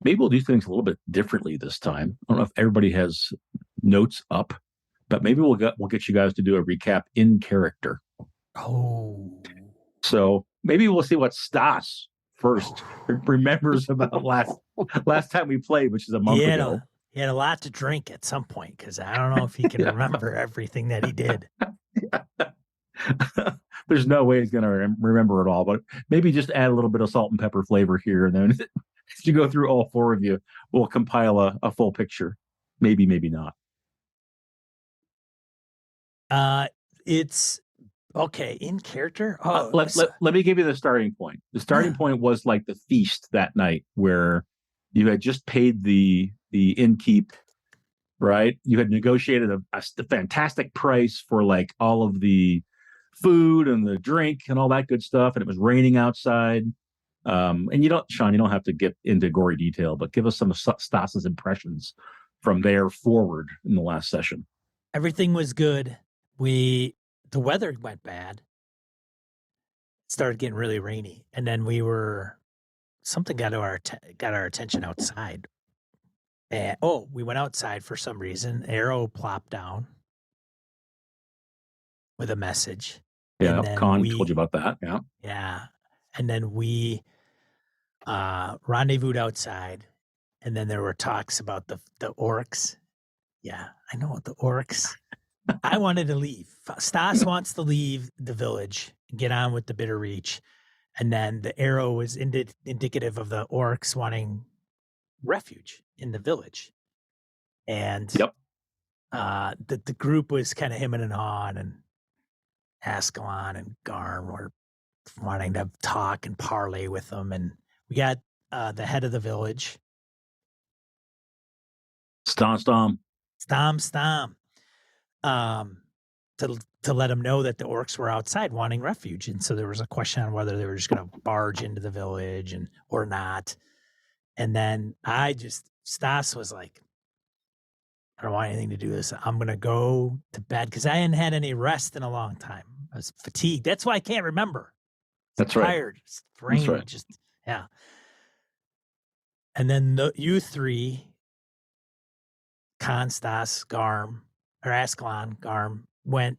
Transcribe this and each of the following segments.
maybe we'll do things a little bit differently this time. I don't know if everybody has notes up, but maybe we'll get you guys to do a recap in character. Oh. So maybe we'll see what Stas first remembers about last time we played, which is a month ago. He had a lot to drink at some point, because I don't know if he can remember everything that he did. There's no way he's going to remember it all, but maybe just add a little bit of salt and pepper flavor here. And then as you go through all four of you, we'll compile a full picture. Maybe, maybe not. It's okay in character. Let me give you the starting point. The starting point was like the feast that night where you had just paid the innkeep, right? You had negotiated a fantastic price for like all of the food and the drink and all that good stuff, and it was raining outside. And Sean, you don't have to get into gory detail, but give us some of Stas's impressions from there forward in the last session. Everything was good. The weather went bad. It started getting really rainy, and then something got our attention outside. And we went outside for some reason. Arrow plopped down with a message. Yeah, Conn told you about that. Yeah. Yeah. And then we rendezvoused outside, and then there were talks about the orcs. Yeah, I know the orcs. I wanted to leave. Stas wants to leave the village and get on with the Bitter Reach. And then the arrow was indicative of the orcs wanting refuge in the village. And the group was kind of hemming and hawing, and Askelon and Garm were wanting to talk and parlay with them. And we got the head of the village. Stom. To let them know that the orcs were outside wanting refuge. And so there was a question on whether they were just going to barge into the village or not. And then Stas was like, I don't want anything to do with this. I'm going to go to bed, because I hadn't had any rest in a long time. I was fatigued. That's why I can't remember. That's tired. Brain, just, yeah. And then you three, Conn, Stas, Garm, or Askelon, Garm, went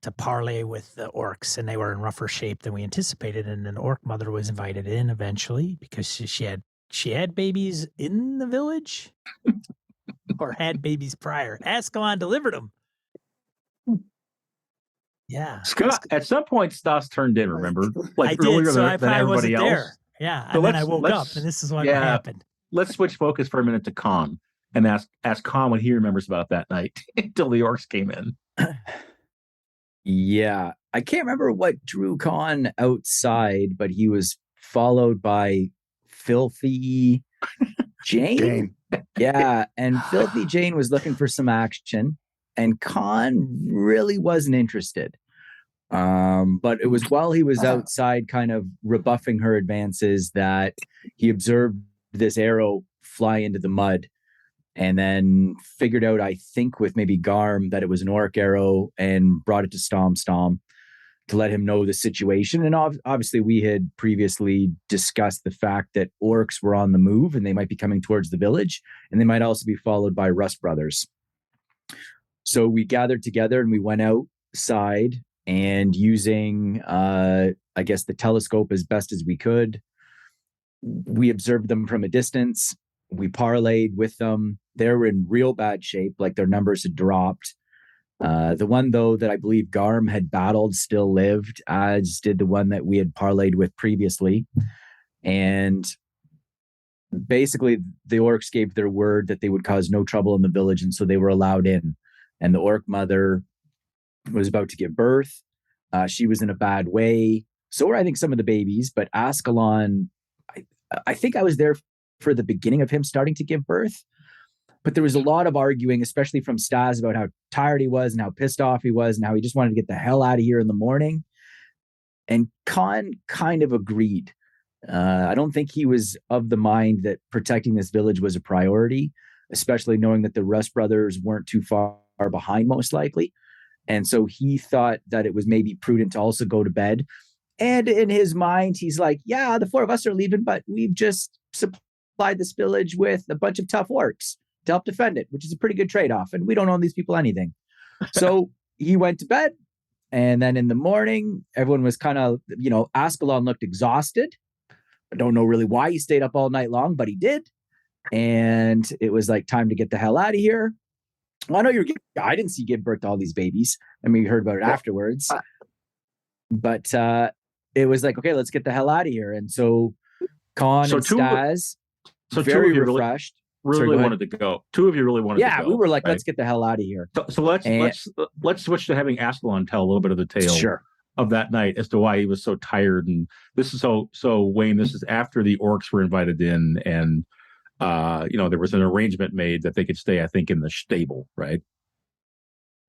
to parlay with the orcs, and they were in rougher shape than we anticipated. And an orc mother was invited in eventually, because she had babies in the village or had babies prior. Askelon delivered them. Yeah. Scott, at some point, Stas turned in, remember? Like I did, earlier so than everybody else. There. Yeah. So and then I woke up, and this is what happened. Let's switch focus for a minute to Conn and ask Conn what he remembers about that night until the orcs came in. Yeah. I can't remember what drew Conn outside, but he was followed by Filthy Jane. Yeah. And Filthy Jane was looking for some action, and Conn really wasn't interested. But it was while he was outside kind of rebuffing her advances that he observed this arrow fly into the mud, and then figured out, I think with maybe Garm, that it was an orc arrow, and brought it to Stom to let him know the situation. And obviously we had previously discussed the fact that orcs were on the move, and they might be coming towards the village, and they might also be followed by Rust Brothers. So we gathered together and we went outside, and using, I guess, the telescope as best as we could, we observed them from a distance. We parlayed with them. They were in real bad shape, like their numbers had dropped. The one, though, that I believe Garm had battled still lived, as did the one that we had parlayed with previously. And basically, the orcs gave their word that they would cause no trouble in the village, and so they were allowed in. And the orc mother was about to give birth. She was in a bad way. So were, I think, some of the babies. But Askelon, I think I was there for the beginning of him starting to give birth. But there was a lot of arguing, especially from Stas, about how tired he was and how pissed off he was and how he just wanted to get the hell out of here in the morning. And Conn kind of agreed. I don't think he was of the mind that protecting this village was a priority, especially knowing that the Rust Brothers weren't too far behind, most likely. And so he thought that it was maybe prudent to also go to bed. And in his mind, he's like, yeah, the four of us are leaving, but we've just this village with a bunch of tough orcs to help defend it, which is a pretty good trade-off. And we don't owe these people anything. So he went to bed. And then in the morning, everyone was kind of, Askelon looked exhausted. I don't know really why he stayed up all night long, but he did. And it was like time to get the hell out of here. Well, I know I didn't see you give birth to all these babies. I mean, we heard about it afterwards. But it was like, okay, let's get the hell out of here. And so Conn and Stas, very refreshed. Really wanted to go. Two of you really wanted to go. Yeah, we were like, let's get the hell out of here. So let's switch to having Askelon tell a little bit of the tale of that night as to why he was so tired. And this is so Wayne, this is after the orcs were invited in, and there was an arrangement made that they could stay, I think, in the stable, right?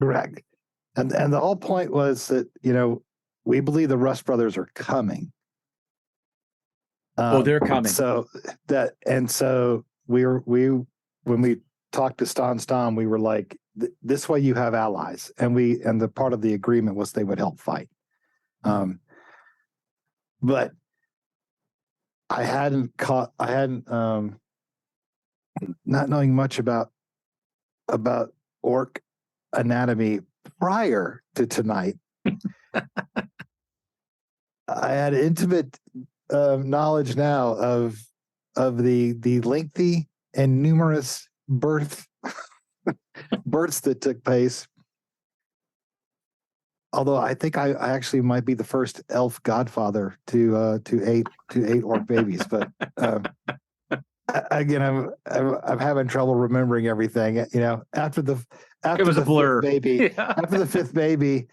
Correct. And the whole point was that, we believe the Rust brothers are coming. They're coming. So when we talked to Stan, we were like, this way you have allies, and the part of the agreement was they would help fight. But I hadn't not knowing much about orc anatomy prior to tonight. I had intimate knowledge now of the lengthy and numerous births that took place. Although I think I actually might be the first elf godfather to eight orc babies, but again, I'm having trouble remembering everything. After it was a blur. Baby, after the fifth baby,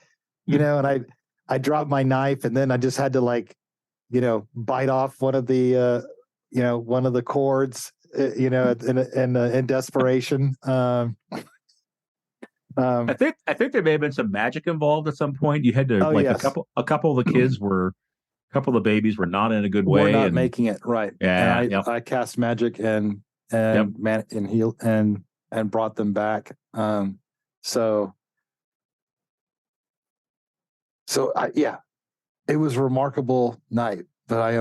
and I dropped my knife, and then I just had to bite off one of the cords, in desperation. I think there may have been some magic involved at some point. You had to a couple of the kids were, a couple of the babies were not in a good way. We're not making it right. Yeah, and I cast magic and heal and brought them back. It was a remarkable night, but I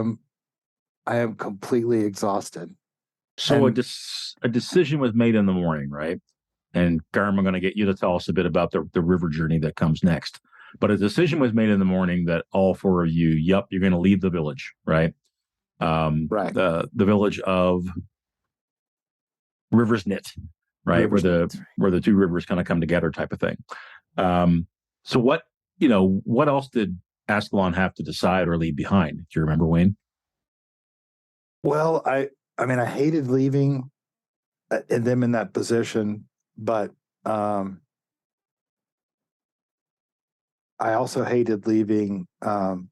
am completely exhausted. So a decision was made in the morning, right? And Garm, I'm going to get you to tell us a bit about the river journey that comes next. But a decision was made in the morning that all four of you, you're going to leave the village, right? Right. The village of River's Knit, right? Where the two rivers kind of come together, type of thing. So what else did Askelon have to decide or leave behind? Do you remember, Wayne? Well, I hated leaving them in that position, but I also hated leaving. I'm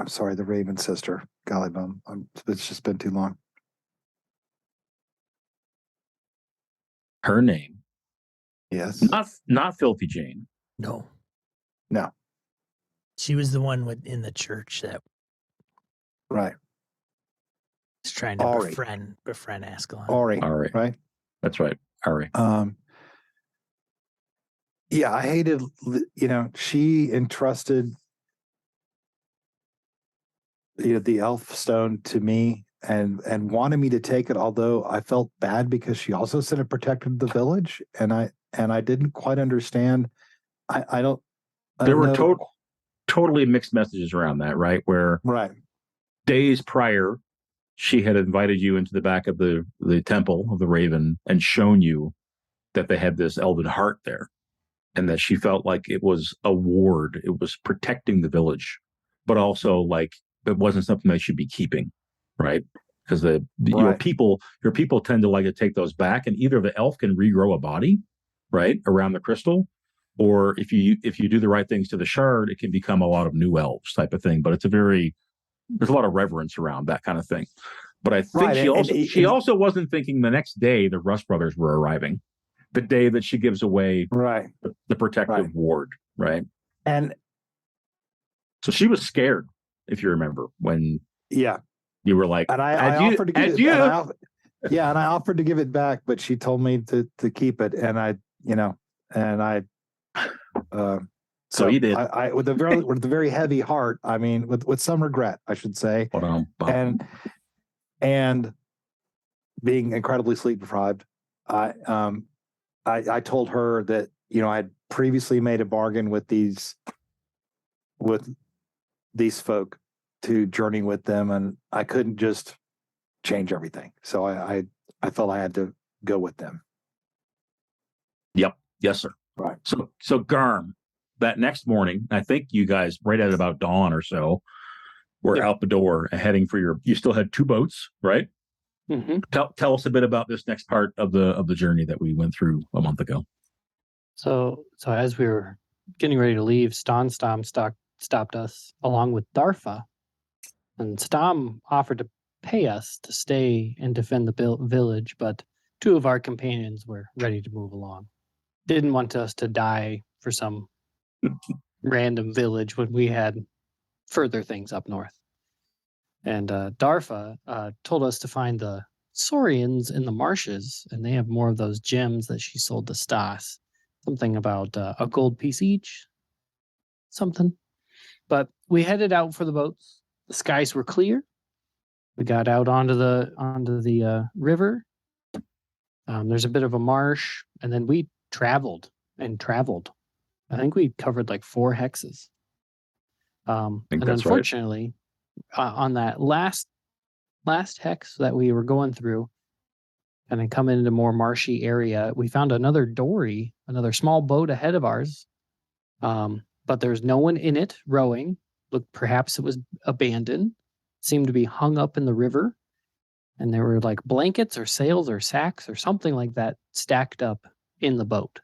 sorry, the Raven sister. Golly bum. It's just been too long. Her name? Yes. Not Filthy Jane. No. No. She was the one in the church that Right. was trying to befriend Askelon. Ari. Right. That's right. Ari. Yeah, I hated, she entrusted, the elf stone to me and wanted me to take it, although I felt bad because she also said it protected the village, and I didn't quite understand. There were totally mixed messages around that, right? Where days prior, she had invited you into the back of the temple of the Raven and shown you that they had this elven heart there, and that she felt like it was a ward. It was protecting the village, but also like it wasn't something they should be keeping, right? Because your people tend to like to take those back, and either the elf can regrow a body, right, around the crystal, or if you do the right things to the shard, it can become a lot of new elves type of thing. But there's a lot of reverence around that kind of thing. But I think she also wasn't thinking the next day the Rust brothers were arriving, the day that she gives away the protective ward, right? And so she was scared, if you remember, when you were like, and I offered to give it, and I offered to give it back, but she told me to keep it, and so you did. I with a very heavy heart. I mean, with some regret, I should say. And being incredibly sleep deprived, I told her that, I had previously made a bargain with these folk to journey with them, and I couldn't just change everything. So I felt I had to go with them. Yep. Yes, sir. Right. So Garm, that next morning, I think you guys, right at about dawn or so, were out the door heading for you still had 2 boats, right? Mm-hmm. Tell us a bit about this next part of the journey that we went through a month ago. So as we were getting ready to leave, Stam stopped us along with Darfa, and Stam offered to pay us to stay and defend the village, but 2 of our companions were ready to move along. Didn't want us to die for some random village when we had further things up north. And Darfa told us to find the Saurians in the marshes, and they have more of those gems that she sold to Stas. Something about a gold piece each. Something. But we headed out for the boats. The skies were clear. We got out onto the river. There's a bit of a marsh, and then we traveled. I think we covered like 4 hexes. And unfortunately, on that last hex that we were going through, and then coming into a more marshy area, we found another dory, another small boat ahead of ours. But there's no one in it rowing. Looked, perhaps it was abandoned. Seemed to be hung up in the river. And there were like blankets or sails or sacks or something like that stacked up in the boat.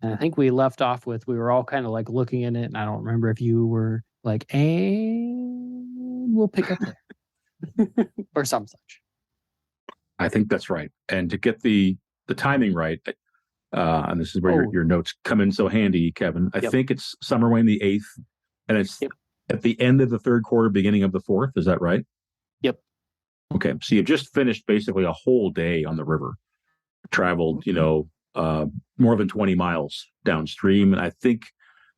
And I think we left off with, we were all kind of like looking in it. And I don't remember if you were like, and we'll pick up there or some such. I think that's right. And to get the timing right, and this is where your notes come in so handy, Kevin. I think it's Summerwain the 8th, and it's at the end of the 3rd quarter, beginning of the 4th. Is that right? Yep. Okay. So you've just finished basically a whole day on the river, traveled, more than 20 miles downstream. And I think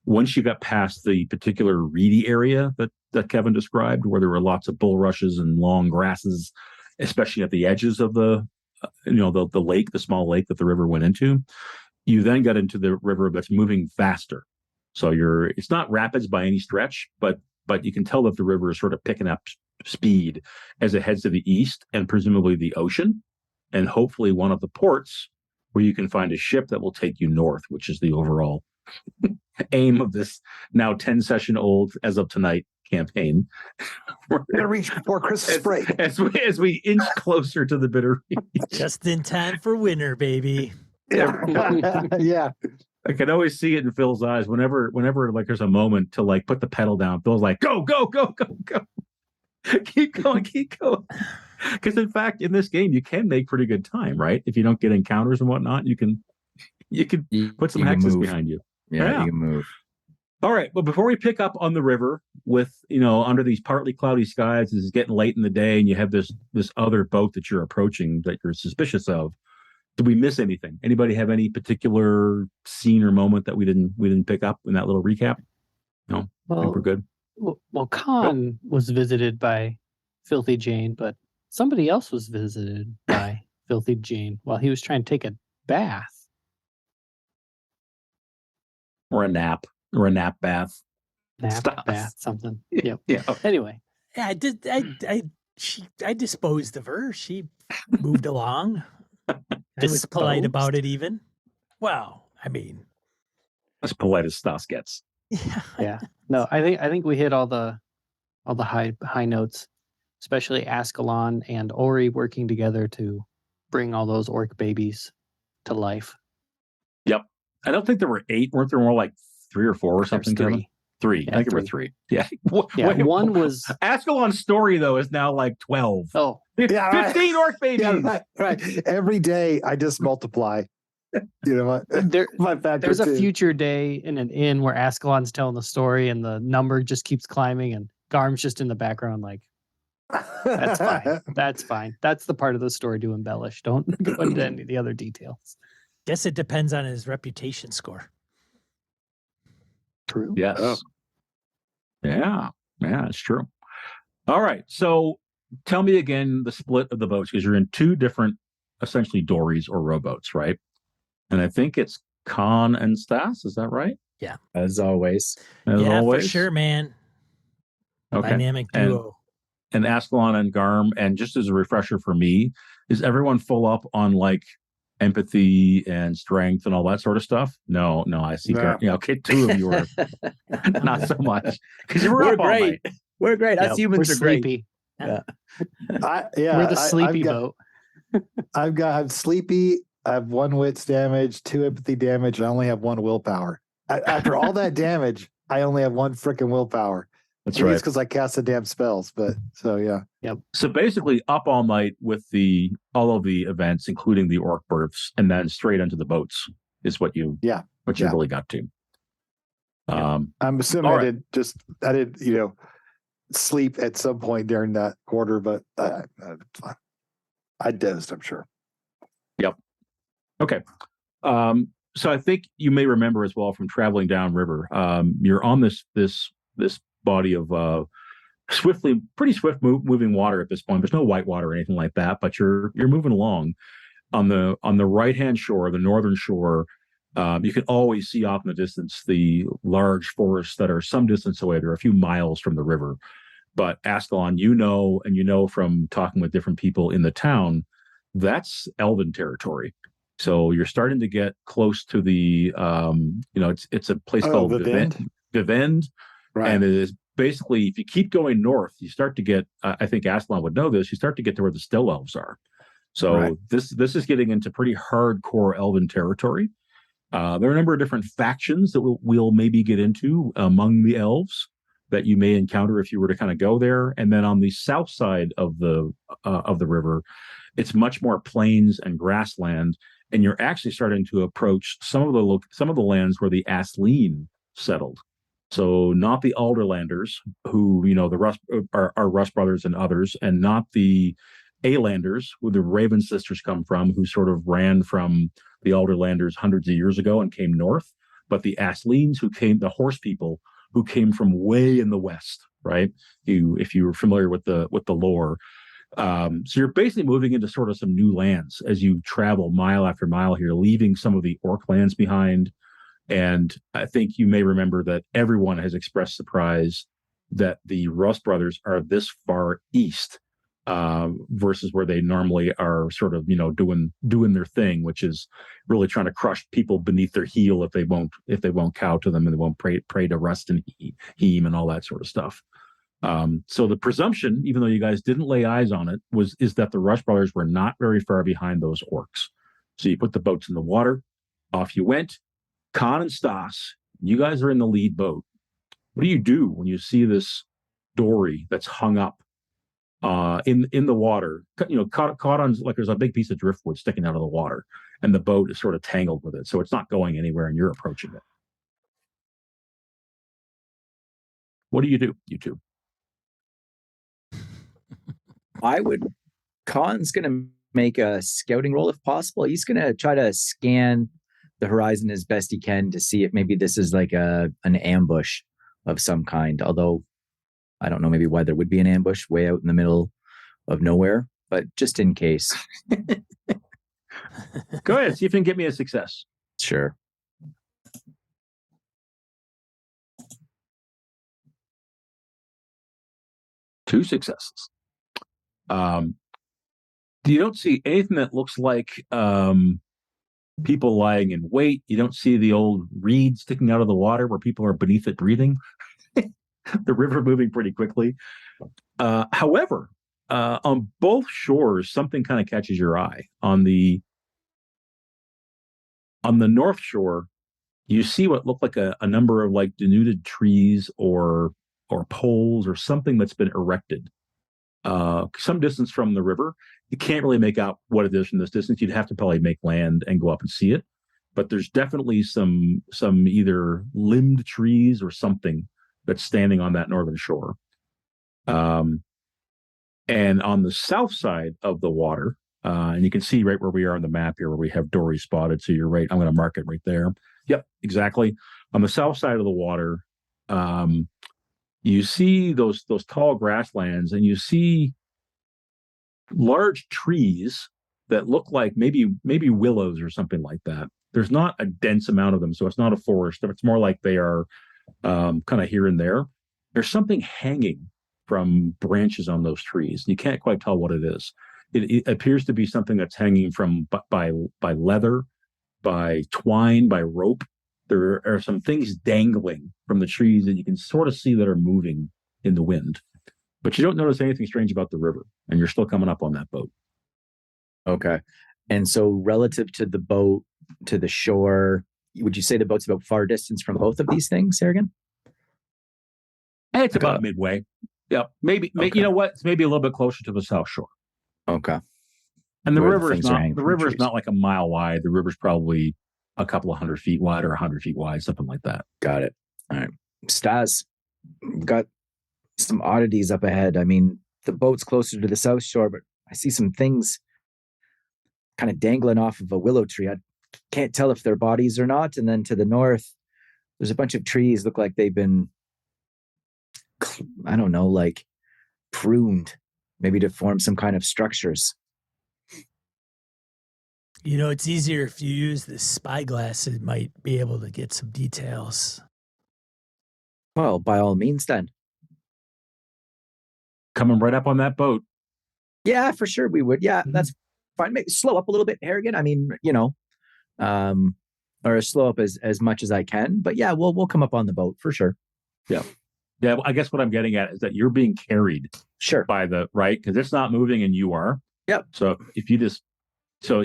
once you got past the particular reedy area that Kevin described, where there were lots of bulrushes and long grasses, especially at the edges of the lake, the small lake that the river went into, you then got into the river that's moving faster. So it's not rapids by any stretch, but you can tell that the river is sort of picking up speed as it heads to the east and presumably the ocean, and hopefully one of the ports where you can find a ship that will take you north, which is the overall aim of this now 10 session old as of tonight campaign. We're going to reach before Christmas break. As we inch closer to the bitter reach. Just in time for winter, baby. Yeah. I can always see it in Phil's eyes whenever like there's a moment to like put the pedal down. Phil's like, go. Keep going. Because in fact, in this game, you can make pretty good time, right? If you don't get encounters and whatnot, you can put some hexes behind you. Yeah, you can move. All right. Well, before we pick up on the river with, under these partly cloudy skies, it's getting late in the day, and you have this other boat that you're approaching that you're suspicious of. Did we miss anything? Anybody have any particular scene or moment that we didn't pick up in that little recap? No, I think we're good. Well, Conn was visited by Filthy Jane, but somebody else was visited by Filthy Jane while he was trying to take a bath. Oh. Or a nap bath. Bath, something. Yep. Yeah. Anyway. Yeah, I disposed of her. She moved along. I was polite about it even. Well, I mean, as polite as Stas gets. Yeah. No, I think we hit all the high notes, especially Askelon and Ori working together to bring all those orc babies to life. Yep. I don't think there were 8. Weren't there more like 3 or 4 or something? 3. 3. Yeah, I think there were 3. Yeah. One was Askelon's story though is now like 12. Oh. 15 orc babies. Yeah, right. Every day I just multiply. My factor. There's a future day in an inn where Askelon's telling the story and the number just keeps climbing and Garm's just in the background like, that's fine. That's fine. That's the part of the story to embellish. Don't go into any of the other details. Guess it depends on his reputation score. True. Yes. Oh. Yeah, it's true. All right. So tell me again the split of the boats, because you're in two different, essentially dories or rowboats, right? And I think it's Conn and Stas. Is that right? As always. As yeah, always? for sure, man. Okay. Dynamic duo. And Askelon and Garm, and just as a refresher for me, is everyone full up on like empathy and strength and all that sort of stuff? No, I see. No. Garm, okay, two of you were not so much, because you were We're up all great. night. We're great. Us We're humans are great. sleepy. Yeah. We're the sleepy boat. I'm sleepy. I have 1 wits damage, 2 empathy damage. I only have 1 willpower. After all that damage, I only have 1 freaking willpower. That's Maybe right. it's because I cast the damn spells, but so yeah. So basically, up all night with all of the events, including the orc births, and then straight into the boats is what you really got to. I'm assuming All I right. did sleep at some point during that quarter, but I dozed, I'm sure. Okay. So I think you may remember as well from traveling downriver. You're on this body of pretty swift moving water at this point. There's no white water or anything like that, but you're moving along on the right hand shore, the northern shore. You can always see off in the distance the large forests that are some distance away. They're a few miles from the river. But Askelon, you know from talking with different people in the town, that's Elven territory. So you're starting to get close to the, it's a place called Vivend. Right. And it is basically, if you keep going north, you start to get, I think Askelon would know this, you start to get to where the Still Elves are. So this is getting into pretty hardcore Elven territory. There are a number of different factions that we'll maybe get into among the elves that you may encounter if you were to kind of go there. And then on the south side of the river, it's much more plains and grassland, and you're actually starting to approach some of the lands where the Askelon settled. So not the Alderlanders, who the Rust are Rust brothers and others, and not the Alanders, who the Raven sisters come from, who sort of ran from the Alderlanders hundreds of years ago and came north, but the Askelons, the horse people, who came from way in the west, right? If you were familiar with the lore. So you're basically moving into sort of some new lands as you travel mile after mile here, leaving some of the orc lands behind. And I think you may remember that everyone has expressed surprise that the Rust brothers are this far east, versus where they normally are sort of, doing their thing, which is really trying to crush people beneath their heel if they won't cow to them, and they won't pray to Rust and Heem and all that sort of stuff. So the presumption, even though you guys didn't lay eyes on it, is that the Rust brothers were not very far behind those orcs. So you put the boats in the water, off you went. Conn and Stas, you guys are in the lead boat. What do you do when you see this dory that's hung up in the water, caught on, like there's a big piece of driftwood sticking out of the water, and the boat is sort of tangled with it, so it's not going anywhere, and you're approaching it. What do, you two? Conn's going to make a scouting roll if possible. He's going to try to scan the horizon as best he can to see if maybe this is like an ambush of some kind. Although I don't know maybe why there would be an ambush way out in the middle of nowhere, but just in case. Go ahead, see if you can get me a success. Sure. Two successes. You don't see anything that looks like people lying in wait. You don't see the old reed sticking out of the water where people are beneath it breathing. The river moving pretty quickly. However, on both shores, something kind of catches your eye. On the north shore, you see what look like a number of like denuded trees or poles or something that's been erected some distance from the river. You can't really make out what it is from this distance. You'd have to probably make land and go up and see it. But there's definitely some either limbed trees or something that's standing on that northern shore. And on the south side of the water, and you can see right where we are on the map here, where we have dory spotted. So you're right. I'm going to mark it right there. Yep, exactly. On the south side of the water, you see those tall grasslands, and you see large trees that look like maybe willows or something like that. There's not a dense amount of them, so it's not a forest. It's more like they are kind of here and there. There's something hanging from branches on those trees. You can't quite tell what it is. It appears to be something that's hanging from by leather, by twine, by rope. There are some things dangling from the trees that you can sort of see that are moving in the wind. But you don't notice anything strange about the river, and you're still coming up on that boat. Okay. And so relative to the boat, to the shore, would you say the boat's about far distance from both of these things, Harrigan? It's about midway. Yeah, maybe. Okay. You know what? It's maybe a little bit closer to the south shore. Okay. And the Where river is things are not. hanging The from river is trees. not like a mile wide. The river's probably a couple of 100 feet wide or 100 feet wide, something like that. Got it. All right. Stas, got some oddities up ahead. I mean, the boat's closer to the south shore, but I see some things kind of dangling off of a willow tree. I can't tell if they're bodies or not. And then to the north, there's a bunch of trees look like they've been, I don't know, like pruned, maybe to form some kind of structures. You know, it's easier if you use this spyglass. It might be able to get some details. Well, by all means, then. Coming right up on that boat. Yeah, for sure we would. Yeah, that's fine. Maybe slow up a little bit, Harrigan. I mean, or slow up as much as I can. But yeah, we'll come up on the boat for sure. Yeah. I guess what I'm getting at is that you're being carried Sure. by the right because it's not moving and you are. Yep. So if you just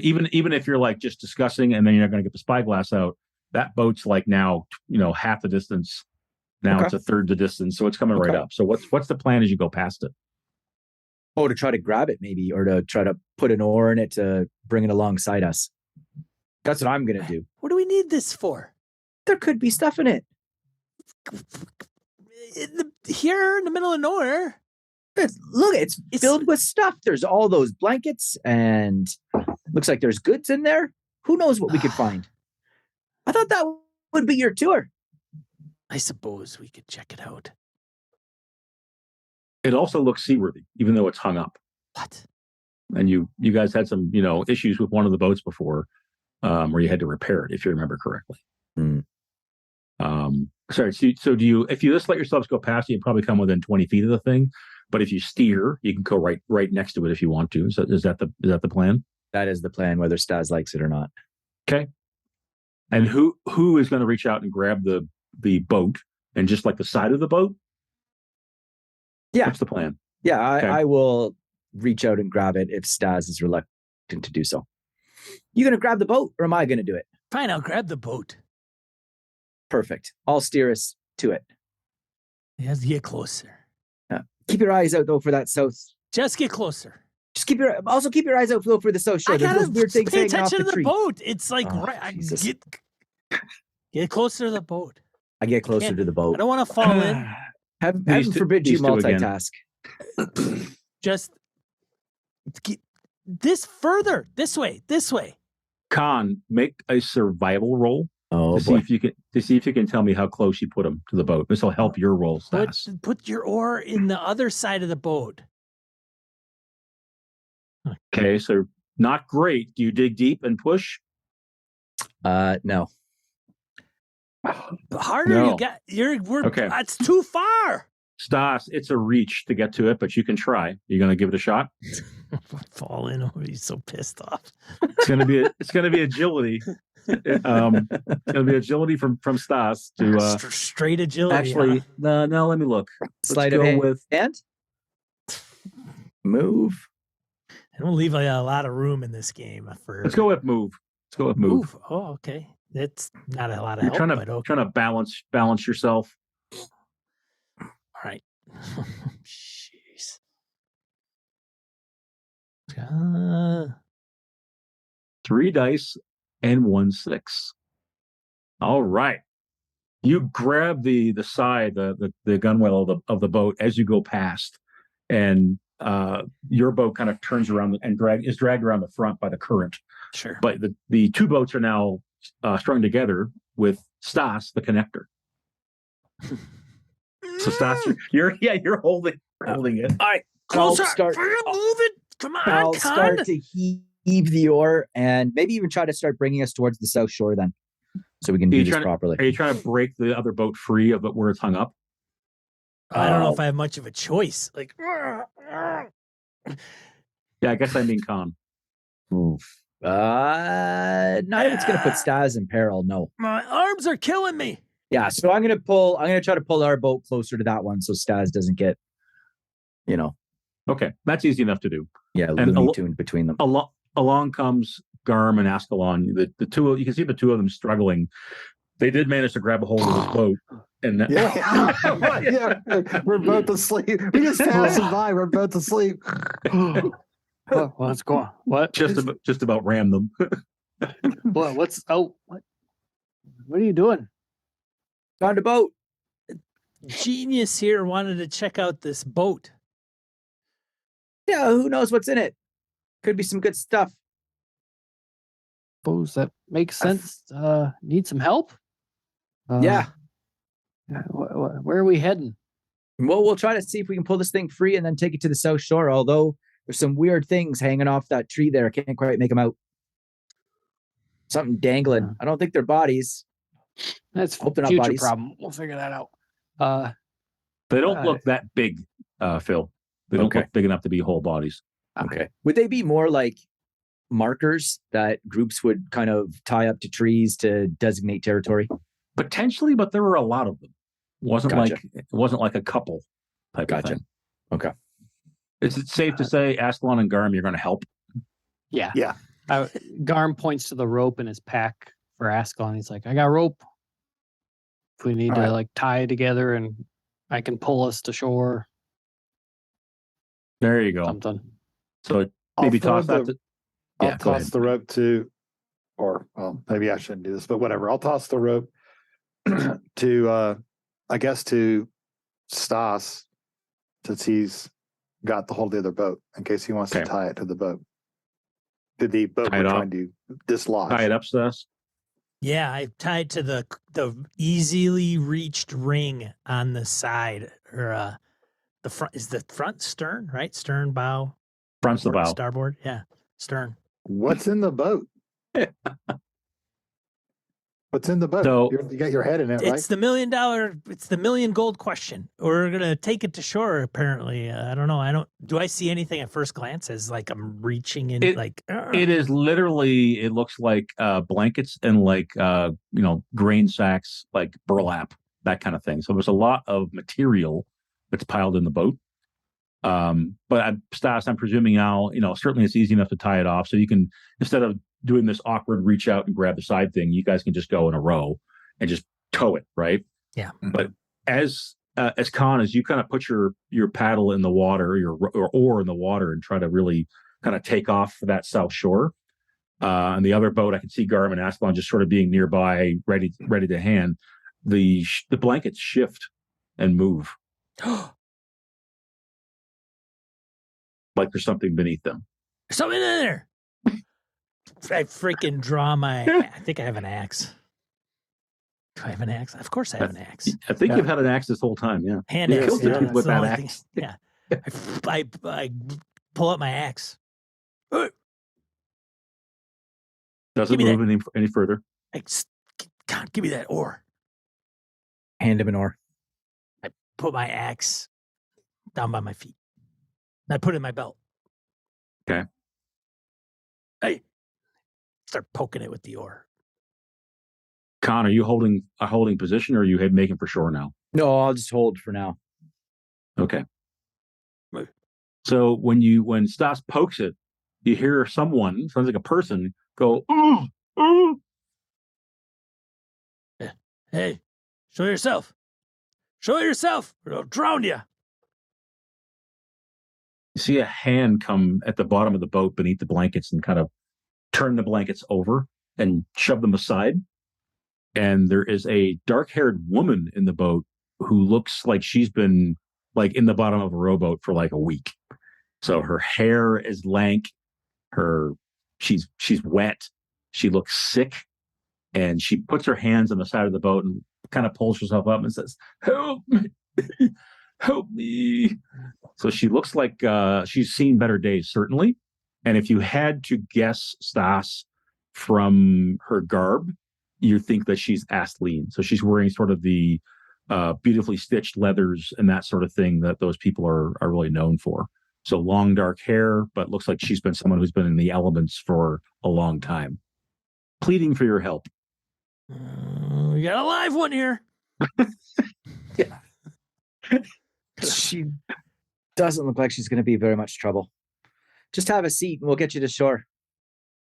even if you're like just discussing and then you're not going to get the spyglass out, that boat's like now half the distance. Now Okay. it's a third the distance, so it's coming right Okay. up. So what's the plan as you go past it? Oh, to try to grab it maybe, or to try to put an oar in it to bring it alongside us. That's what I'm going to do. What do we need this for? There could be stuff in it. Here in the middle of nowhere. Look, it's filled with stuff. There's all those blankets and looks like there's goods in there. Who knows what we could find? I thought that would be your tour. I suppose we could check it out. It also looks seaworthy, even though it's hung up. What? And you guys had some issues with one of the boats before, where you had to repair it, if you remember correctly. Sorry. So do you? If you just let yourselves go past it, you probably come within 20 feet of the thing. But if you steer, you can go right next to it if you want to. So is that the plan? That is the plan, whether Stas likes it or not. Okay. And who is going to reach out and grab the boat and just like the side of the boat? Yeah. What's the plan? Yeah, Okay. I will reach out and grab it if Stas is reluctant to do so. You going to grab the boat or am I going to do it? Fine, I'll grab the boat. Perfect. I'll steer us to it. You have to get closer. Keep your eyes out though for that south. Just get closer. Just keep your eyes out though for the south shore. I There's gotta those weird things pay hanging off attention the to the tree. boat. It's like Oh, Jesus. get closer to the boat. I get closer Can't- to the I boat. don't want to fall in. Heaven forbid you these two again. multitask. Just get this further. This way. Conn, make a survival roll Oh to see if you can tell me how close you put him to the boat. This will help your roll, Stas. Put your oar in the other side of the boat. Okay, so not great. Do you dig deep and push? No. The harder No. you get, we're Okay. That's too far. Stas, it's a reach to get to it, but you can try. You're going to give it a shot. If I fall in, I'll be so pissed off. It's going to be agility. It's going to be agility from Stas to Straight agility. actually. huh? No. Let me look. Sleight Let's of go hand. with And move. I don't leave a lot of room in this game for. Let's go with move. Let's go with move. Oh, okay. That's not a lot of You're help, but okay. trying to balance yourself. All right. Jeez. 3 dice and 1 6. All right. You grab the side, the gunwale of the boat as you go past, and your boat kind of turns around and is dragged around the front by the current. Sure. But the two boats are now strung together with Stas, the connector. So Stas, you're holding it. All right. I'll Closer. start- Move it Come on, I'll Conn. start to heave the oar and maybe even try to start bringing us towards the south shore then, so we can do this properly. Are you trying to break the other boat free of it where it's hung up? I don't know if I have much of a choice. Like, Yeah, I guess I mean Conn. Not if it's going to put Stas in peril. No. my arms are killing me. Yeah, so I'm going to try to pull our boat closer to that one so Stas doesn't get, Okay, that's easy enough to do. yeah, And Looney Tune between them. Along comes Garm and Askelon. The two, you can see the two of them struggling. They did manage to grab a hold of the boat, and Yeah, we're both asleep. We just passing by. We're both asleep. Well, let's go on. What? just about ram them. What? What are you doing? On the boat. Genius here wanted to check out this boat. Yeah, who knows what's in it? Could be some good stuff. Suppose that makes sense. Need some help? Yeah. Where are we heading? Well, we'll try to see if we can pull this thing free and then take it to the south shore, although there's some weird things hanging off that tree there. I can't quite make them out. Something dangling. I don't think they're bodies. That's Hope they're not future bodies. problem. We'll figure that out. They don't look that big, Phil. They don't look big enough to be whole bodies. Okay. Would they be more like markers that groups would kind of tie up to trees to designate territory? Potentially, but there were a lot of them. Gotcha. It wasn't like a couple type of Gotcha. thing. Okay. Is it safe to say Askelon and Garm, you're going to help? Yeah. Yeah. Garm points to the rope in his pack for Askelon. He's like, I got rope. If we need to tie together and I can pull us to shore. There you go. Something. So maybe throw toss that. I'll toss the rope to, or well, maybe I shouldn't do this, but whatever. I'll toss the rope to, I guess, to Stas, since he's got the whole of the other boat, in case he wants to tie it to the boat. To the boat we're trying to dislodge. Tie it up, Stas. Yeah, I tied to the easily reached ring on the side, or the front. Is the front stern, right? Stern, bow. Front's the bow. Starboard. Yeah, stern. What's in the boat? What's in the boat? So- you got your head in it, right? It's the $1 million. It's the million gold question. We're gonna take it to shore. Apparently, I don't know. Do I see anything at first glance as like I'm reaching in? It is literally. It looks like blankets and like grain sacks, like burlap, that kind of thing. So there's a lot of material that's piled in the boat. But Stas, I'm presuming now, certainly it's easy enough to tie it off. So you can, instead of doing this awkward reach out and grab the side thing, you guys can just go in a row and just tow it, right? Yeah. But as Conn, as you kind of put your paddle in the water, your oar in the water, and try to really kind of take off for that south shore, and the other boat, I can see Garm and Askelon just sort of being nearby, ready to hand. The blankets shift and move. Like there's something beneath them. There's something in there. I freaking draw my. I think I have an axe. Do I have an axe? Of course I have an axe. I think you've had an axe this whole time, yeah. Hand You axe. killed the Yeah, dude that's with the that only axe. thing. Yeah. I pull out my axe. Doesn't Give me move any further. God, give me that oar. Hand him an oar. I put my axe down by my feet. I put it in my belt. Okay. Hey, start poking it with the oar. Conn, are you holding a holding position, or are you making for shore now? No, I'll just hold for now. Okay. So when Stas pokes it, you hear someone, sounds like a person, go, "Ooh, ooh." Hey, show yourself. Show yourself, or I'll drown you. You see a hand come at the bottom of the boat beneath the blankets and kind of turn the blankets over and shove them aside. And there is a dark-haired woman in the boat who looks like she's been like in the bottom of a rowboat for like a week. So her hair is lank, she's wet, she looks sick, and she puts her hands on the side of the boat and kind of pulls herself up and says, "Help me. help me. So she looks like she's seen better days, certainly. And if you had to guess Stas from her garb, you think that she's Askelon. So she's wearing sort of the beautifully stitched leathers and that sort of thing that those people are really known for. So long dark hair, but looks like she's been someone who's been in the elements for a long time. Pleading for your help. We got a live one here. She doesn't look like she's going to be very much trouble. Just have a seat and we'll get you to shore.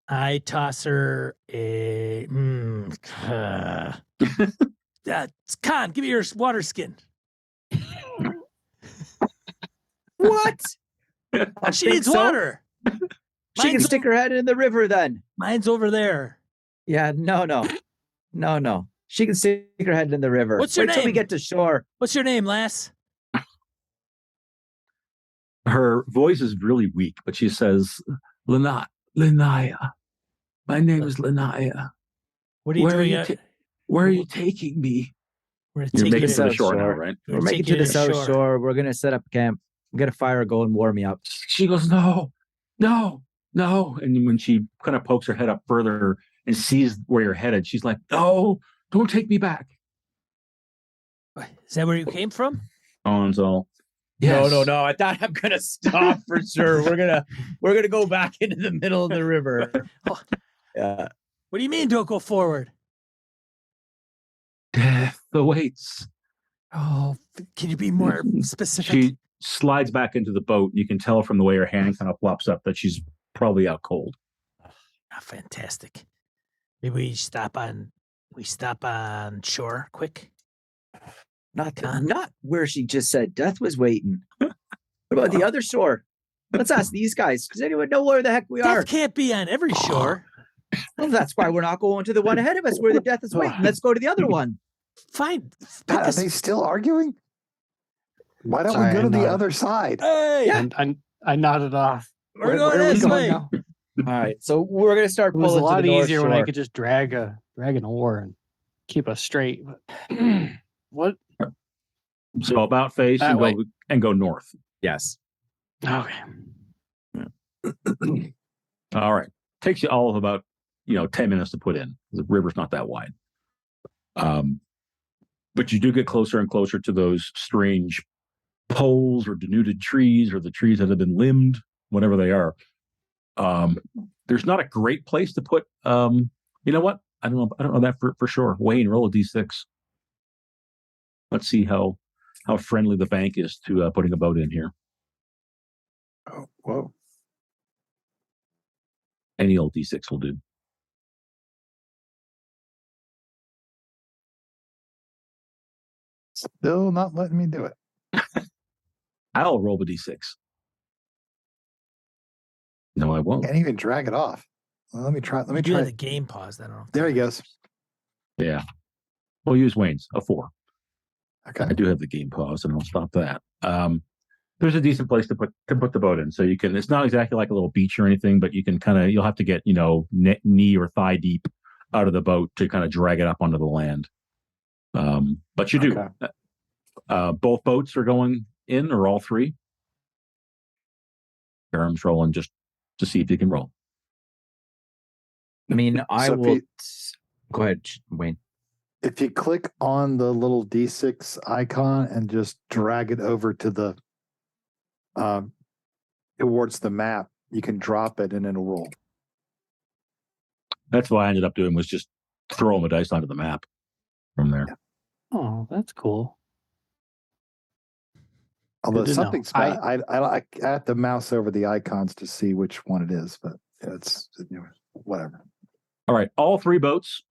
I toss her a. Conn, give me your water skin. What? She needs water. She can stick her head in the river then. Mine's over there. Yeah, no. She can stick her head in the river. What's your Wait till we name? get to shore. What's your name, lass? Her voice is really weak, but she says, Linnea. My name is Linnea. What are you doing? Where are you taking me? We're You're taking making you it to the South shore now, Shore. right? We're making it to the south shore. We're going to set up camp. I'm going to fire a go and warm me up. She goes, no. And when she kind of pokes her head up further and sees where you're headed, she's like, no, don't take me back. Is that where you came from? Owens all. Yes. No. I thought I'm going to stop for sure. We're going to go back into the middle of the river. Yeah. What do you mean don't go forward? Death awaits. Oh, can you be more specific? She slides back into the boat. You can tell from the way her hand kind of flops up that she's probably out cold. Fantastic. Maybe we stop on shore quick. Not where she just said death was waiting. What about the other shore? Let's ask these guys. Does anyone know where the heck we are? Death can't be on every shore. Well, that's why we're not going to the one ahead of us where the death is waiting. Let's go to the other one. Fine. Are they still arguing? Why don't Sorry, we go to I'm the not- other side? Hey, Yeah. And I nodded off. we're going Where are we this going way. now? All right, so we're gonna start It was pulling a lot to the north easier when I shore. could just drag an oar and keep us straight. But what? So about face That way. and go north. Yes. Okay. All right. Takes you all of about 10 minutes to put in. The river's not that wide. But you do get closer and closer to those strange poles or denuded trees or the trees that have been limbed, whatever they are. There's not a great place to put. You know what? I don't know that for sure. Wayne, roll a d6. Let's see how friendly the bank is to putting a boat in here. Oh, whoa. Any old d6 will do. Still not letting me do it. I'll roll a d6. No, I won't. Can't even drag it off. Well, let me try. You do have the game paused. I don't know. There he goes. Yeah. We'll use Wayne's, a 4. Okay. I do have the game paused, and I'll stop that. There's a decent place to put the boat in, so you can. It's not exactly like a little beach or anything, but you can you'll have to get knee or thigh deep out of the boat to kind of drag it up onto the land. But you do. Okay. Both boats are going in, or all three. Garm's rolling just to see if you can roll. I mean, I So if will. you- Go ahead, Wayne. If you click on the little D6 icon and just drag it over to the towards the map, you can drop it and it'll roll. That's what I ended up doing, was just throwing the dice onto the map from there. Yeah. Oh, that's cool. Although to know. something's I have to mouse over the icons to see which one it is, but it's whatever. All right, all three boats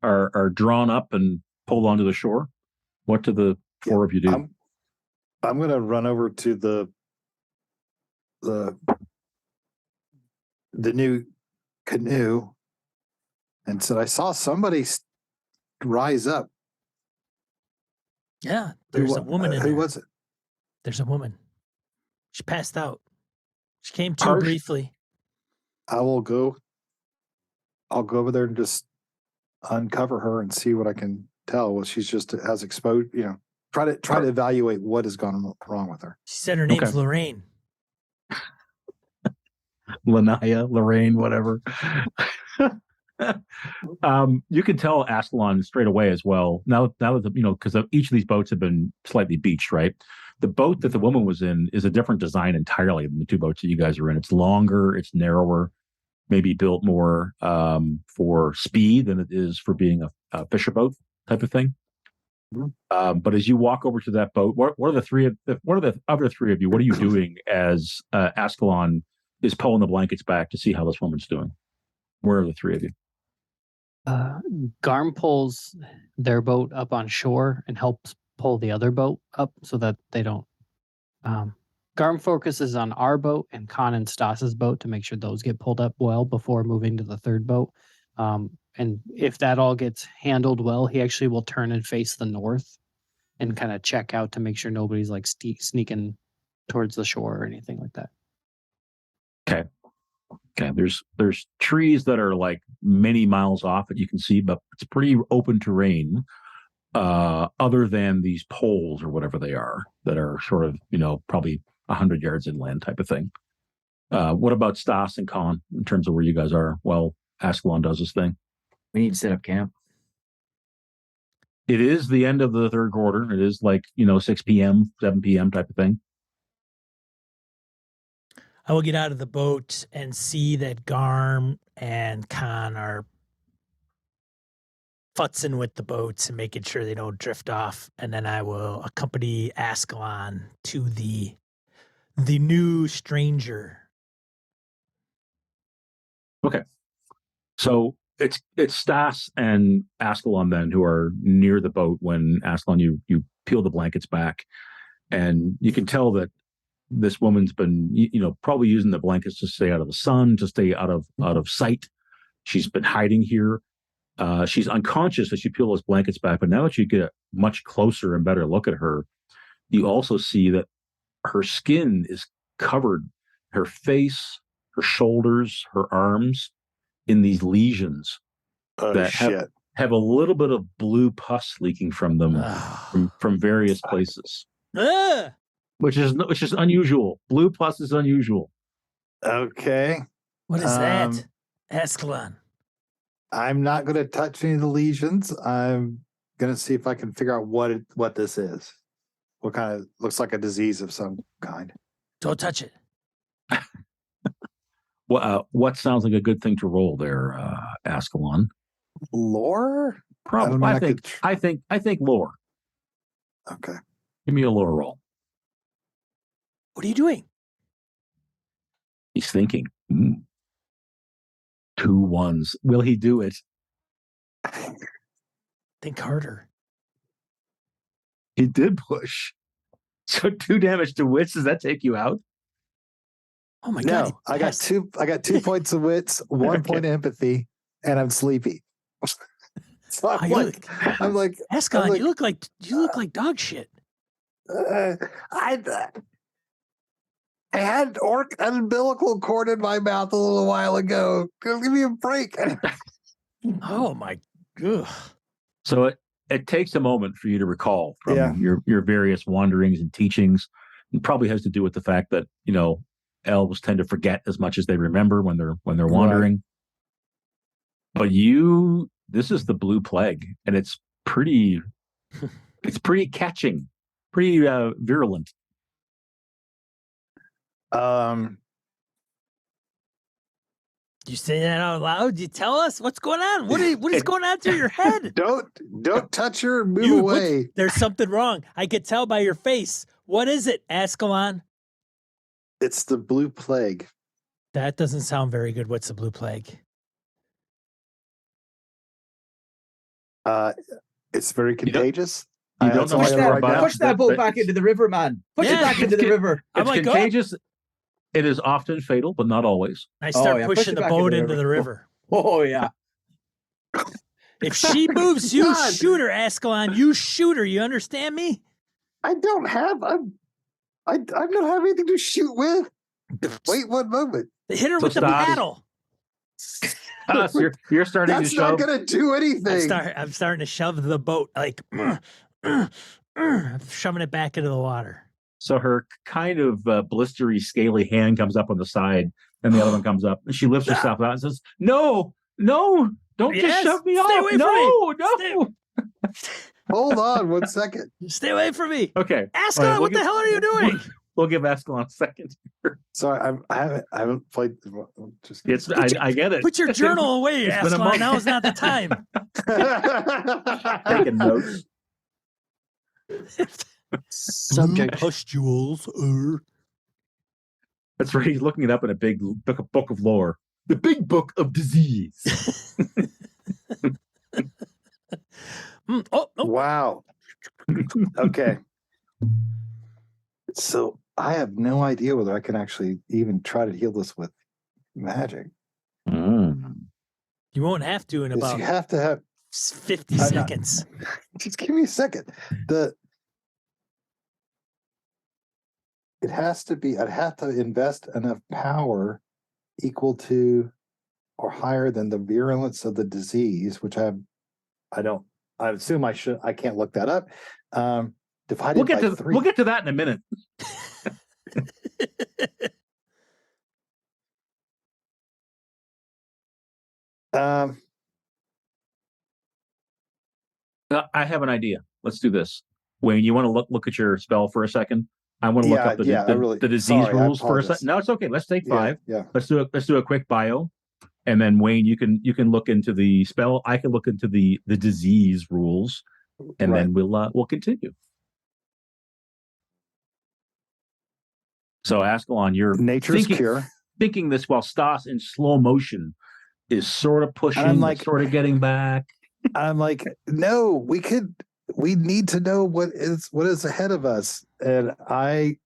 are drawn up and pulled onto the shore. What do the four of you do? I'm going to run over to the new canoe and said, I saw somebody rise up. Yeah, there's a woman in there. Who was it? There's a woman. She passed out. She came to Harsh. briefly. I'll go over there and just uncover her and see what I can tell. Well, she's just as exposed, try to evaluate what has gone wrong with her. She said her name's Okay. Lorraine. Lanaya, Lorraine, whatever. You can tell Askelon straight away as well. Now that because each of these boats have been slightly beached, right? The boat that the woman was in is a different design entirely than the two boats that you guys are in. It's longer, it's narrower, maybe built more for speed than it is for being a fisher boat type of thing. But as you walk over to that boat, what are the other three of you? What are you doing as Askelon is pulling the blankets back to see how this woman's doing? Where are the three of you? Garm pulls their boat up on shore and helps pull the other boat up so that they don't. Garm focuses on our boat and Conn and Stas's boat to make sure those get pulled up well before moving to the third boat. And if that all gets handled well, he actually will turn and face the north and kind of check out to make sure nobody's like sneaking towards the shore or anything like that. Okay. There's trees that are like many miles off that you can see, but it's pretty open terrain. Other than these poles or whatever they are that are sort of probably 100 yards inland type of thing. What about Stas and Conn in terms of where you guys are while Askelon does his thing? We need to set up camp. It is the end of the third quarter. It is like 6 p.m., 7 p.m. type of thing. I will get out of the boat and see that Garm and Conn are futzing with the boats and making sure they don't drift off. And then I will accompany Askelon to the new stranger. Okay. So it's Stas and Askelon then who are near the boat when Askelon, you peel the blankets back. And you can tell that this woman's been, probably using the blankets to stay out of the sun, to stay out of sight. She's been hiding here. She's unconscious as you peel those blankets back. But now that you get a much closer and better look at her, you also see that her skin is covered, her face, her shoulders, her arms, in these lesions that have a little bit of blue pus leaking from them from various places. Which is unusual. Blue pus is unusual. Okay. What is that? Askelon. I'm not going to touch any of the lesions. I'm going to see if I can figure out what this is. What kind of looks like a disease of some kind. Don't touch it. What sounds like a good thing to roll there, Askelon? Lore? Probably. I think lore. Okay. Give me a lore roll. What are you doing? He's thinking. 2 1s. Will he do it? Think harder. He did push. So 2 damage to wits. Does that take you out? Oh my god! No, I got 2 points of wits, 1 point of empathy, and I'm sleepy. So I'm like, Askelon, you look like dog shit. I had orc umbilical cord in my mouth a little while ago. Give me a break. Oh my god! So it takes a moment for you to recall from your various wanderings and teachings. It probably has to do with the fact that elves tend to forget as much as they remember when they're wandering. Right. But this is the blue plague, and it's pretty catching, pretty virulent. You say that out loud? You tell us what's going on? What is going on through your head? Don't touch her. Move away. There's something wrong. I could tell by your face. What is it, Askelon? It's the blue plague. That doesn't sound very good. What's the blue plague? It's very contagious. You don't know push that boat back into the river, man. Push it back into the river. It's contagious. It is often fatal, but not always. I start pushing the boat into the river. Oh yeah. If she moves, you shoot her, Askelon. You shoot her. You understand me? I don't have. I don't have anything to shoot with. Wait 1 moment. Hit her with the paddle. You're starting to shove. That's not going to do anything. I'm starting to shove the boat like. shoving it back into the water. So her kind of blistery, scaly hand comes up on the side, and the other one comes up, and she lifts herself out and says, "No, don't just shove me stay off. away from me. No." Hold on 1 second. Stay away from me. Okay. Askelon, All right, what the hell are you doing? We'll give Askelon a second. Sorry, I haven't played. Just It's I get it. Put your journal away, It's been a Askelon. month. Now is not the time. Taking notes. Subject. Pustules. That's right. He's looking it up in a big book of lore. The big book of disease. Oh, Wow. Okay. So I have no idea whether I can actually even try to heal this with magic. you won't have to in Because about you have to have 50 I'm not- seconds. just give me a second. It has to be, I'd have to invest enough power equal to or higher than the virulence of the disease, which I assume I can't look that up. Divided by 3. We'll get to that in a minute. I have an idea. Let's do this. Wayne, you want to look at your spell for a second? I want to look up the disease rules for a second. No, it's okay. Let's take 5. Yeah. Let's do a quick bio. And then Wayne, you can look into the spell. I can look into the disease rules, and then we'll continue. So Askelon, you're Nature's cure. thinking this while Stas in slow motion is sort of pushing, sort of getting back. I'm like, no, we need to know what is ahead of us. And I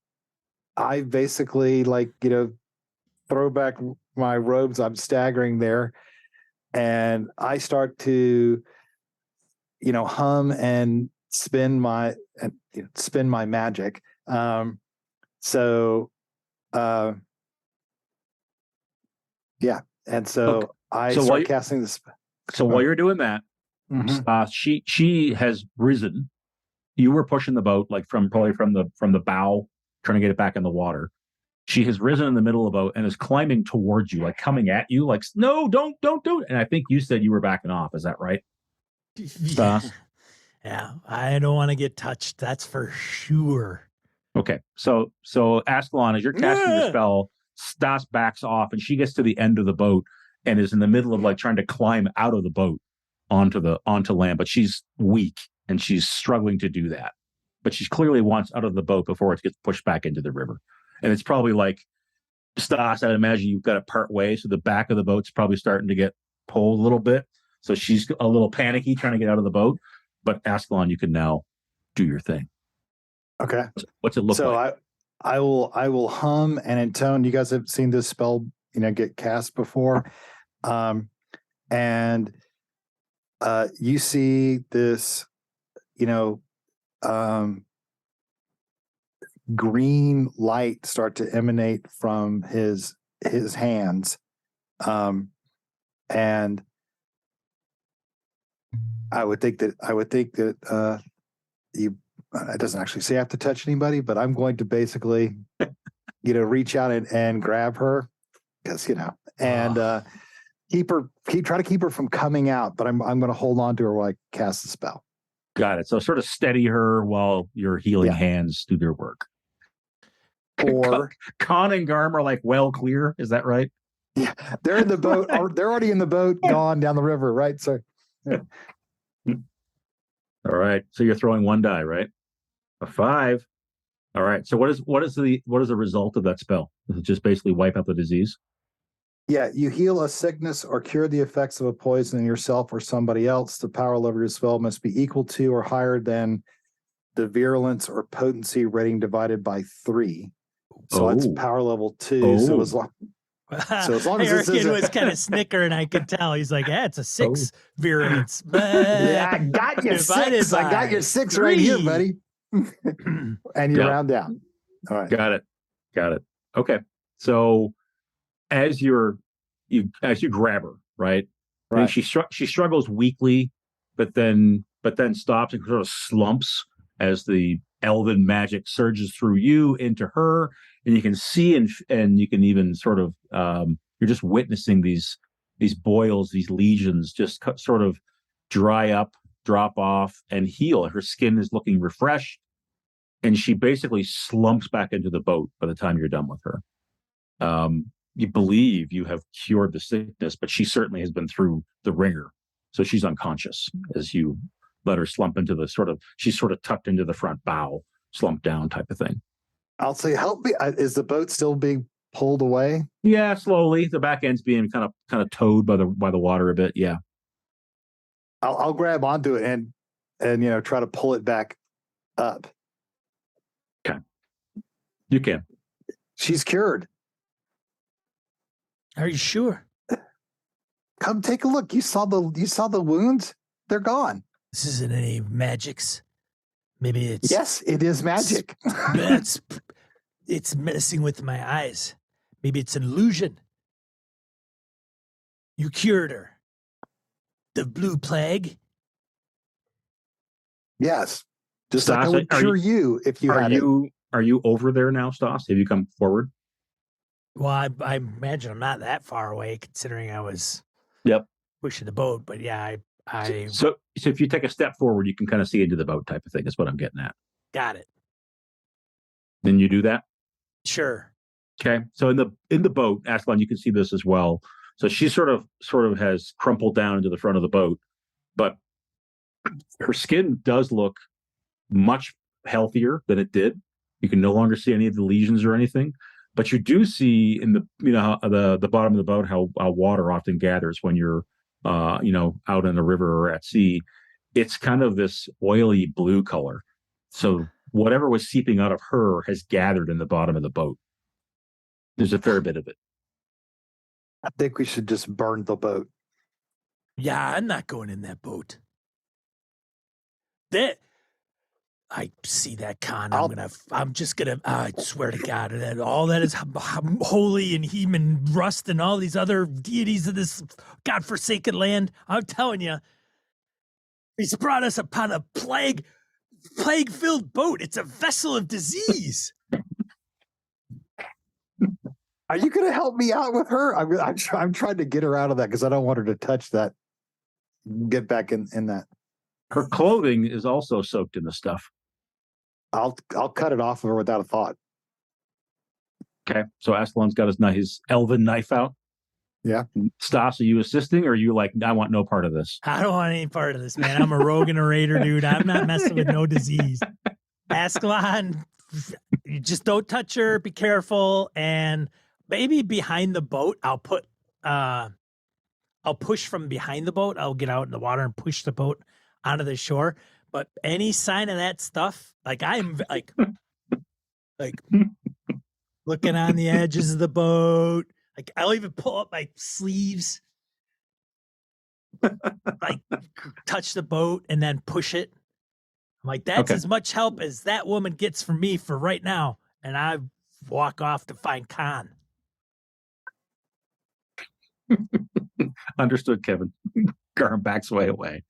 basically throw back my robes. I'm staggering there, and I start to, hum and spin my magic. And so I start casting this. So while you're doing that, she has risen. You were pushing the boat probably from the bow, trying to get it back in the water. She has risen in the middle of the boat and is climbing towards you, coming at you, no, don't do it. And I think you said you were backing off. Is that right? Stas? Yeah, I don't want to get touched. That's for sure. Okay, so Askelon, as you're casting the spell, Stas backs off, and she gets to the end of the boat and is in the middle of trying to climb out of the boat onto land, but she's weak and she's struggling to do that. But she clearly wants out of the boat before it gets pushed back into the river. And it's probably Stas, I'd imagine you've got to part way, so the back of the boat's probably starting to get pulled a little bit. So she's a little panicky trying to get out of the boat. But Askelon, you can now do your thing. Okay. What's it look like? So I will hum and intone. You guys have seen this spell, get cast before. And you see this, green light start to emanate from his hands. And I would think that it doesn't actually say I have to touch anybody, but I'm going to basically, reach out and grab her because, and try to keep her from coming out, but I'm going to hold on to her while I cast the spell. Got it. So sort of steady her while your healing hands do their work. Or Conn and Garm are well clear. Is that right? Yeah, they're in the boat. They're already in the boat, gone down the river, right? So, yeah. All right. So you're throwing 1 die, right? A 5. All right. So what is the result of that spell? Does it just basically wipe out the disease? Yeah, you heal a sickness or cure the effects of a poison in yourself or somebody else. The power level of your spell must be equal to or higher than the virulence or potency rating divided by 3. So that's power level 2. So as long as Harrigan was kind of snickering, I could tell. He's like, it's a 6 virulence. Yeah, I got your 6. I got your 6 right here, buddy. And you round down. All right. Got it. Okay. So as you grab her, right? I mean, she struggles weakly, but then stops and sort of slumps as the elven magic surges through you into her, and you can see and you can even sort of you're just witnessing these boils, these lesions, just sort of dry up, drop off, and heal. Her skin is looking refreshed, and she basically slumps back into the boat by the time you're done with her. You believe you have cured the sickness, but she certainly has been through the ringer. So she's unconscious as you let her slump into she's sort of tucked into the front bow, slumped down type of thing. I'll say, help me. Is the boat still being pulled away? Yeah, slowly. The back end's being kind of towed by the water a bit. Yeah. I'll grab onto it and try to pull it back up. Okay. You can. She's cured. Are you sure? Come take a look. You saw the wounds? They're gone. This isn't any magics. Maybe it's Yes, it is magic. it's messing with my eyes. Maybe it's an illusion. You cured her. The blue plague. Yes. Just Stas, like I would cure you if you had it. Are you over there now, Stas? Have you come forward? Well, I imagine I'm not that far away, considering I was pushing the boat. But yeah, I So if you take a step forward, you can kind of see into the boat type of thing. That's what I'm getting at. got it. Then you do that. Sure. Okay. So in the boat, Askelon, you can see this as well. So she sort of has crumpled down into the front of the boat, but her skin does look much healthier than it did. You can no longer see any of the lesions or anything, but you do see in the the bottom of the boat how water often gathers when you're out in the river or at sea. It's kind of this oily blue color. So whatever was seeping out of her has gathered in the bottom of the boat. There's a fair bit of it. I think we should just burn the boat. Yeah, I'm not going in that boat. I see that, Conn. I'm just gonna. I swear to God, that all that is holy and Hem and Rust and all these other deities of this godforsaken land. I'm telling you, he's brought us upon a plague-filled boat. It's a vessel of disease. Are you going to help me out with her? I'm trying to get her out of that because I don't want her to touch that. Get back in that. Her clothing is also soaked in the stuff. I'll cut it off of her without a thought. Okay, so Askelon's got his elven knife out. Yeah. Stas, are you assisting, or are you like, I want no part of this? I don't want any part of this, man. I'm a rogue and a raider, dude. I'm not messing with no disease. Askelon, you just don't touch her. Be careful, and maybe behind the boat, I'll push from behind the boat. I'll get out in the water and push the boat onto the shore. But any sign of that stuff, like I'm like looking on the edges of the boat. Like I'll even pull up my sleeves, like touch the boat and then push it. I'm like, that's as much help as that woman gets from me for right now. And I walk off to find Conn. Understood, Kevin. Garm backs way away.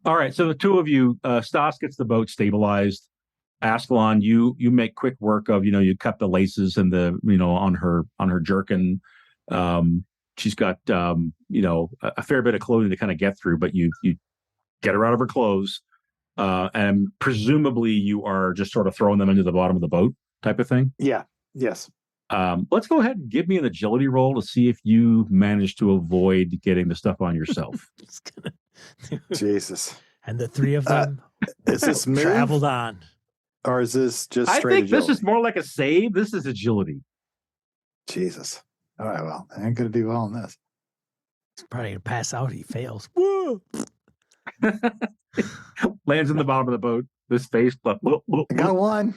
All right, so the two of you, Stas gets the boat stabilized. Askelon, you make quick work of, you cut the laces and the, on her jerkin. She's got, a fair bit of clothing to kind of get through, but you get her out of her clothes. And presumably you are just sort of throwing them into the bottom of the boat type of thing. Yeah. Yes. Let's go ahead and give me an agility roll to see if you manage to avoid getting the stuff on yourself. Jesus. And the three of them is this move? Traveled on. Or is this just I straight think agility? this is more like a save. This is agility. Jesus. All right, well, I ain't going to do well on this. He's probably going to pass out. He fails. Woo! Lands in the bottom of the boat. This face. I got one.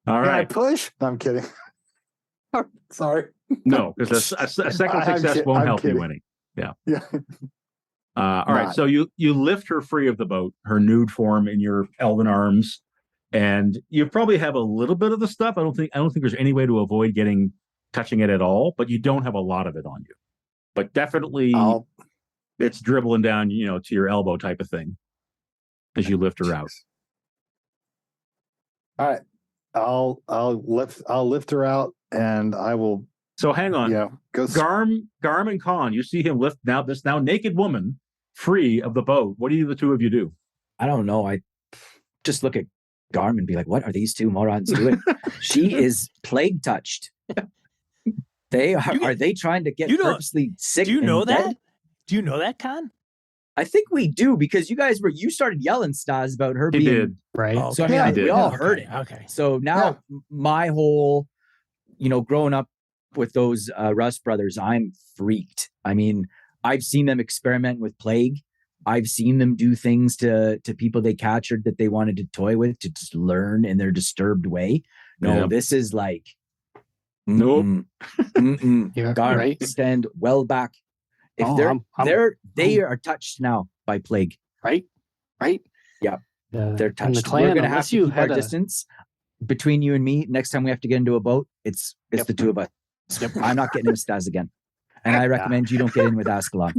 All Can I right. push? No, I'm kidding. Sorry. No, because a second success won't help you any. Yeah. Yeah. All right. So you lift her free of the boat, her nude form in your elven arms, and you probably have a little bit of the stuff. I don't think there's any way to avoid touching it at all, but you don't have a lot of it on you. But definitely it's dribbling down, to your elbow type of thing as you lift her out. All right. I'll lift her out, and I will. So hang on. Go. Garm and Conn, you see him lift this now naked woman free of the boat. What do the two of you do? I don't know. I just look at Garm and be like, what are these two morons doing? She is plague touched. Are they trying to get purposely sick? Do you know that? dead? Do you know that, Conn? I think we do, because you started yelling, Stas, about her He being did. Right. Oh, So I okay. mean, we all Okay, heard it. Okay. So now my whole, growing up with those Rust brothers, I'm freaked. I mean, I've seen them experiment with plague. I've seen them do things to people they captured that they wanted to toy with, to just learn in their disturbed way. No, this is like, Nope. Yeah, Garm, right. stand well back. If they are touched now by plague. Right. Yeah. They're In the touched. clan, We're going to have unless to you keep our had a distance between you and me. Next time we have to get into a boat, it's the two of us. I'm not getting in with Stas again. And I recommend you don't get in with Askelon.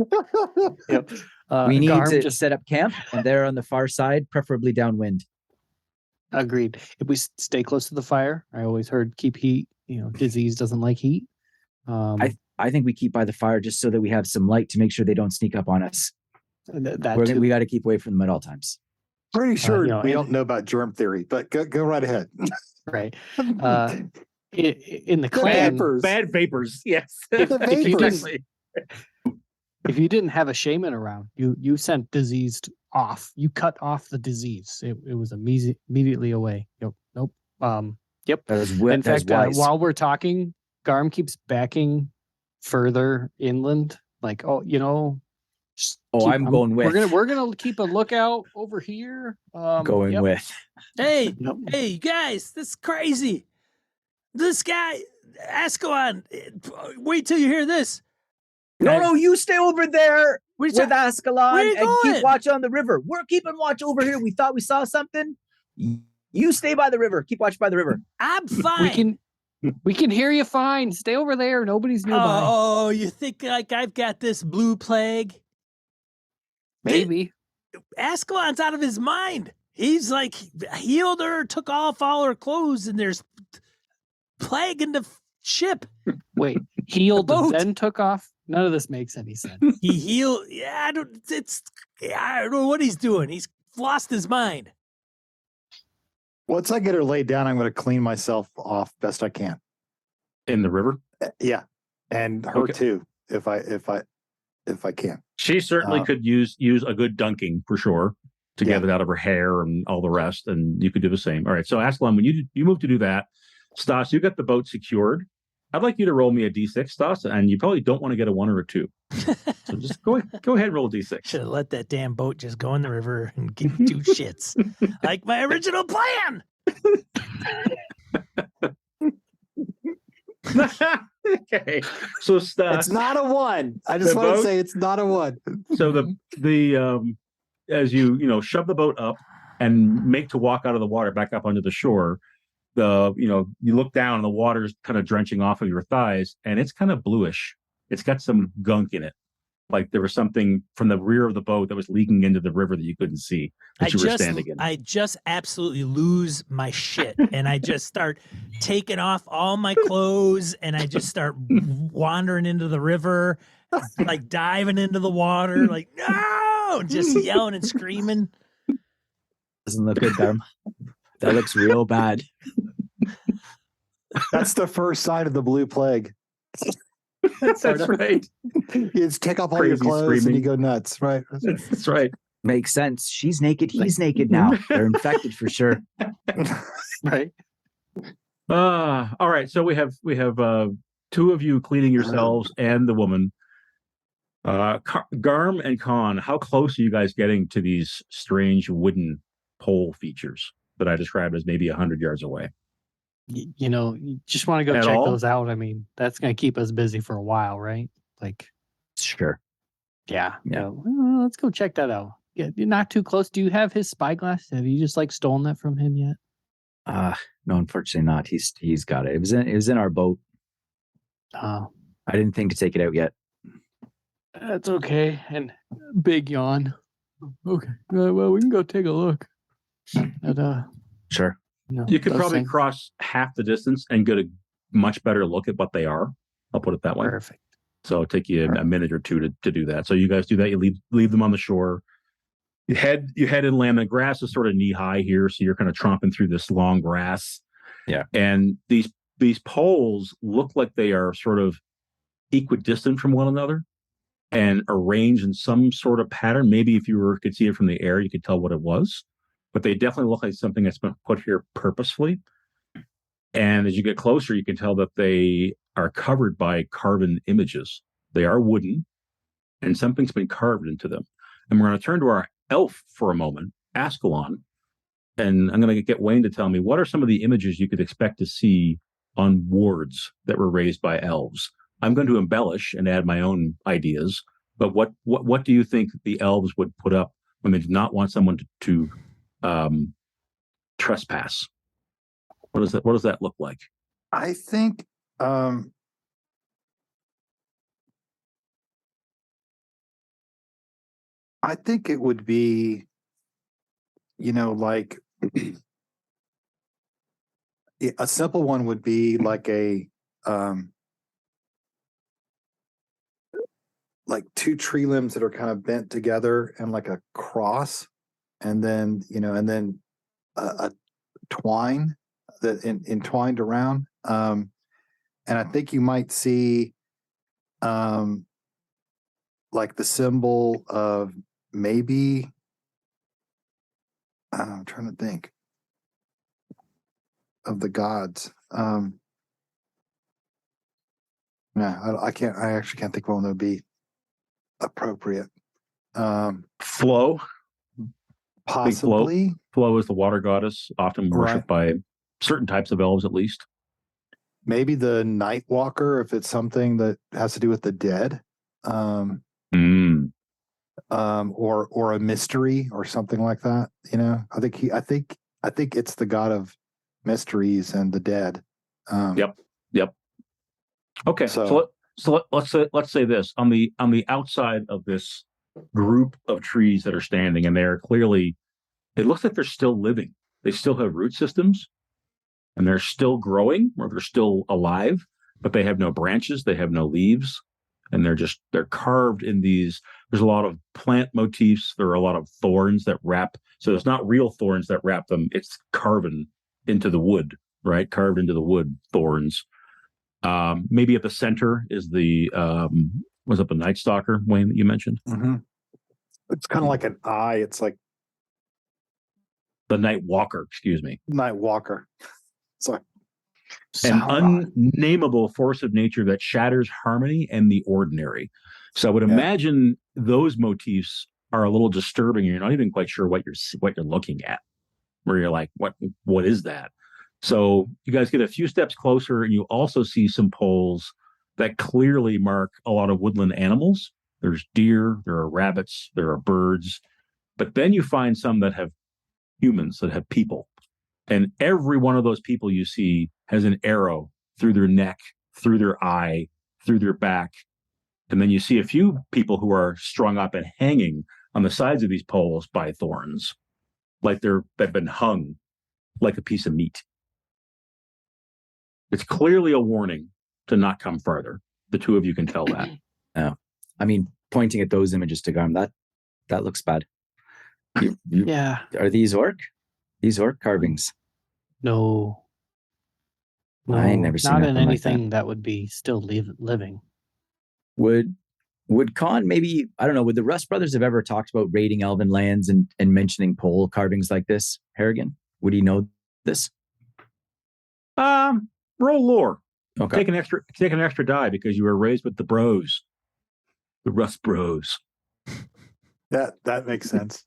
Yep. We need Garm to just set up camp, and they're on the far side, preferably downwind. agreed. If we stay close to the fire, I always heard keep heat. Disease doesn't like heat. I think we keep by the fire just so that we have some light to make sure they don't sneak up on us. We got to keep away from them at all times. Pretty sure we don't know about germ theory, but go right ahead. Right. In the clan, Bad vapors. Yes. if you didn't have a shaman around, you sent diseased off. You cut off the disease. It was immediately away. Nope. Yep. In fact, while we're talking, Garm keeps backing further inland. Like, I'm going with. We're gonna keep a lookout over here. With. Hey, you guys, this is crazy. This guy, Askelon, wait till you hear this. No, you stay over there with Askelon and going? keep watch on the river. We're keeping watch over here. We thought we saw something. You stay by the river. Keep watch by the river. I'm fine. We can hear you fine. Stay over there. Nobody's nearby. Oh, you think like I've got this blue plague? Maybe. Askelon's out of his mind. He's like healed her, took off all her clothes, and there's plague in the ship. Wait, healed then took off? None of this makes any sense. He healed. Yeah, I don't know what he's doing. He's lost his mind. Once I get her laid down, I'm going to clean myself off best I can. In the river? Yeah. And her too, if I can. She certainly could use a good dunking for sure to get it out of her hair and all the rest. And you could do the same. All right. So Askelon, when you move to do that, Stas, you got the boat secured. I'd like you to roll me a D6, Stas, and you probably don't want to get a 1 or a 2. So just go ahead and roll a D6. Should have let that damn boat just go in the river and give 2 shits. Like my original plan. Okay. So Stas, it's not a 1. I just want to say it's not a 1. So the as you shove the boat up and make to walk out of the water back up onto the shore, you look down and the water's kind of drenching off of your thighs, and it's kind of bluish. It's got some gunk in it. Like there was something from the rear of the boat that was leaking into the river that you couldn't see that you were standing in. I just absolutely lose my shit, and I just start taking off all my clothes, and I just start wandering into the river, like diving into the water, like no, just yelling and screaming. Doesn't look good, Garm. That looks real bad. That's the first sign of the blue plague. That's right. You just take off all your clothes screaming. And you go nuts, right? That's right. Makes sense. She's naked. He's naked now. They're infected for sure. Right. All right. So we have 2 of you cleaning yourselves and the woman. Garm and Conn, how close are you guys getting to these strange wooden pole features that I described as maybe 100 yards away? You just want to go check those out. I mean, that's going to keep us busy for a while, right? Like, sure. Yeah. Well, let's go check that out. Yeah, you're not too close. Do you have his spyglass? Have you just stolen that from him yet? No, unfortunately not. He's got it. It was in our boat. I didn't think to take it out yet. That's okay. And big yawn. Okay. Well, we can go take a look. Sure. You could those probably things- cross half the distance and get a much better look at what they are. I'll put it that way. Perfect. So it'll take you a minute or two to do that. So you guys do that. You leave them on the shore. You head inland. The grass is sort of knee high here, so you're kind of tromping through this long grass. Yeah. And these poles look like they are sort of equidistant from one another and arranged in some sort of pattern. Maybe if you could see it from the air, you could tell what it was. But they definitely look like something that's been put here purposefully. And as you get closer, you can tell that they are covered by carven images. They are wooden, and something's been carved into them. And we're going to turn to our elf for a moment, Askelon, and I'm going to get Wayne to tell me what are some of the images you could expect to see on wards that were raised by elves. I'm going to embellish and add my own ideas, but what do you think the elves would put up when they do not want someone to trespass? What does that look like? I think it would be, like a simple one would be like a like two tree limbs that are kind of bent together and like a cross, and then a twine that entwined around. And I think you might see like the symbol of maybe I'm trying to think of the gods. I can't. I actually can't think of one that would be appropriate. Flow, Possibly. Flow is the water goddess, often worshipped by certain types of elves, at least. Maybe the Night Walker, if it's something that has to do with the dead. Or a mystery or something like that. I think it's the god of mysteries and the dead. Yep. Okay, so let's say this on the outside of this group of trees that are standing, and they're clearly, it looks like they're still living. They still have root systems, and they're still growing, or they're still alive, but they have no branches, they have no leaves, and they're carved in these. There's a lot of plant motifs. There are a lot of thorns that wrap. So it's not real thorns that wrap them. It's carved into the wood, right? Carved into the wood thorns. Maybe at the center is the was it the Night Stalker, Wayne, that you mentioned? Mm-hmm. It's kind of like an eye. It's like the Night Walker, excuse me. Night Walker. Sorry. An unnameable force of nature that shatters harmony and the ordinary. So I would imagine those motifs are a little disturbing. You're not even quite sure what you're looking at, where you're like, what is that? So you guys get a few steps closer, and you also see some poles that clearly mark a lot of woodland animals. There's deer, there are rabbits, there are birds, but then you find some that have humans, that have people. And every one of those people you see has an arrow through their neck, through their eye, through their back. And then you see a few people who are strung up and hanging on the sides of these poles by thorns, like they've been hung like a piece of meat. It's clearly a warning to not come farther. The two of you can tell that. Yeah. I mean, pointing at those images to Garm, that looks bad. Yeah. Are these orc? These orc carvings? No. I ain't never seen not nothing in like anything that would be still living. Would Conn maybe, I don't know, would the Rust brothers have ever talked about raiding Elven lands and mentioning pole carvings like this, Harrigan? Would he know this? Roll lore. Okay. Take an extra die because you were raised with the bros. The Rust Bros. That makes sense.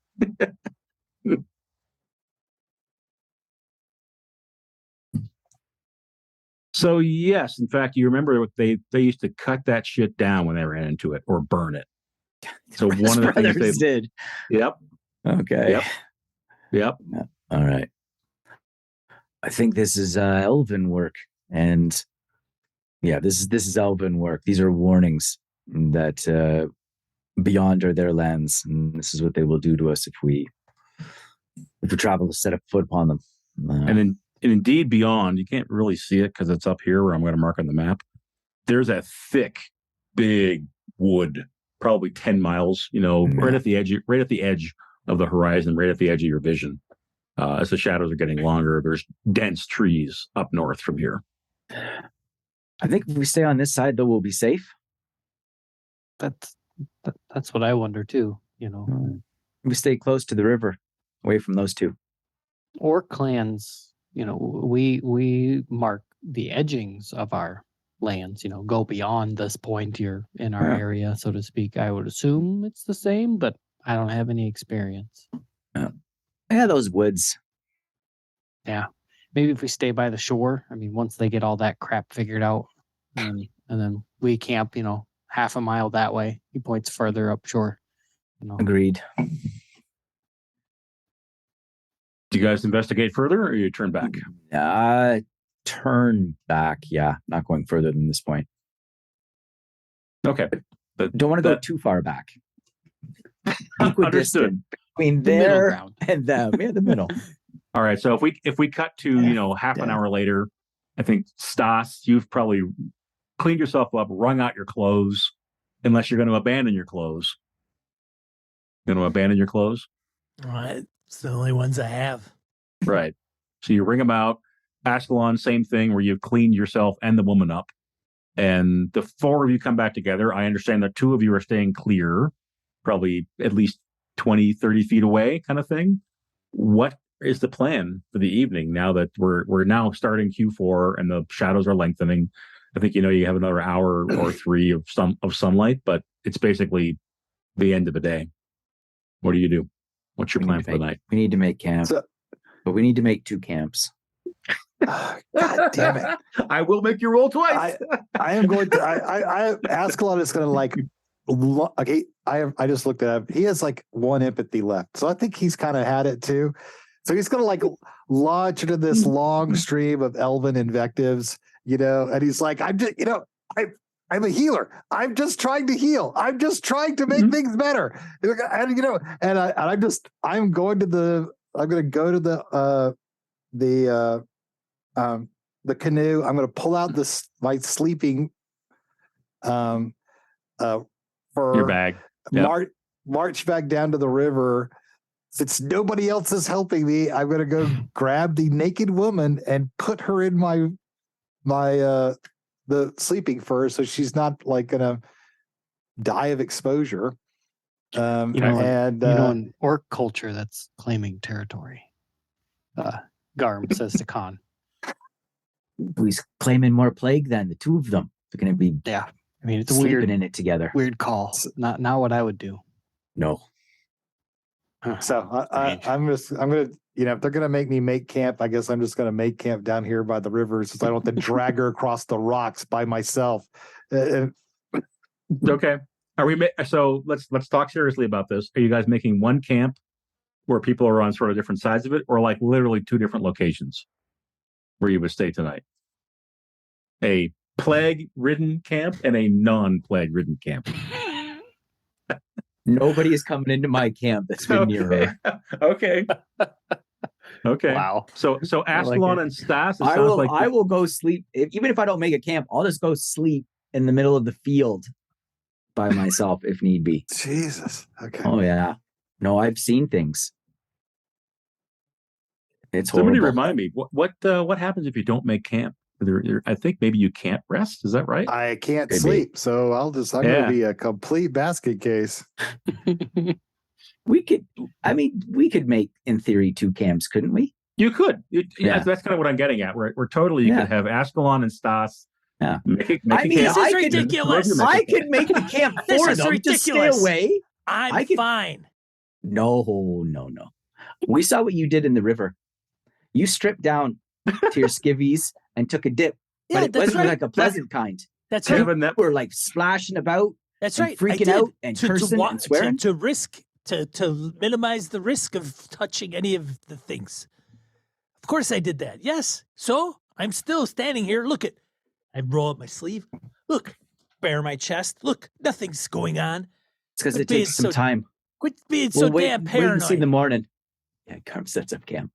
So yes, in fact, you remember they used to cut that shit down when they ran into it or burn it. So one of the things they did. Yep. Okay. Yep. All right. I think this is Elven work, and this is Elven work. These are warnings that beyond are their lands, and this is what they will do to us if we travel to set up foot upon them. And indeed beyond, you can't really see it because it's up here where I'm going to mark on the map. There's a thick, big wood, probably 10 miles, right at the edge of the horizon, right at the edge of your vision. As the shadows are getting longer, there's dense trees up north from here. I think if we stay on this side, though, we'll be safe. That's what I wonder too. We stay close to the river, away from those two. Orc clans, we mark the edgings of our lands. Go beyond this point here in our area, so to speak. I would assume it's the same, but I don't have any experience. Yeah, those woods. Yeah. Maybe if we stay by the shore, once they get all that crap figured out, and then we camp, half a mile that way. He points further upshore. Agreed. Do you guys investigate further, or you turn back? Turn back. Yeah, not going further than this point. Okay. Don't want to go too far back. Understood. Between there and them. Yeah, the middle. All right. So if we cut to half an hour later, I think Stas, you've probably cleaned yourself up, wrung out your clothes, unless you're going to abandon your clothes. Going to abandon your clothes? It's the only ones I have. Right. So you wring them out. Askelon, same thing, where you've cleaned yourself and the woman up. And the four of you come back together. I understand that two of you are staying clear, probably at least 20, 30 feet away kind of thing. What is the plan for the evening now that we're now starting Q4 and the shadows are lengthening? I think you have another hour or three of sunlight, but it's basically the end of the day. What do you do? What's your plan for the night? We need to make camp, but we need to make 2 camps. God damn it! I will make you roll twice. I am going to. Askelon is going to okay. I just looked at him. He has like 1 empathy left, so I think he's kind of had it too. So he's going to launch into this long stream of Elven invectives, and he's like, I'm just, I'm a healer. I'm just trying to heal. I'm just trying to make things better. And I'm going to the canoe. I'm going to pull out my sleeping, for your bag. Yep. March back down to the river. Since nobody else is helping me, I'm going to go grab the naked woman and put her in the sleeping fur, so she's not going to die of exposure. In orc culture, that's claiming territory. Garm says to Conn. He's claiming more plague than the two of them. They're going to be it's sleeping weird in it together. Weird call. Not what I would do. No. So I'm going to, if they're going to make me make camp, I guess I'm just going to make camp down here by the river, so I don't have to drag her across the rocks by myself. Okay. So let's talk seriously about this. Are you guys making one camp where people are on sort of different sides of it, or literally 2 different locations where you would stay tonight? A plague-ridden camp and a non-plague-ridden camp. Nobody is coming into my camp that's been near her. Okay. Okay. Wow. So Askelon and Stas. I will go sleep. Even if I don't make a camp, I'll just go sleep in the middle of the field by myself if need be. Jesus. Okay. Oh yeah. No, I've seen things. It's horrible. Somebody remind me what happens if you don't make camp? I think maybe you can't rest. Is that right? I can't sleep, so I'm going to be a complete basket case. We could make, in theory, 2 camps, couldn't we? You could. That's kind of what I'm getting at. Where totally you could have Askelon and Stas. Yeah. This is ridiculous. I could make the camp for This is them. ridiculous. Just stay away. I'm fine. No. We saw what you did in the river. You stripped down to your skivvies and took a dip, but it wasn't like a pleasant kind. That's right. We're splashing about. That's right. Freaking out and cursing and swearing to minimize the risk of touching any of the things. Of course, I did that. Yes. So I'm still standing here. Look I roll up my sleeve. Look, bare my chest. Look, nothing's going on. It's because it takes some time. Quit being so damn paranoid. Wait and see in the morning. Yeah, Garm sets up camp.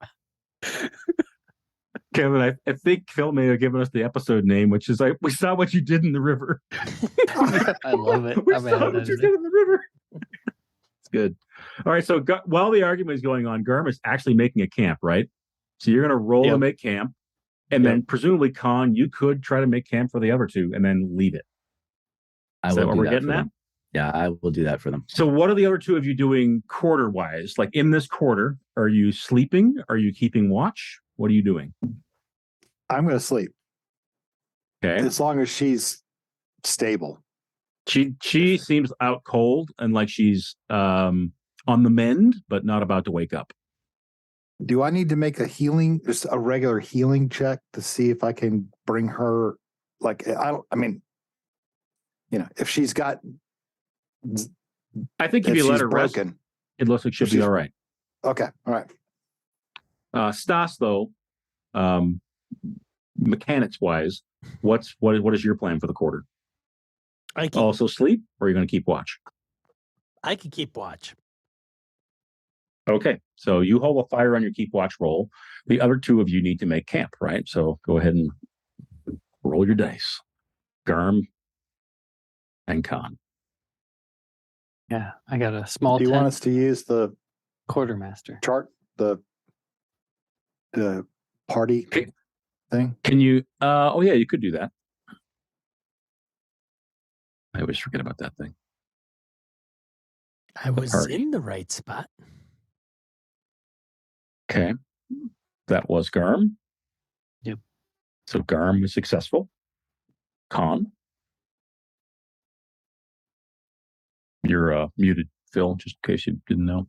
Kevin, I think Phil may have given us the episode name, which is like, we saw what you did in the river. I love it. We I'm saw adding what that you in there. did in the river. It's good. All right. So while the argument is going on, Garm is actually making a camp, right? So you're going to roll to Yep. make camp. And then presumably, Conn, you could try to make camp for the other two and then leave it. I Is will that what do we're that getting for at? them. Yeah, I will do that for them. So what are the other two of you doing quarter-wise? Like in this quarter, are you sleeping? Are you keeping watch? What are you doing? I'm going to sleep Okay. as long as she's stable. She seems out cold and like she's on the mend, but not about to wake up. Do I need to make just a regular healing check to see if I can bring her? Like, I mean, if she's got, I think if you she's let her rest, broken. it looks like she'll be all right. Okay. All right. Stas, though, mechanics wise, what is your plan for the quarter? Also sleep, or are you going to keep watch? I can keep watch. Okay, so you hold a fire on your keep watch roll. The other two of you need to make camp, right? So go ahead and roll your dice. Garm and Conn. Yeah, I got a small Do you want tent us to use the quartermaster. chart, the party Okay. thing? Can you? Oh yeah, you could do that. I always forget about that thing. I was party. in the right spot. Okay, that was Garm. Yep. So Garm was successful. Conn, you're muted, Phil. Just in case you didn't know.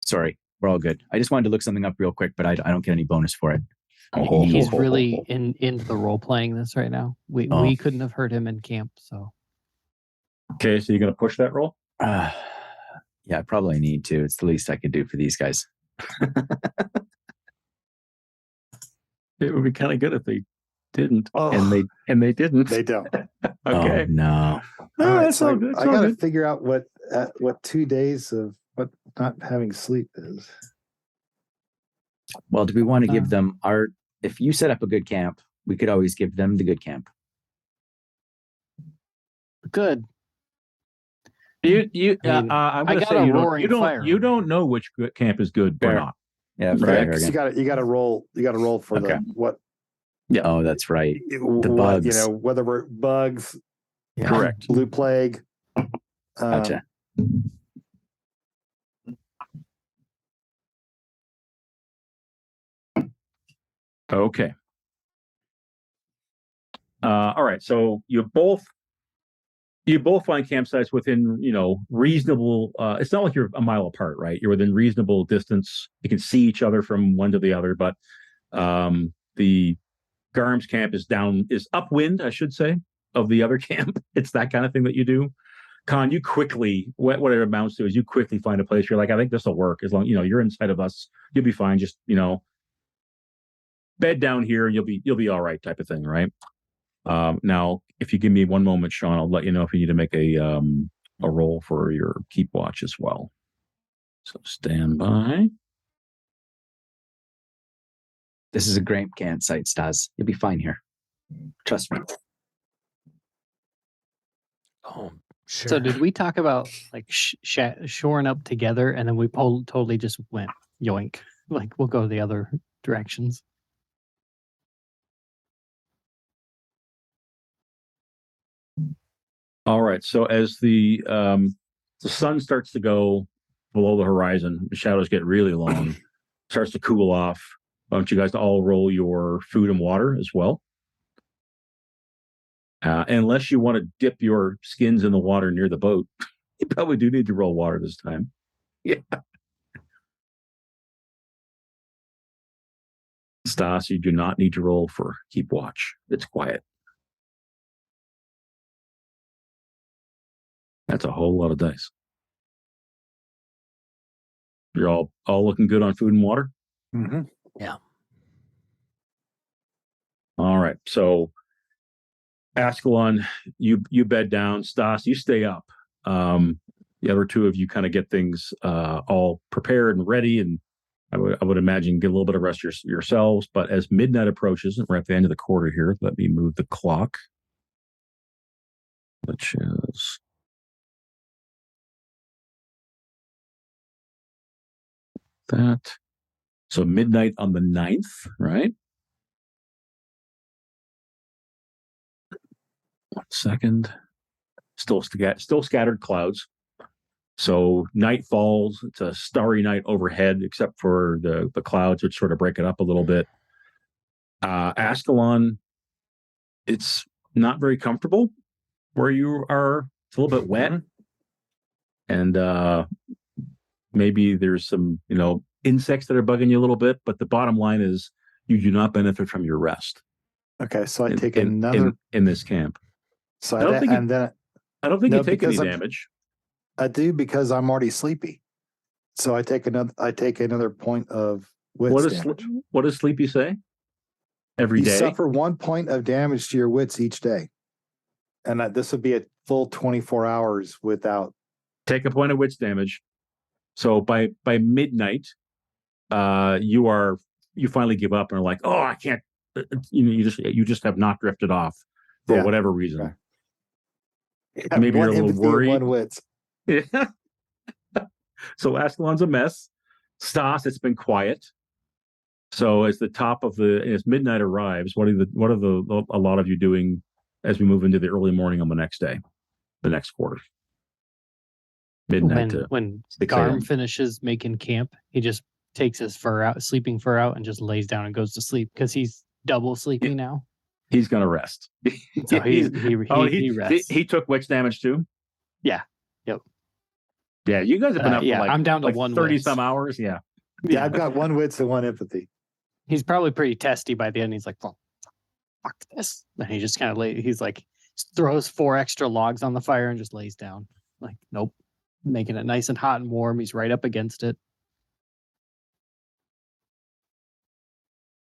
Sorry, we're all good. I just wanted to look something up real quick, but I don't get any bonus for it. He's really into the role playing this right now. We couldn't have heard him in camp, so. Okay, so you're going to push that roll? Yeah, I probably need to. It's the least I could do for these guys. It would be kind of good if they didn't, Oh. and they didn't. They don't. Okay. Oh, no. No, All right, that's so all good. I got to figure out what 2 days of what not having sleep is. Well, do we want to give them if you set up a good camp, we could always give them the good camp. Good. I'm I going to got say a you roaring don't fire. you don't know which camp is good or Fair. not. Yeah, Right. fair, Because Harrigan. you got to roll. You got to roll for Okay. what? Yeah. Oh, that's right. The bugs. whether we're bugs, Yeah. Correct. blue plague. Gotcha. Okay. All right. So you both find campsites within, reasonable. It's not like you're a mile apart, right? You're within reasonable distance. You can see each other from one to the other, but the Garm's camp is upwind, I should say, of the other camp. It's that kind of thing that you do. Conn, you quickly, what it amounts to is you quickly find a place. You're like, I think this will work. As long, you're inside of us, you'll be fine. Just, bed down here, you'll be all right, type of thing, right? Now, if you give me one moment, Sean, I'll let you know if you need to make a roll for your keep watch as well. So stand by. This is a great campsite, Stas. You'll be fine here. Trust me. Oh, sure. So did we talk about like shoring up together, and then we totally just went yoink? Like we'll go the other directions. All right. So as the sun starts to go below the horizon, the shadows get really long, starts to cool off. Why don't you guys all roll your food and water as well? Unless you want to dip your skins in the water near the boat, you probably do need to roll water this time. Yeah. Stas, you do not need to roll for keep watch. It's quiet. That's a whole lot of dice. You're all looking good on food and water? Mm-hmm. Yeah. All right. So Askelon, you bed down. Stas, you stay up. The other two of you kind of get things all prepared and ready and I would imagine get a little bit of rest yourselves. But as midnight approaches, and we're at the end of the quarter here, let me move the clock, which is that. So midnight on the 9th, right? 1 second. Still scattered clouds. So night falls. It's a starry night overhead, except for the clouds, which sort of break it up a little bit. Askelon, it's not very comfortable where you are. It's a little bit wet, and maybe there's some insects that are bugging you a little bit. But the bottom line is you do not benefit from your rest. Okay, so I take another in this camp. So I don't think you take any because damage. I do because I'm already sleepy. So I take another point of wits damage. What does Sleepy say? Every You day? suffer 1 point of damage to your wits each day, and this would be a full 24 hours without. Take a point of wits damage. So by midnight, you finally give up and are like, oh, I can't. You just have not drifted off for whatever reason. Right. Maybe you're a little worried. 1 wits. Yeah. So Askelon's a mess. Stas, it's been quiet. So as midnight arrives, what are a lot of you doing as we move into the early morning on the next day, the next quarter? Midnight when Garm finishes making camp, he just takes his sleeping fur out, and just lays down and goes to sleep because he's double sleepy now. He's gonna rest. So he rests. He took witch damage too. Yeah. Yep. Yeah, you guys have been up for I'm down to 30 some hours. Yeah. Yeah, I've got 1 wits and 1 empathy. He's probably pretty testy by the end. He's like, well, fuck this. And he just kind of throws 4 extra logs on the fire and just lays down. Like, nope. Making it nice and hot and warm. He's right up against it.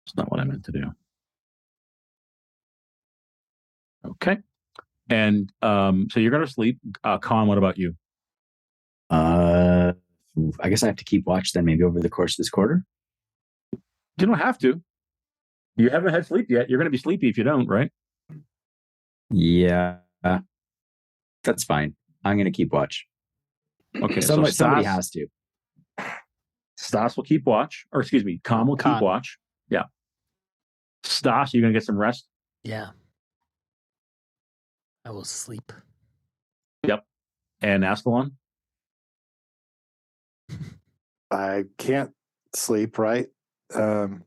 It's not what I meant to do. Okay. And so you're going to sleep. Conn, what about you? I guess I have to keep watch then, maybe over the course of this quarter. You don't have to. You haven't had sleep yet. You're going to be sleepy if you don't, right? Yeah. That's fine. I'm going to keep watch. Okay. Somebody has to. Stas will keep watch. Or excuse me, Conn will keep watch. Yeah. Stas, you're going to get some rest? Yeah. I will sleep. Yep. And Askelon? I can't sleep, right? And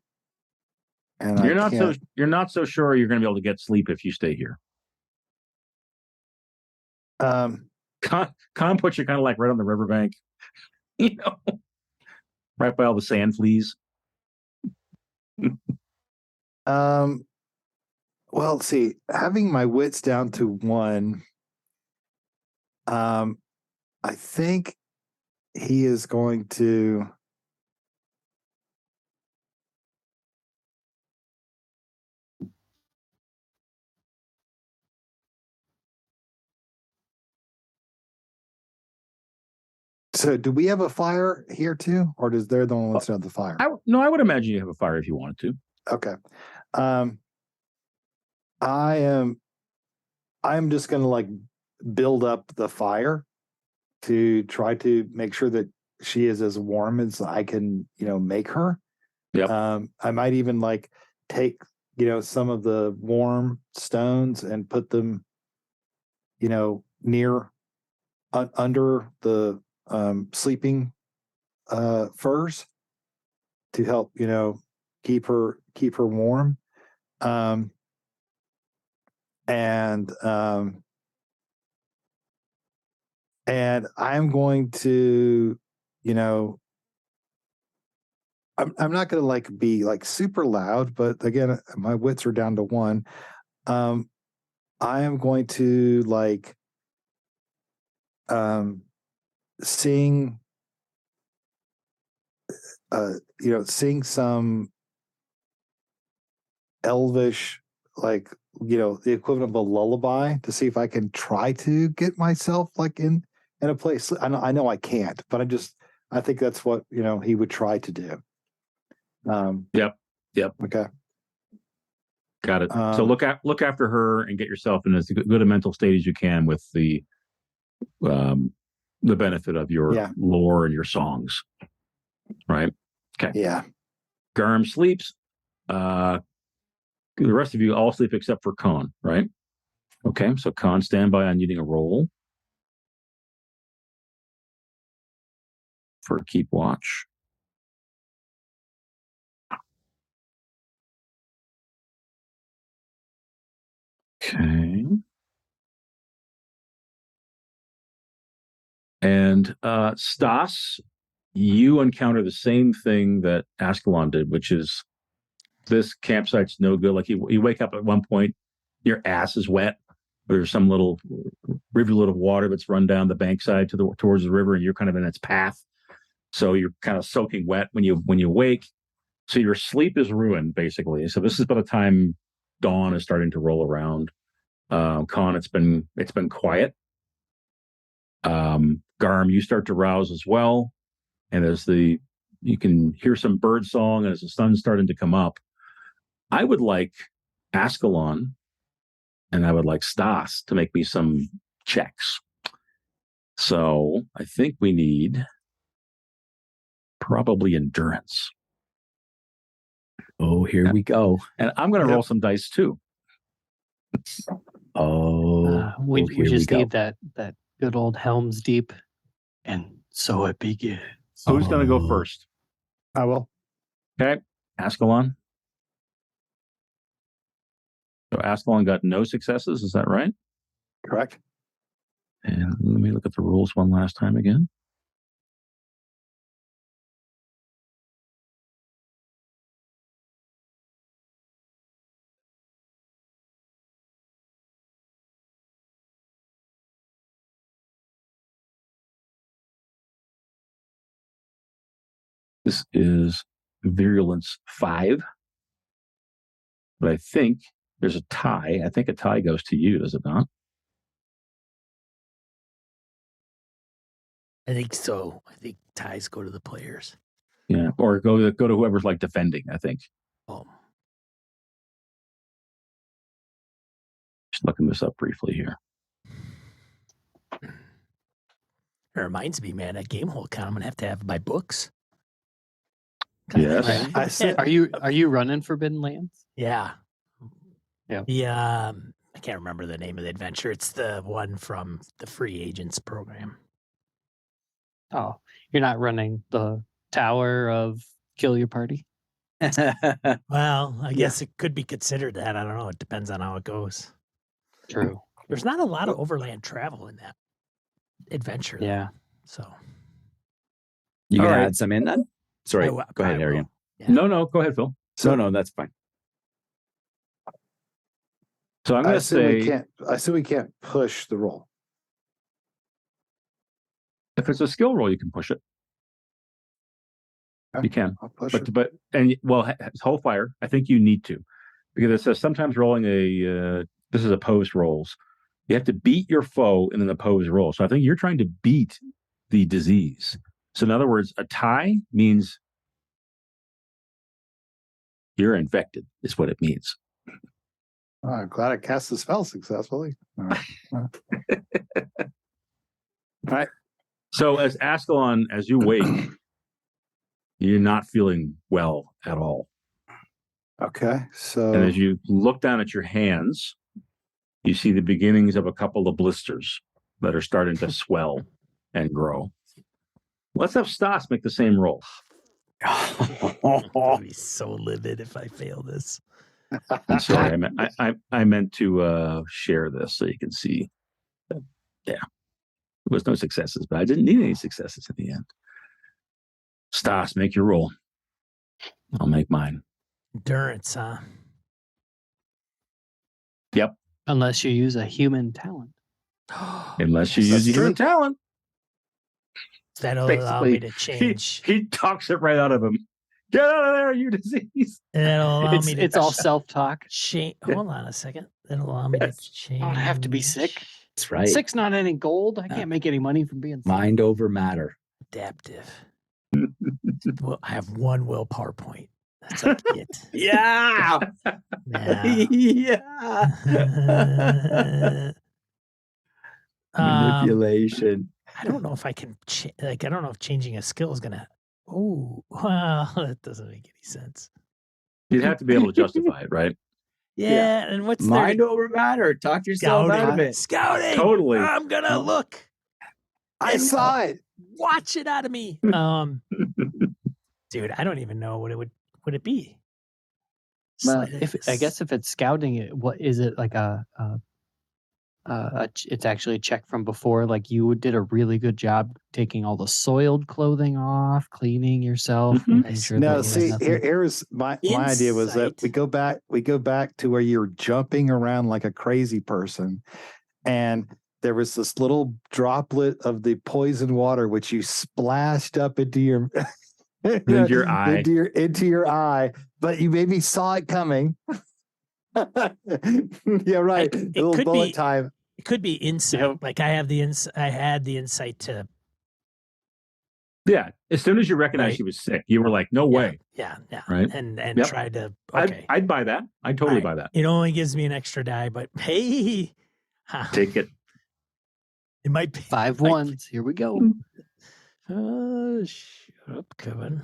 you're not so sure you're going to be able to get sleep if you stay here. Conn puts you kind of like right on the riverbank, right by all the sand fleas. Well, see, having my wits down to 1, I think he is going to. So, do we have a fire here too, or does they're the only ones that have the fire? I would imagine you have a fire if you wanted to. Okay. I'm just going to build up the fire to try to make sure that she is as warm as I can, make her. Yep. I might even take, some of the warm stones and put them, near under the sleeping furs to help, keep her warm. And I'm going to, I'm not going to be super loud, but again, my wits are down to 1. I am going to sing, sing some Elvish, the equivalent of a lullaby to see if I can try to get myself in a place. I know I can't, but I think that's what, he would try to do. Yep. Okay. Got it. So look after her and get yourself in as good a mental state as you can with the benefit of your lore and your songs. Right. Okay. Yeah. Garm sleeps. The rest of you all sleep except for Conn, right? Okay. So Conn, stand by on needing a roll for keep watch. Okay. And Stas, you encounter the same thing that Askelon did, which is this campsite's no good. Like you wake up at one point, your ass is wet. There's some little rivulet of water that's run down the bankside towards the river, and you're kind of in its path. So you're kind of soaking wet when you wake. So your sleep is ruined, basically. So this is by the time dawn is starting to roll around. Conn, it's been quiet. Garm, you start to rouse as well, and as you can hear some bird song, and as the sun's starting to come up, I would like Askelon and I would like Stas to make me some checks. So I think we need probably endurance. Oh, here we go. And I'm going to roll some dice too. We here just we need that good old Helm's Deep, and so it begins. Who's going to go first? I will. Okay, Askelon. So Askelon got no successes. Is that right? Correct. And let me look at the rules one last time again. This is Virulence 5. But I think there's a tie. I think a tie goes to you, does it not? I think so. I think ties go to the players. Yeah, or go to whoever's like defending, I think. Oh. Just looking this up briefly here. It reminds me, man, at Gamehole Con, I'm gonna have to have my books. Yes. I said, Are you running Forbidden Lands? Yeah. Yeah. The I can't remember the name of the adventure. It's the one from the Free Agents program. Oh, you're not running the Tower of Kill Your Party? Well, I guess it could be considered that. I don't know. It depends on how it goes. True. There's not a lot of overland travel in that adventure. Yeah. So You can All right. add some in then? Sorry. Go ahead, Harrigan. Yeah. No, go ahead, Phil. No, that's fine. So I'm going to say, I assume we can't push the roll. if it's a skill roll, you can push it. You can, I'll push it. but whole fire. I think you need to, because it says sometimes rolling this is opposed rolls. You have to beat your foe in an opposed roll. So I think you're trying to beat the disease. So in other words, a tie means you're infected. Is what it means. Oh, I'm glad I cast the spell successfully. All right. So as Askelon, as you wake, you're not feeling well at all. Okay. So And as you look down at your hands, you see the beginnings of a couple of blisters that are starting to swell and grow. Let's have Stas make the same roll. I'll be so livid if I fail this. I'm sorry, I meant to share this so you can see. Yeah, there was no successes, but I didn't need any successes in the end. Stas, make your roll. I'll make mine. Endurance, huh? Yep. Unless you use a human talent. Unless you use your talent. That'll allow me to change. He talks it right out of him. Get out of there, you disease. That'll allow me to It's all self-talk. Hold on a second. That'll allow me to change. I have to be sick. That's right. Sick's not any gold. I can't make any money from being sick. Mind over matter. Adaptive. Well, I have one willpower point. That's like it. Yeah. Yeah. Yeah. Manipulation. I don't know if I can I don't know if changing a skill is gonna. Oh, well, that doesn't make any sense. You'd have to be able to justify it, right? Yeah, and what's Mind their over matter. Talk yourself out of it. Scouting. Totally. I'm gonna look. I saw it. Watch it out of me. Dude, I don't even know what it would it be. Well, I guess if it's scouting, what is it like it's actually a check from before. Like you did a really good job taking all the soiled clothing off, cleaning yourself, making sure. No, that see, nothing... here's my idea was that we go back to where you're jumping around like a crazy person, and there was this little droplet of the poison water which you splashed up into your into your eye, into your eye, but you maybe saw it coming. Yeah, right. A little bullet time. It could be insight. Yep. Like I had the insight to. Yeah, as soon as you recognized she was sick, you were like, "No way!" Yeah, right, and Yep. tried to. Okay, I'd buy that. I'd totally buy that. It only gives me an extra die, but hey, take it. It might be 5 ones. Here we go. Shut up, Kevin.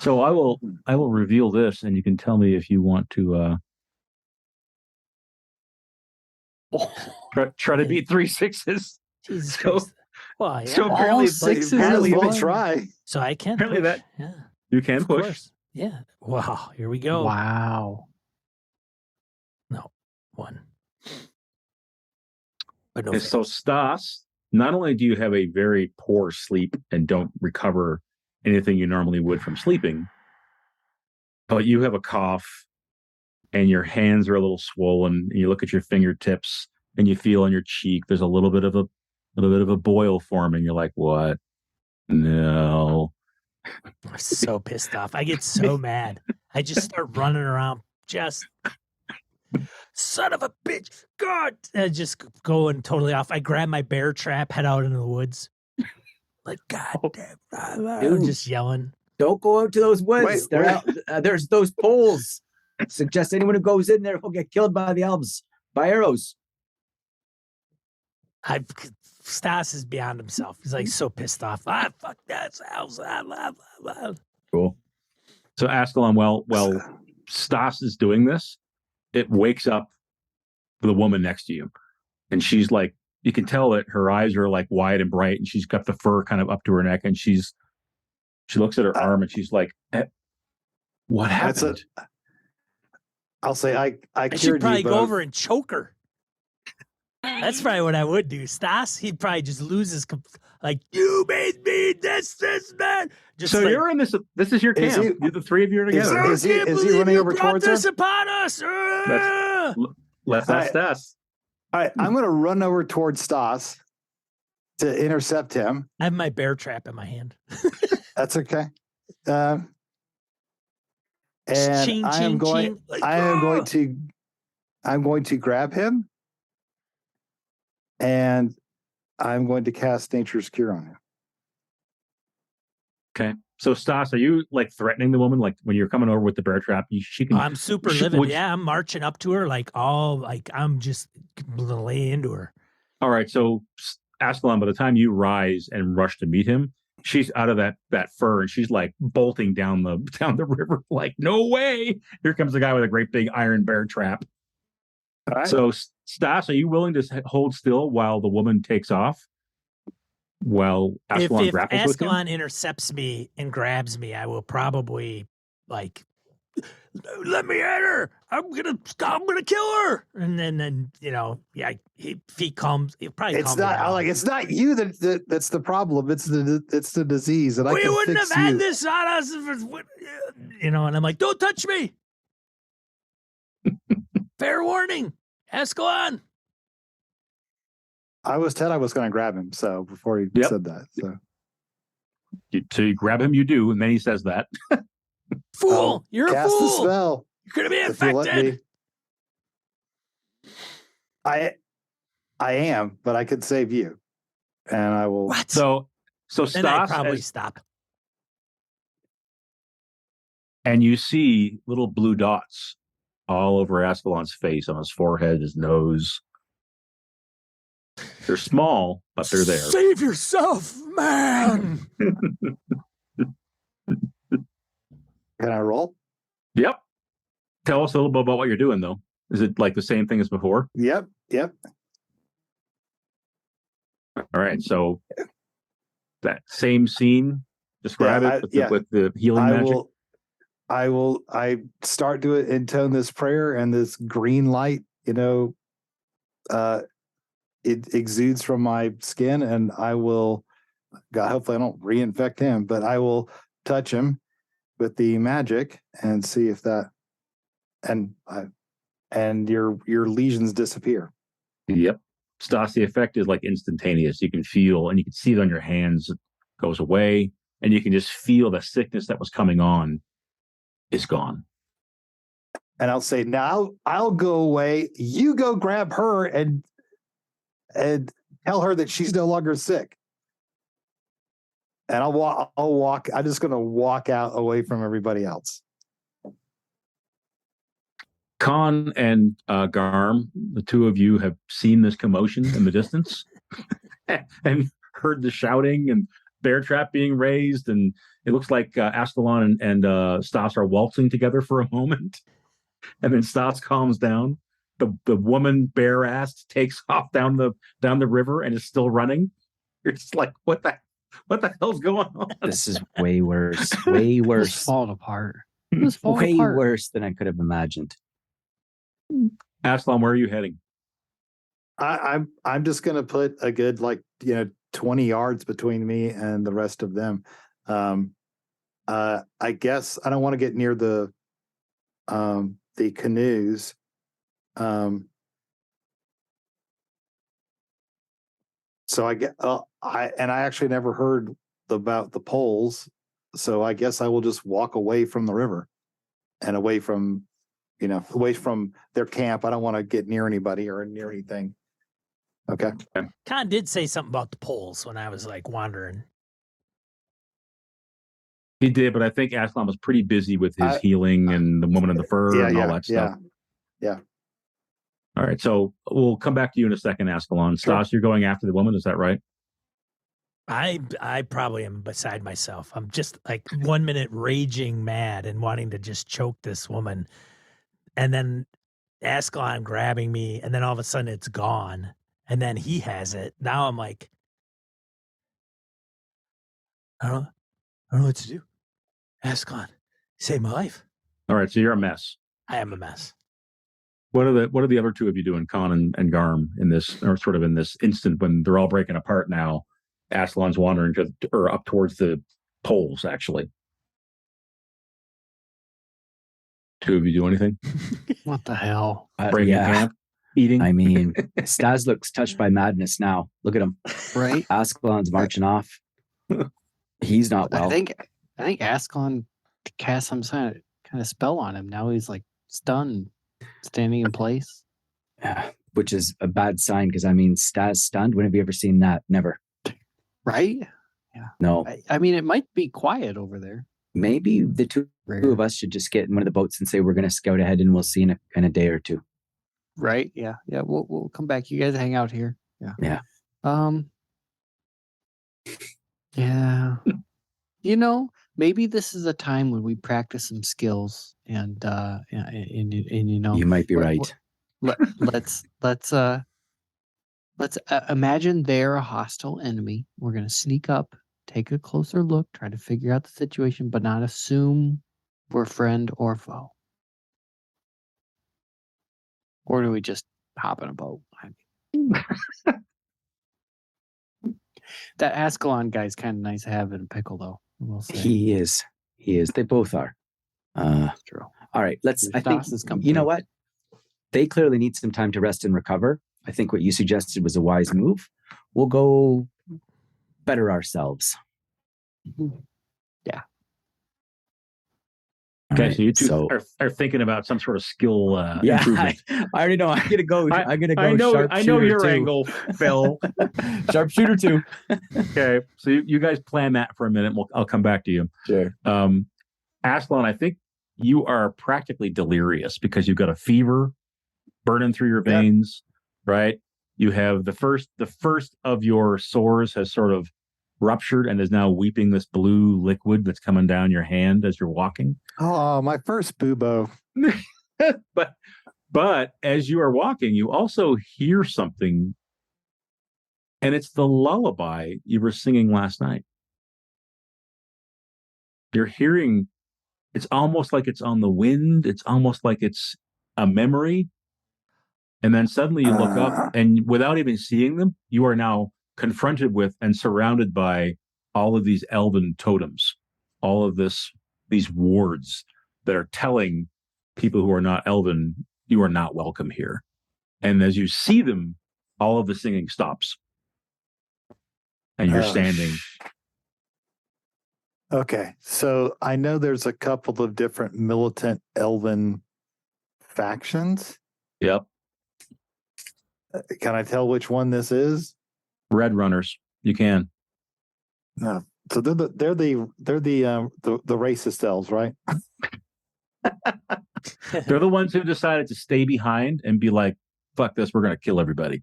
So I will reveal this, and you can tell me if you want to try to beat 3 6s. Jesus so, Christ. Well, yeah. So apparently, apparently we'll try. So I can apparently push. that yeah, you can of push. Course. Yeah. Wow. Here we go. Wow. No, 1. But no. And so Stas, not only do you have a very poor sleep and don't recover anything you normally would from sleeping, but you have a cough and your hands are a little swollen, and you look at your fingertips and you feel on your cheek there's a little bit of a boil forming. You're like, what? No. I'm so pissed off. I get so mad. I just start running around, just son of a bitch. God, I just going totally off. I grab my bear trap, head out into the woods. Like, God damn, I'm just yelling. Don't go out to those woods. There's those poles. Suggest anyone who goes in there will get killed by the elves, by arrows. Stas is beyond himself. He's like so pissed off. Fuck that. Cool. So Askelon, while Stas is doing this, it wakes up the woman next to you, and she's like, you can tell that her eyes are like wide and bright, and she's got the fur kind of up to her neck, and she looks at her arm and she's like, what happened? I'll say I should probably go over and choke her. That's probably what I would do. Stas, he'd probably just lose his, like, you made me this, that. Just so like, you're in this. This is your camp. You're the 3 of you are together. Is he running over towards her? Upon us. Let's ask Stas. All right, I'm going to run over towards Stas to intercept him. I have my bear trap in my hand. That's okay. And I'm going to grab him, and I'm going to cast Nature's Cure on him. Okay. So Stas, are you like threatening the woman? Like when you're coming over with the bear trap, she can. I'm super livid. Yeah, I'm marching up to her I'm just gonna lay into her. All right. So Askelon, by the time you rise and rush to meet him, she's out of that fur and she's like bolting down the river. Like, no way! Here comes the guy with a great big iron bear trap. All right. So Stas, are you willing to hold still while the woman takes off? Well, Askelon if grapples with him? Askelon intercepts me and grabs me, I will probably like, let me at her. I'm gonna kill her. And then if he comes, he'll probably. It's not it's not you that's the problem. It's the disease, and we wouldn't have had this on us, And I'm like, don't touch me. Fair warning, Askelon. I was Ted. I was going to grab him. So before he said that, so you grab him, you do, and then he says that. Fool! You're a fool. Cast the spell. You're going to be infected. I am, but I could save you, and I will. What? So then I'd Stas, probably stop. And you see little blue dots all over Askelon's face, on his forehead, his nose. They're small, but they're there. Save yourself, man. Can I roll? Yep. Tell us a little bit about what you're doing, though. Is it like the same thing as before? Yep. All right. So that same scene, describe it with the healing magic. I start to intone this prayer, and this green light, it exudes from my skin, and I will, God, hopefully I don't reinfect him, but I will touch him with the magic and see if that, and your lesions disappear. Yep. Stas, the effect is like instantaneous. You can feel, and you can see it on your hands. It goes away, and you can just feel the sickness that was coming on is gone. And I'll say, now I'll go away. You go grab her and tell her that she's no longer sick. And I'll walk. I'm just going to walk out away from everybody else. Conn and Garm, the two of you have seen this commotion in the distance and heard the shouting and bear trap being raised. And it looks like Askelon and Stas are waltzing together for a moment. And then Stas calms down. The woman bare ass takes off down the river and is still running. You're just like, what the hell's going on? This is way worse. Way worse. It's falling apart. Way worse than I could have imagined. Askelon, where are you heading? I'm just going to put a good 20 yards between me and the rest of them. I guess I don't want to get near the canoes. So I get I actually never heard about the poles, so I guess I will just walk away from the river and away from their camp. I don't want to get near anybody or near anything. Okay. Conn did say something about the poles when I was wandering. He did, but I think Askelon was pretty busy with his healing and the woman in the fur and all that stuff. Yeah. All right, so we'll come back to you in a second, Askelon. Stas, you're going after the woman, is that right? I probably am beside myself. I'm just 1 minute raging mad and wanting to just choke this woman. And then Askelon grabbing me, and then all of a sudden it's gone. And then he has it. Now I'm like, I don't know what to do. Askelon, save my life. All right, so you're a mess. I am a mess. What are the other two of you doing, Conn and Garm, in this, or sort of in this instant when they're all breaking apart now? Askelon's wandering up towards the poles, actually. Two of you do anything? What the hell? Breaking camp? Eating? I mean, Stas looks touched by madness now. Look at him. Right? Askelon's marching off. He's not well. I think Askelon cast some kind of spell on him. Now he's stunned, standing in place. Yeah, which is a bad sign because Stas stunned. When have you ever seen that? Never. Right? Yeah. No. I mean, it might be quiet over there. Maybe the two of us should just get in one of the boats and say we're going to scout ahead, and we'll see in a day or two. Right? Yeah. Yeah. We'll come back. You guys hang out here. Yeah. Yeah. Yeah. Maybe this is a time when we practice some skills, and you might be right. Let's imagine they're a hostile enemy. We're going to sneak up, take a closer look, try to figure out the situation, but not assume we're friend or foe. Or do we just hop in a boat? That Askelon guy's kind of nice to have in a pickle, though. We'll say. He is. They both are. That's true. All right. I think, you know what? They clearly need some time to rest and recover. I think what you suggested was a wise move. We'll go better ourselves. Yeah. Okay, right, so you two are thinking about some sort of skill improvement. I already know. I'm gonna go. I know your angle, Phil. Sharpshooter 2. Okay, so you guys plan that for a minute. I'll come back to you. Sure. Askelon, I think you are practically delirious because you've got a fever burning through your veins, right? You have the first of your sores has sort of ruptured and is now weeping this blue liquid that's coming down your hand as you're walking. Oh, my first bubo. But as you are walking, you also hear something, and it's the lullaby you were singing last night. You're hearing, it's almost like it's on the wind. It's almost like it's a memory. And then suddenly you look up, and without even seeing them, you are now confronted with and surrounded by all of these elven totems, all of these wards that are telling people who are not elven, you are not welcome here. And as you see them, all of the singing stops. And you're standing. Okay, so I know there's a couple of different militant elven factions. Yep. Can I tell which one this is? Red Runners. You can. No. So they're the racist elves, right? They're the ones who decided to stay behind and be like, fuck this, we're going to kill everybody.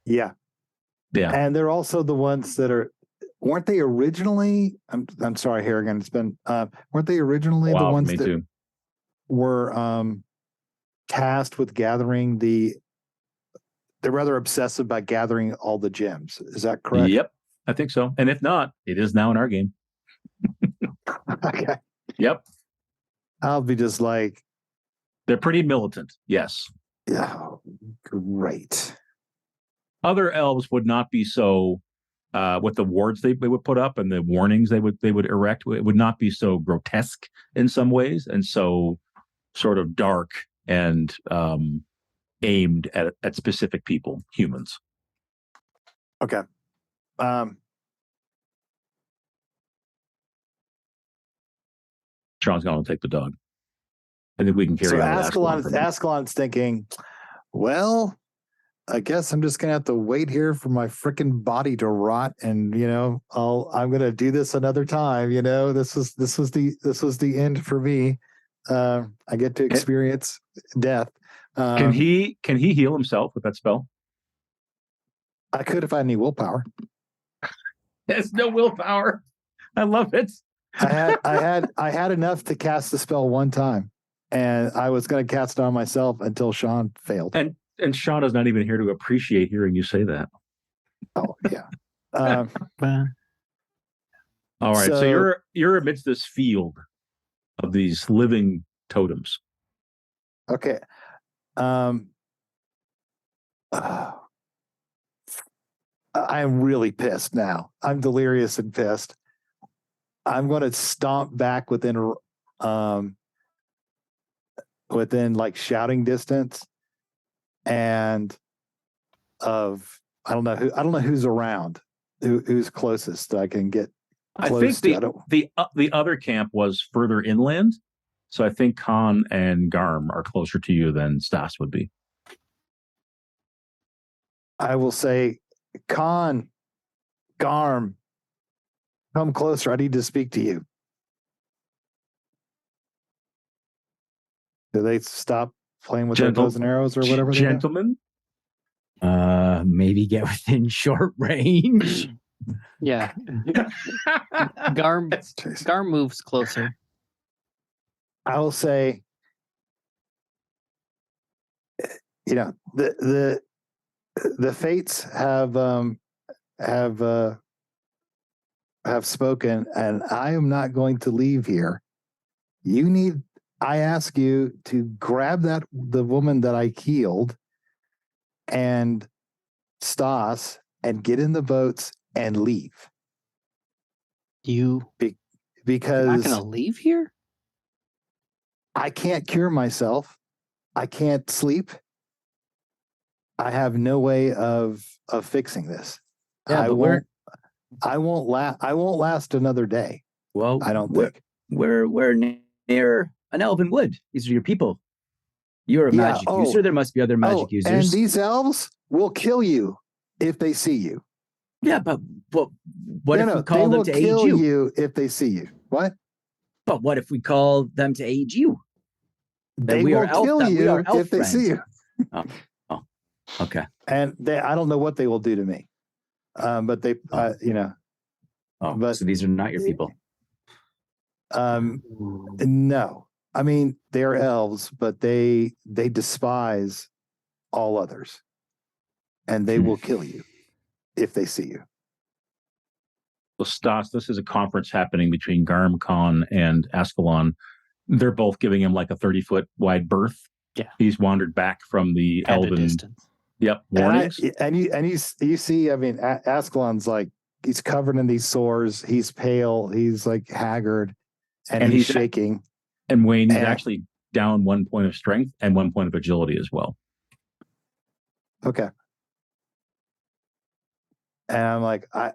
Yeah. Yeah. And they're also the ones that weren't they originally, I'm sorry, Harrigan, it's been, weren't they originally the ones that too. were tasked with gathering they're rather obsessive about gathering all the gems. Is that correct? Yep. I think so. And if not, it is now in our game. Okay. Yep. I'll be just like, they're pretty militant. Yes. Yeah. Great. Other elves would not be so with the wards they would put up and the warnings they would erect. It would not be so grotesque in some ways and so sort of dark and aimed at specific people, humans. Okay. Sean's going to take the dog. I think we can carry on. Askelon's thinking, well, I guess I'm just gonna have to wait here for my freaking body to rot, and I'm gonna do this another time. This was the end for me. I get to experience death. Can he heal himself with that spell? I could if I had any willpower. There's no willpower. I love it. I had enough to cast the spell one time, and I was going to cast it on myself until Sean failed. And Sean is not even here to appreciate hearing you say that. Oh yeah. All right. So you're amidst this field of these living totems. Okay. I'm really pissed now. I'm delirious and pissed. I'm going to stomp back within like shouting distance, and I don't know who's around, who's closest that I can get close I think the other camp was further inland, so I think Conn and Garm are closer to you than Stas would be. I will say, Conn, Garm, come closer. I need to speak to you. Do they stop playing with their bows and arrows or whatever? Gentlemen? Maybe get within short range. Yeah. Garm moves closer. I will say, the fates have spoken, and I am not going to leave here. I ask you to grab the woman that I killed and Stas and get in the boats and leave. Because you're not going to leave here? I can't cure myself. I can't sleep. I have no way of fixing this. Yeah, I won't last another day. Well, I don't think. We're near an elven wood. These are your people. You're a magic user. There must be other magic users. And these elves will kill you if they see you. Yeah, but what if we call them to aid you? They will kill you if they see you. What? But what if we call them to aid you? They we will are elf- kill that we you are elf if they see you. Okay. And I don't know what they will do to me. But they, you know. Oh, But so these are not your people. No. I mean, they're elves, but they despise all others. And they will kill you if they see you. So Stas, this is a conference happening between Garm, Conn, and Askelon. They're both giving him like a 30-foot wide berth. Yeah. He's wandered back from the At a Elven. distance. Yep. Warnings. And you see, I mean, Askelon's like, he's covered in these sores. He's pale. He's like haggard, and he's shaking. And Wayne, he's actually down 1 point of strength and 1 point of agility as well. Okay. And I'm like, I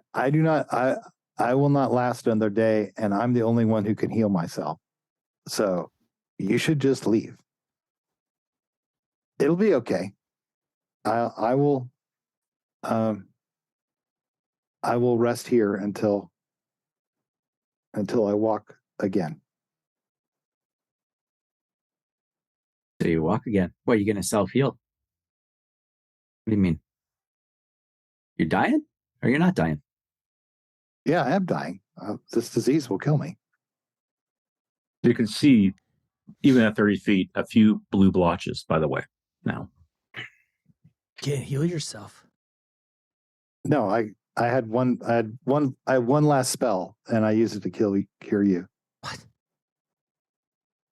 will not last another day, and I'm the only one who can heal myself. So you should just leave. It'll be okay. I will rest here until I walk again. So you walk again. What, are you going to self-heal? What do you mean? You're dying? Or you're not dying? Yeah, I am dying. This disease will kill me. You can see, even at 30 feet, a few blue blotches, by the way, now. Can't heal yourself. No, I had one last spell, and I used it to cure you.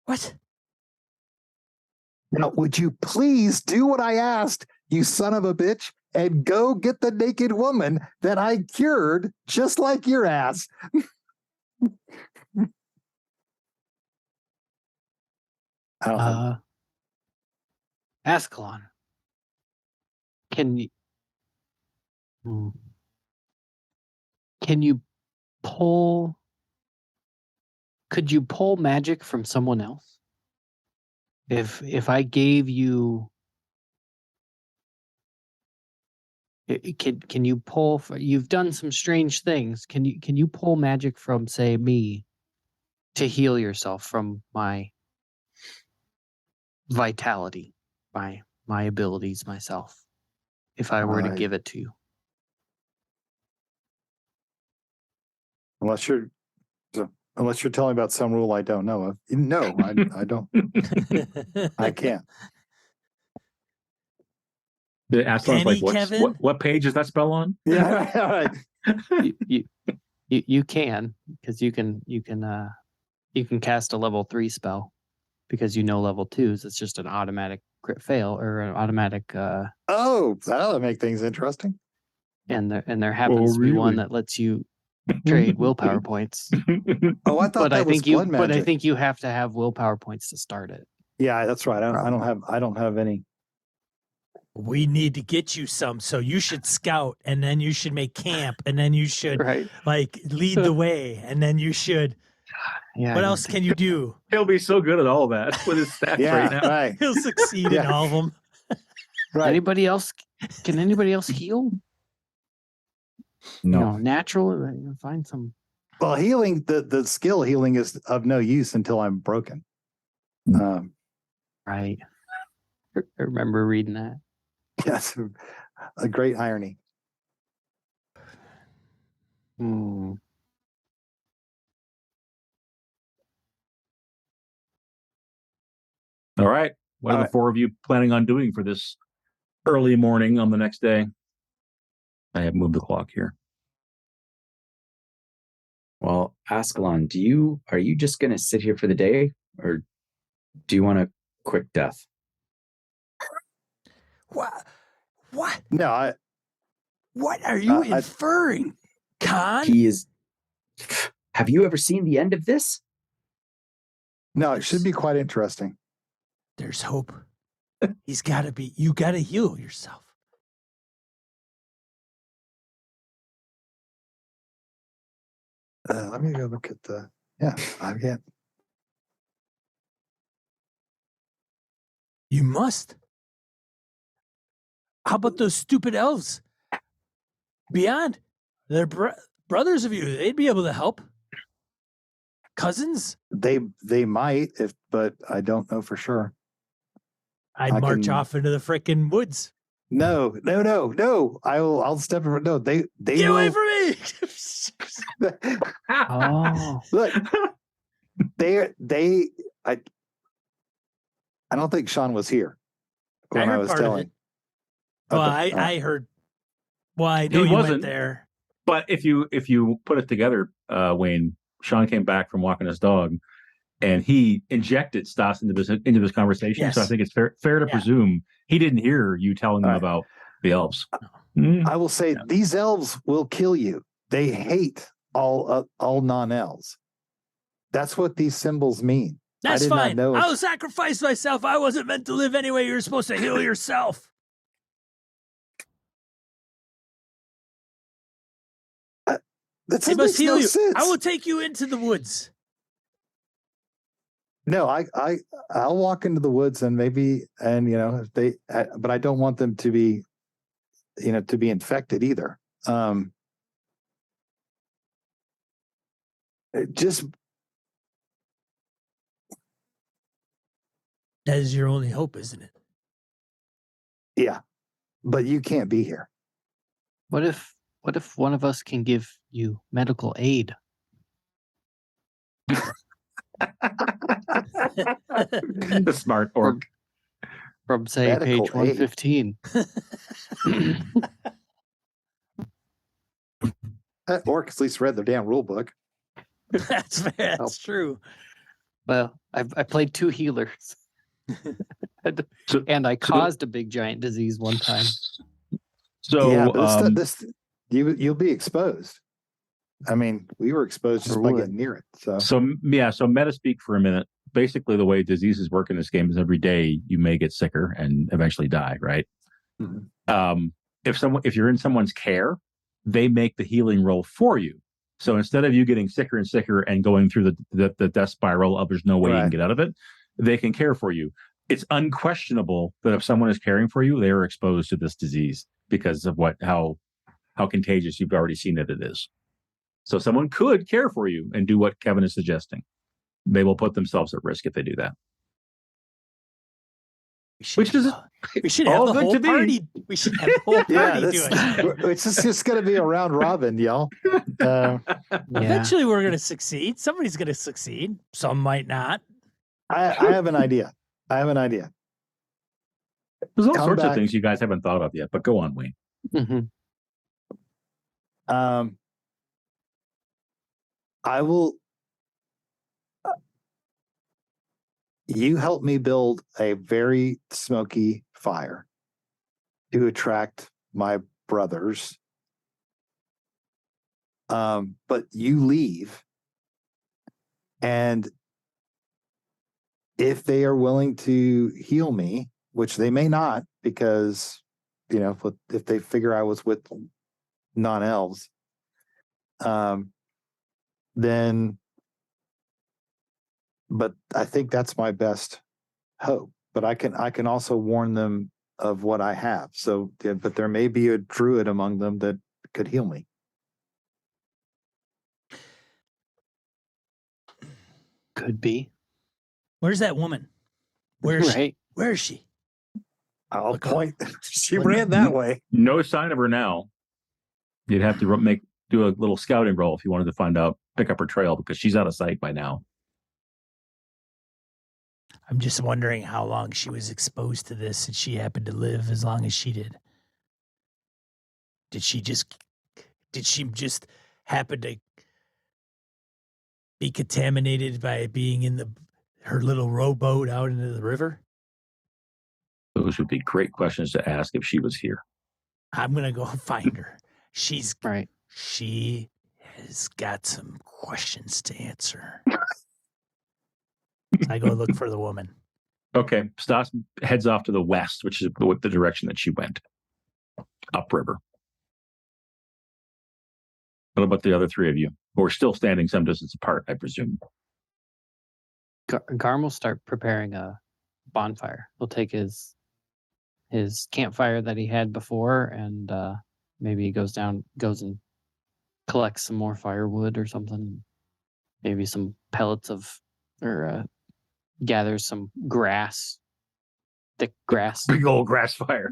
What? Now, would you please do what I asked, you son of a bitch, and go get the naked woman that I cured, just like your ass? Askelon. Can you pull? Could you pull magic from someone else? If I gave you, can you pull? You've done some strange things. Can you pull magic from, say, me, to heal yourself from my vitality, my abilities myself? If I were to give it to you. Unless you're telling about some rule I don't know of. No, I don't. I can't. The Askelon's like, what page is that spell on? Yeah, right. You can, because you can cast a level 3 spell, because level 2s. It's just an automatic crit fail or an automatic. That'll make things interesting. And there happens to be one that lets you trade willpower points. Oh, I thought that was blood magic. But I think you have to have willpower points to start it. Yeah, that's right. I don't have any. We need to get you some, so you should scout, and then you should make camp, and then you should lead the way, and then you should. Yeah. What else can you do? He'll be so good at all that with his stats right now. Right. He'll succeed in all of them. Right. Anybody else? Can anybody else heal? No. Natural. Find some. Well, healing, the skill healing is of no use until I'm broken. Right. I remember reading that. Yes, a great irony. Hmm. All right. What are the four of you planning on doing for this early morning on the next day? I have moved the clock here. Well, Askelon, are you just going to sit here for the day, or do you want a quick death? What? No, What are you inferring, Conn? He is. Have you ever seen the end of this? No, it should be quite interesting. There's hope. You got to heal yourself. Let me go look at I can't. You must. How about those stupid elves? Beyond, they're brothers of you. They'd be able to help. cousins? They might, but I don't know for sure. I'd I march can- off into the frickin' woods. No. I'll step in. No, they Get away will. from me! Oh, Look, I don't think Sean was here when I heard was part of telling. it. Well, Okay, all right. I heard. Well, I know He you wasn't. went there. But if you put it together, Wayne, Sean came back from walking his dog, and he injected Stas into this conversation. Yes. So I think it's fair to Yeah. presume he didn't hear you telling him All right. about the elves. I will say these elves will kill you. They hate all non-elves. That's what these symbols mean. That's did not fine. know I'll sacrifice myself. I wasn't meant to live anyway. You're supposed to heal yourself. That They must makes heal no you. sense. I will take you into the woods. No, I'll walk into the woods and maybe, and if they, but I don't want them to be, to be infected either. Just That is your only hope, isn't it? yeah, but you can't be here. what if one of us can give you medical aid? The smart orc. From say Medical page 115. That orc at least read their damn rule book. That's true. Well, I played 2 healers. So- and I caused a big giant disease one time. So Yeah, but you'll be exposed. I mean, we were exposed just Or by would. getting near it. So so meta speak for a minute. Basically, the way diseases work in this game is every day you may get sicker and eventually die, right? Mhm. If you're in someone's care, they make the healing roll for you. So instead of you getting sicker and sicker and going through the death spiral of there's no way you can Right. get out of it, they can care for you. It's unquestionable that if someone is caring for you, they are exposed to this disease because of how contagious you've already seen that it is. So someone could care for you and do what Kevin is suggesting. They will put themselves at risk if they do that. Which is we should have all the good whole to me. party. We should have the whole yeah, party do it. it's just going to be a round robin, y'all. Yeah. Eventually, we're going to succeed. Somebody's going to succeed. Some might not. I have an idea. There's all Come sorts of back. things you guys haven't thought of yet, but go on, Wayne. Mhm. I will. You help me build a very smoky fire to attract my brothers. But you leave, and if they are willing to heal me, which they may not, because if they figure I was with non-elves, then. But I think that's my best hope. But I can also warn them of what I have. So, but there may be a druid among them that could heal me. Could be. Where's that woman? Where is she? Right. Where is she? I'll Look, point. She look. ran that way. No sign of her now. You'd have to do a little scouting roll if you wanted to pick up her trail because she's out of sight by now. I'm just wondering how long she was exposed to this and she happened to live as long as she did. Did she just happen to be contaminated by being in her little rowboat out into the river? Those would be great questions to ask if she was here. I'm going to go find her. Right. She has got some questions to answer. I go look for the woman. Okay, Stas heads off to the west, which is the direction that she went, upriver. What about the other 3 of you, who are still standing some distance apart, I presume? Garm will start preparing a bonfire. He'll take his campfire that he had before, and maybe he goes and collects some more firewood or something. maybe some pellets of, or gathers some grass, thick grass. Big old grass fire.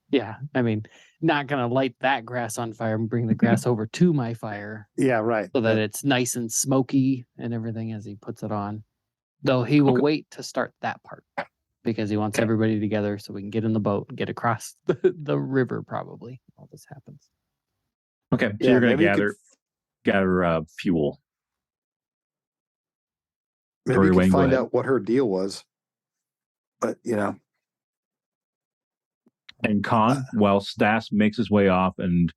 Yeah, I mean, not gonna light that grass on fire and bring the grass over to my fire Yeah, right. so that it's nice and smoky and everything as he puts it on. Though he will wait to start that part because he wants everybody together so we can get in the boat and get across the river. Probably all this happens. Okay, so Yeah, you're going to maybe you gather fuel. Maybe Tori you Wayne, could go find ahead. out what her deal was. But And Conn, while Stas makes his way off and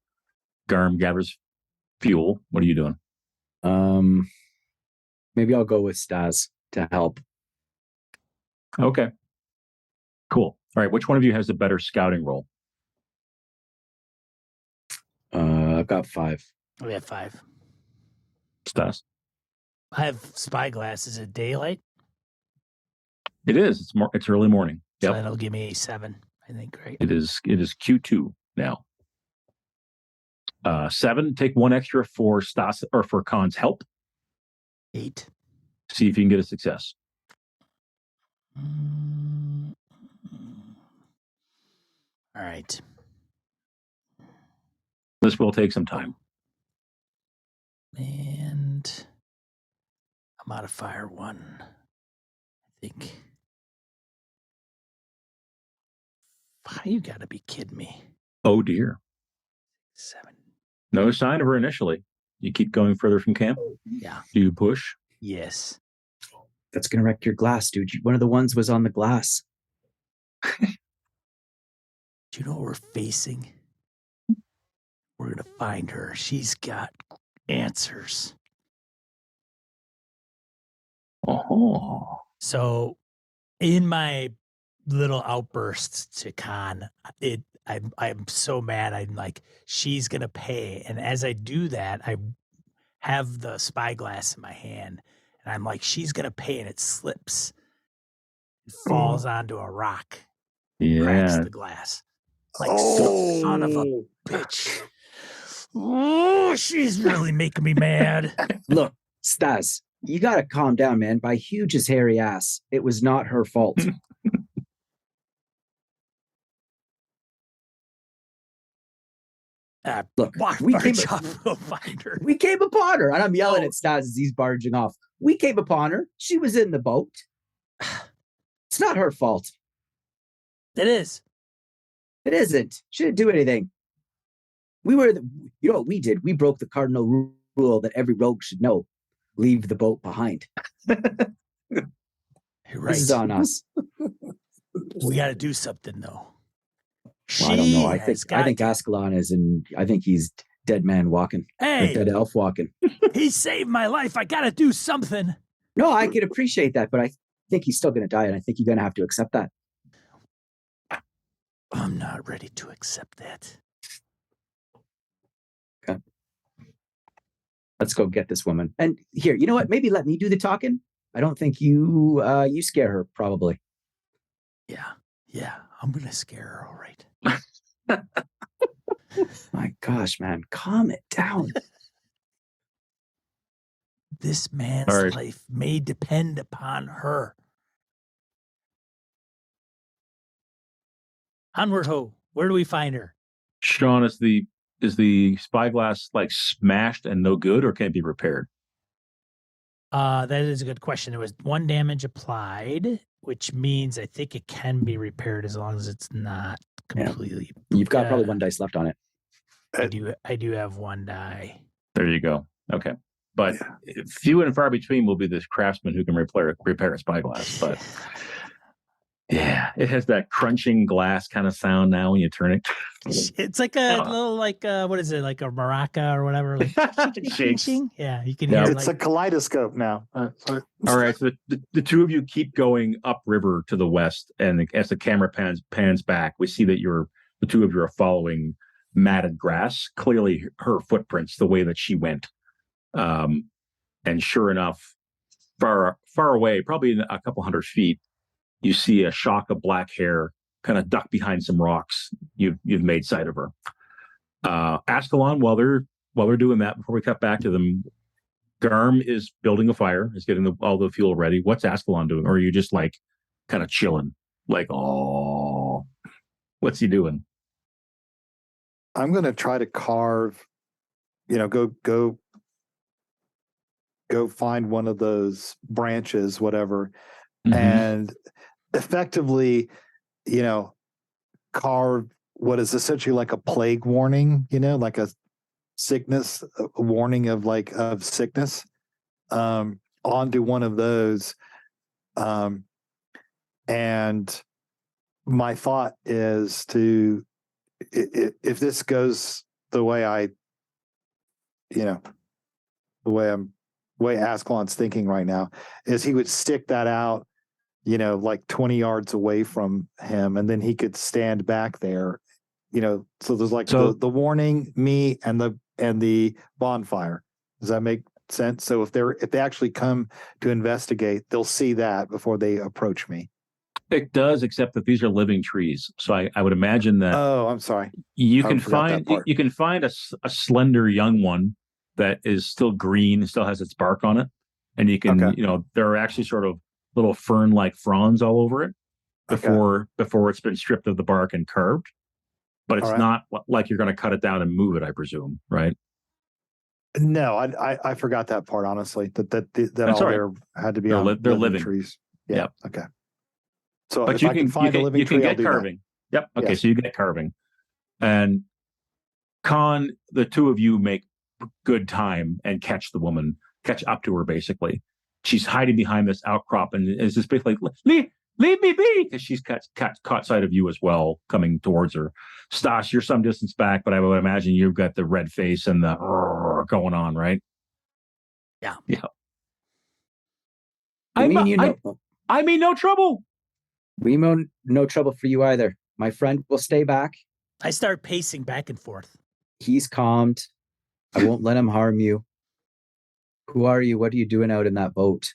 Garm gathers fuel, what are you doing? Maybe I'll go with Stas to help. Okay. Cool. All right. Which one of you has the better scouting role? I've got 5. We have 5. Stas. I have spyglass. Is it daylight? It is. It's early morning. So Yep. that'll give me 7, I think, right? It is Q2 now. 7, take 1 extra for Stas or for Conn's help. 8. See if you can get a success. All right. This will take some time. And a modifier 1, I think. You gotta be kidding me. Oh dear. 7. No sign of her initially. You keep going further from camp? Yeah. Do you push? Yes. That's gonna wreck your glass, dude. One of the ones was on the glass. Do you know what we're facing? We're gonna find her. She's got answers. Oh. So, in my little outbursts to Conn, I'm so mad. I'm like, she's gonna pay, and as I do that, I have the spyglass in my hand, and I'm like, she's gonna pay, and it slips, it falls onto a rock, cracks Yeah. the glass. Like, son of a bitch. Oh, she's really making me mad. Look, Stas, you gotta calm down, man. By Huge's hairy ass, it was not her fault. Look, we came upon her, and I'm yelling at Stas as he's barging off. We came upon her. She was in the boat. It's not her fault. It is. It isn't. She didn't do anything. You know what we did? We broke the cardinal rule that every rogue should know. Leave the boat behind. You're right. This is on us. We got to do something, though. Well, I don't know. I think Askelon is I think he's dead man walking. Hey, Dead elf walking. he saved my life. I got to do something. No, I can appreciate that, but I think he's still going to die, and I think you're going to have to accept that. I'm not ready to accept that. Okay. Let's go get this woman. And here, you know what? Maybe let me do the talking. I don't think you scare her, probably. Yeah, I'm going to scare her, all right. My gosh, man, calm it down. This man's life may depend upon her. Onward ho. Where do we find her? Sean, is the spyglass like smashed and no good, or can it be repaired? That is a good question. There was 1 damage applied, which means I think it can be repaired as long as it's not completely. Yeah. You've got probably 1 dice left on it. I do have 1 die. There you go. Okay. But few and far between will be this craftsman who can repair a spyglass. But yeah, it has that crunching glass kind of sound now when you turn it. It's like a little, what is it, like a maraca or whatever? Like, it shakes. Yeah, you can hear it's a kaleidoscope now. All right, so the two of you keep going upriver to the west, and as the camera pans back, we see that the two of you are following matted grass, clearly her footprints, the way that she went. And sure enough, far away, probably a couple 100 feet, you see a shock of black hair kind of duck behind some rocks. You've made sight of her. Askelon, while they're doing that, before we cut back to them, Garm is building a fire, is getting all the fuel ready. What's Askelon doing? Or are you just like kind of chilling? Like, oh, what's he doing? I'm going to try to carve, go find one of those branches, whatever, and effectively, carve what is essentially like a plague warning, like a sickness, a warning of sickness, onto one of those. And my thought is to, if this goes the way the way Askelon's thinking right now, is he would stick that out, like 20 yards away from him, and then he could stand back there, so there's like the warning, me, and the bonfire. Does that make sense? So if they actually come to investigate, they'll see that before they approach me. It does, except that these are living trees. So I would imagine that. Oh, I'm sorry. You can find a slender young one that is still green, still has its bark on it, and you can there are actually sort of little fern-like fronds all over it before it's been stripped of the bark and carved. But it's not like you're going to cut it down and move it, I presume, right? No, I forgot that part, honestly. That all there had to be they're living trees. Yeah. Yep. Okay. So but if you I can find a living tree, get carving. Yep. Okay. Yes. So you get carving, and Conn, the two of you make good time and catch up to her. Basically, she's hiding behind this outcrop, and is just basically like, leave me be, because she's caught sight of you as well, coming towards her. Stas, you're some distance back, but I would imagine you've got the red face and the going on, right? Yeah. I mean, no trouble. We mean no trouble for you either. My friend will stay back. I start pacing back and forth. He's calmed. I won't let him harm you. Who are you? What are you doing out in that boat?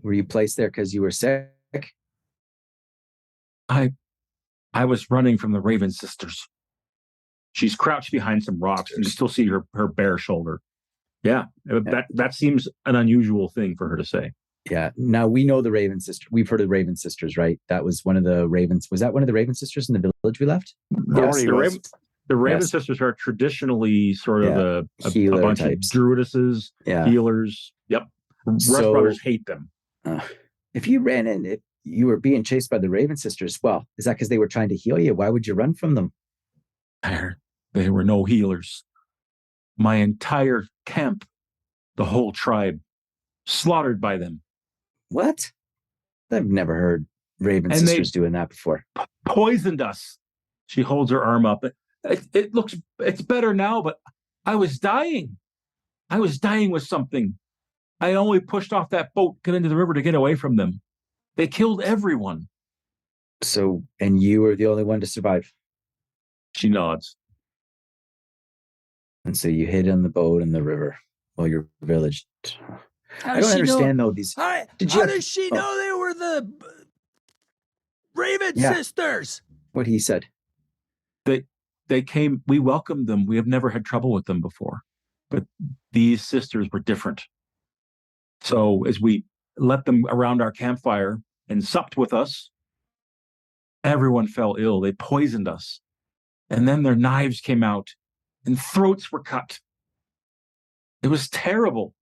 Were you placed there because you were sick? I was running from the Raven sisters. She's crouched behind some rocks, and you still see her bare shoulder. Yeah, that seems an unusual thing for her to say. Yeah. Now we know the Raven sisters. We've heard of the Raven sisters, right? That was one of the Ravens. Was that one of the Raven sisters in the village we left? Yes, the Raven sisters are traditionally sort of a bunch types. Of druidesses, healers. Yep. Rough Runners hate them. If you ran in, if you were being chased by the Raven sisters, well, is that because they were trying to heal you? Why would you run from them? They were no healers. My entire camp, the whole tribe, slaughtered by them. What? I've never heard Raven sisters doing that before. Poisoned us. She holds her arm up. It's better now, but I was dying. I was dying with something. I only pushed off that boat, get into the river to get away from them. They killed everyone. So, and you were the only one to survive? She nods. And so you hid on the boat in the river while your village. I don't understand though these. How does she know they were the Raven sisters? What he said. They came. We welcomed them. We have never had trouble with them before, but these sisters were different. So as we let them around our campfire and supped with us, everyone fell ill. They poisoned us, and then their knives came out, and throats were cut. It was terrible.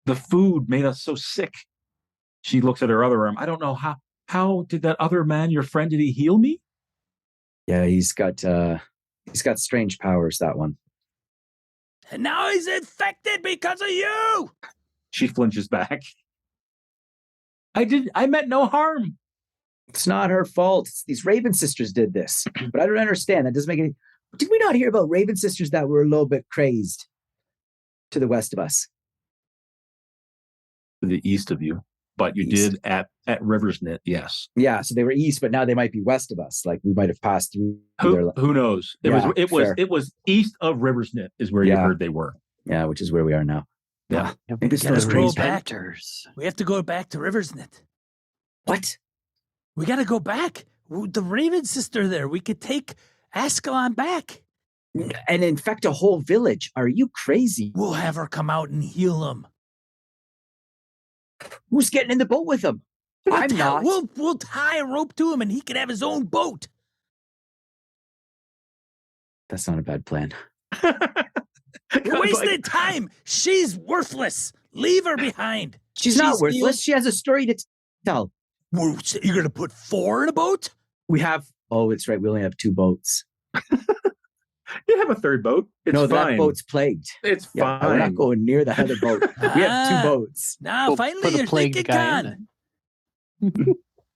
The food made us so sick. She looks at her other arm. I don't know how did that other man, your friend, did he heal me? Yeah, he's got strange powers, that one. And now he's infected because of you. She flinches back. I meant no harm. It's not her fault. It's these Raven sisters did this. But I don't understand. That doesn't make any. Did we not hear about Raven sisters that were a little bit crazed to the west of us? To the east of you. But you did at River's Knit, yes. Yeah, so they were east, but now they might be west of us. Like we might have passed through. Who knows? It was east of River's Knit is where you heard they were. Yeah, which is where we are now. Yeah. Maybe it's those go back. We have to go back to River's Knit. What? We got to go back. The Raven sister there. We could take Askelon back. and infect a whole village. Are you crazy? We'll have her come out and heal him. Who's getting in the boat with him? I'm not. We'll tie a rope to him and he can have his own boat. That's not a bad plan. You're wasting time. She's worthless. Leave her behind. She's not worthless. She has a story to tell. You're going to put 4 in a boat? We have... Oh, it's right. We only have 2 boats. You have a third boat. It's no, fine. that boat's plagued. It's Yeah, fine. we're not going near the other boat. We have 2 boats. Now, finally, you're thinking, Conn.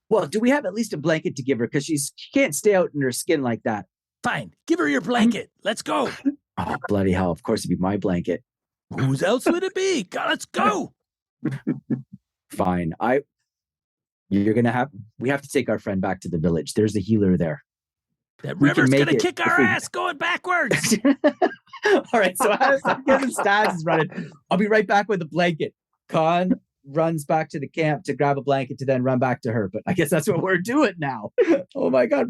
Well, do we have at least a blanket to give her? Because she can't stay out in her skin like that. Fine. Give her your blanket. Let's go. Oh, bloody hell. Of course, it'd be my blanket. Whose else would it be? God, let's go. Fine. We have to take our friend back to the village. There's a healer there. That We can river's make going to it kick if our we- ass going backwards. All right, so as Stas is running, I'll be right back with a blanket. Conn runs back to the camp to grab a blanket to then run back to her. But I guess that's what we're doing now. Oh my God,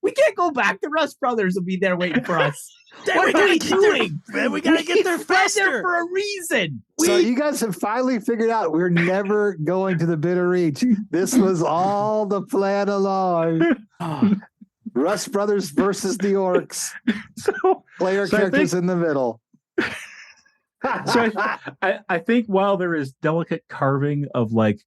we can't go back. The Rust brothers will be there waiting for us. What are we doing? We got to get there We're faster. there for a reason. So you guys have finally figured out we're never going to the Bitter Reach. This was all the plan along. Oh, Rust Brothers versus the Orcs. So Player So I characters think- in the middle. So I think while there is delicate carving of like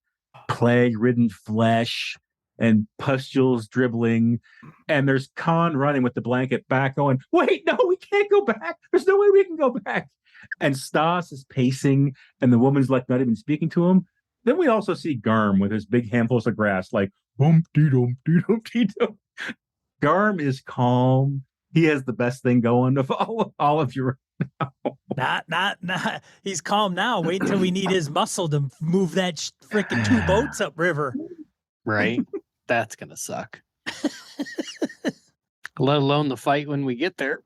plague-ridden flesh and pustules dribbling, and there's Conn running with the blanket back going, wait, no, we can't go back. There's no way we can go back. And Stas is pacing, and the woman's like not even speaking to him. Then we also see Garm with his big handfuls of grass, like, dum-dee-dum. Garm is calm. He has the best thing going of all of you. Not. He's calm now. Wait until we need his muscle to move that freaking 2 boats upriver. Right? That's going to suck. Let alone the fight when we get there.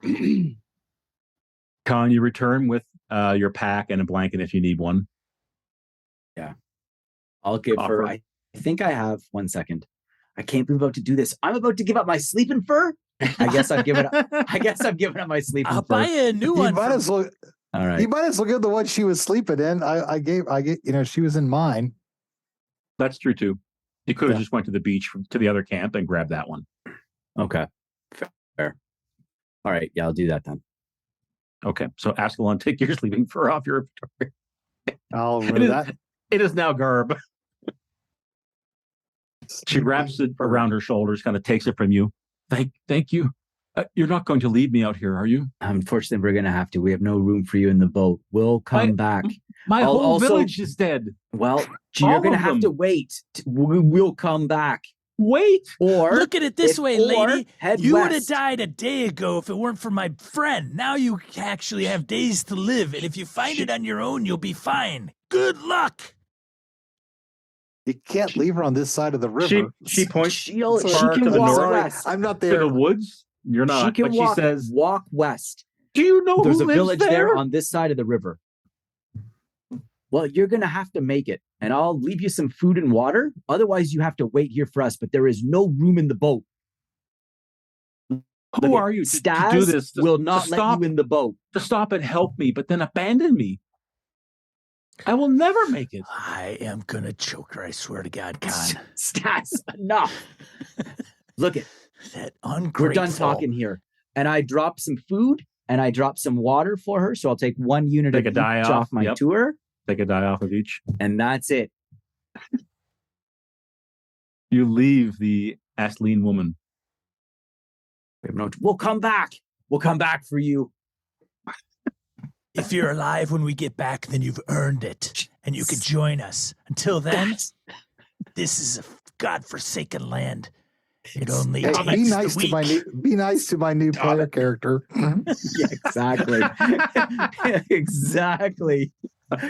Conn, you return with your pack and a blanket if you need one. I'll give her. Offer. I think I have 1 second. I can't believe I'm about to do this. I'm about to give up my sleeping fur. I guess I've given up. I guess I've given up my sleeping I'll fur. buy you a new You one. might as well. All right. You might as well give the one she was sleeping in. I gave. She was in mine. That's true too. You could have Yeah. just went to the beach to the other camp and grabbed that one. Okay. Fair. All right. Yeah, I'll do that then. Okay, so Askelon, take your sleeping fur off your inventory. I'll It remember is, that. it is now Garb. She wraps it around her shoulders, kind of takes it from you. Thank you. You're not going to leave me out here, are you? Unfortunately, we're gonna have to. We have no room for you in the boat. We'll come back. My I'll whole also- village is dead. Well, All you're gonna of have them. to wait. We'll come back. Wait. Or Look at it this way, lady. Head You would have west. died a day ago if it weren't for my friend. Now you actually have days to live, and if you find it on your own, you'll be fine. Good luck. You can't leave her on this side of the river. She points She'll- So she far can to the walk north. west. I'm not to there. the woods. You're She not. can But she walk, says, walk west. "Do you know There's who a lives village there?" there on this side of the river. Well, you're going to have to make it, and I'll leave you some food and water. Otherwise, you have to wait here for us, but there is no room in the boat. Who are you to Stas do this? will to not let stop, you in the boat. to stop and help me, but then abandon me. I will never make it. I am gonna choke her. I swear to God, Conn. Stas, enough. Look it. That ungrateful. We're done talking here. And I drop some food and I drop some water for her. So I'll take 1 unit Take of a die each off, off my yep. tour, Take a die off of each. and that's it. You leave the Askelon woman. We have we'll come back. We'll come back for you. If you're alive when we get back, then you've earned it, and you can join us. Until then, this is a godforsaken land. It only Hey, takes be the nice to my weak. new. Be nice to my new player character. Yeah, exactly. Exactly.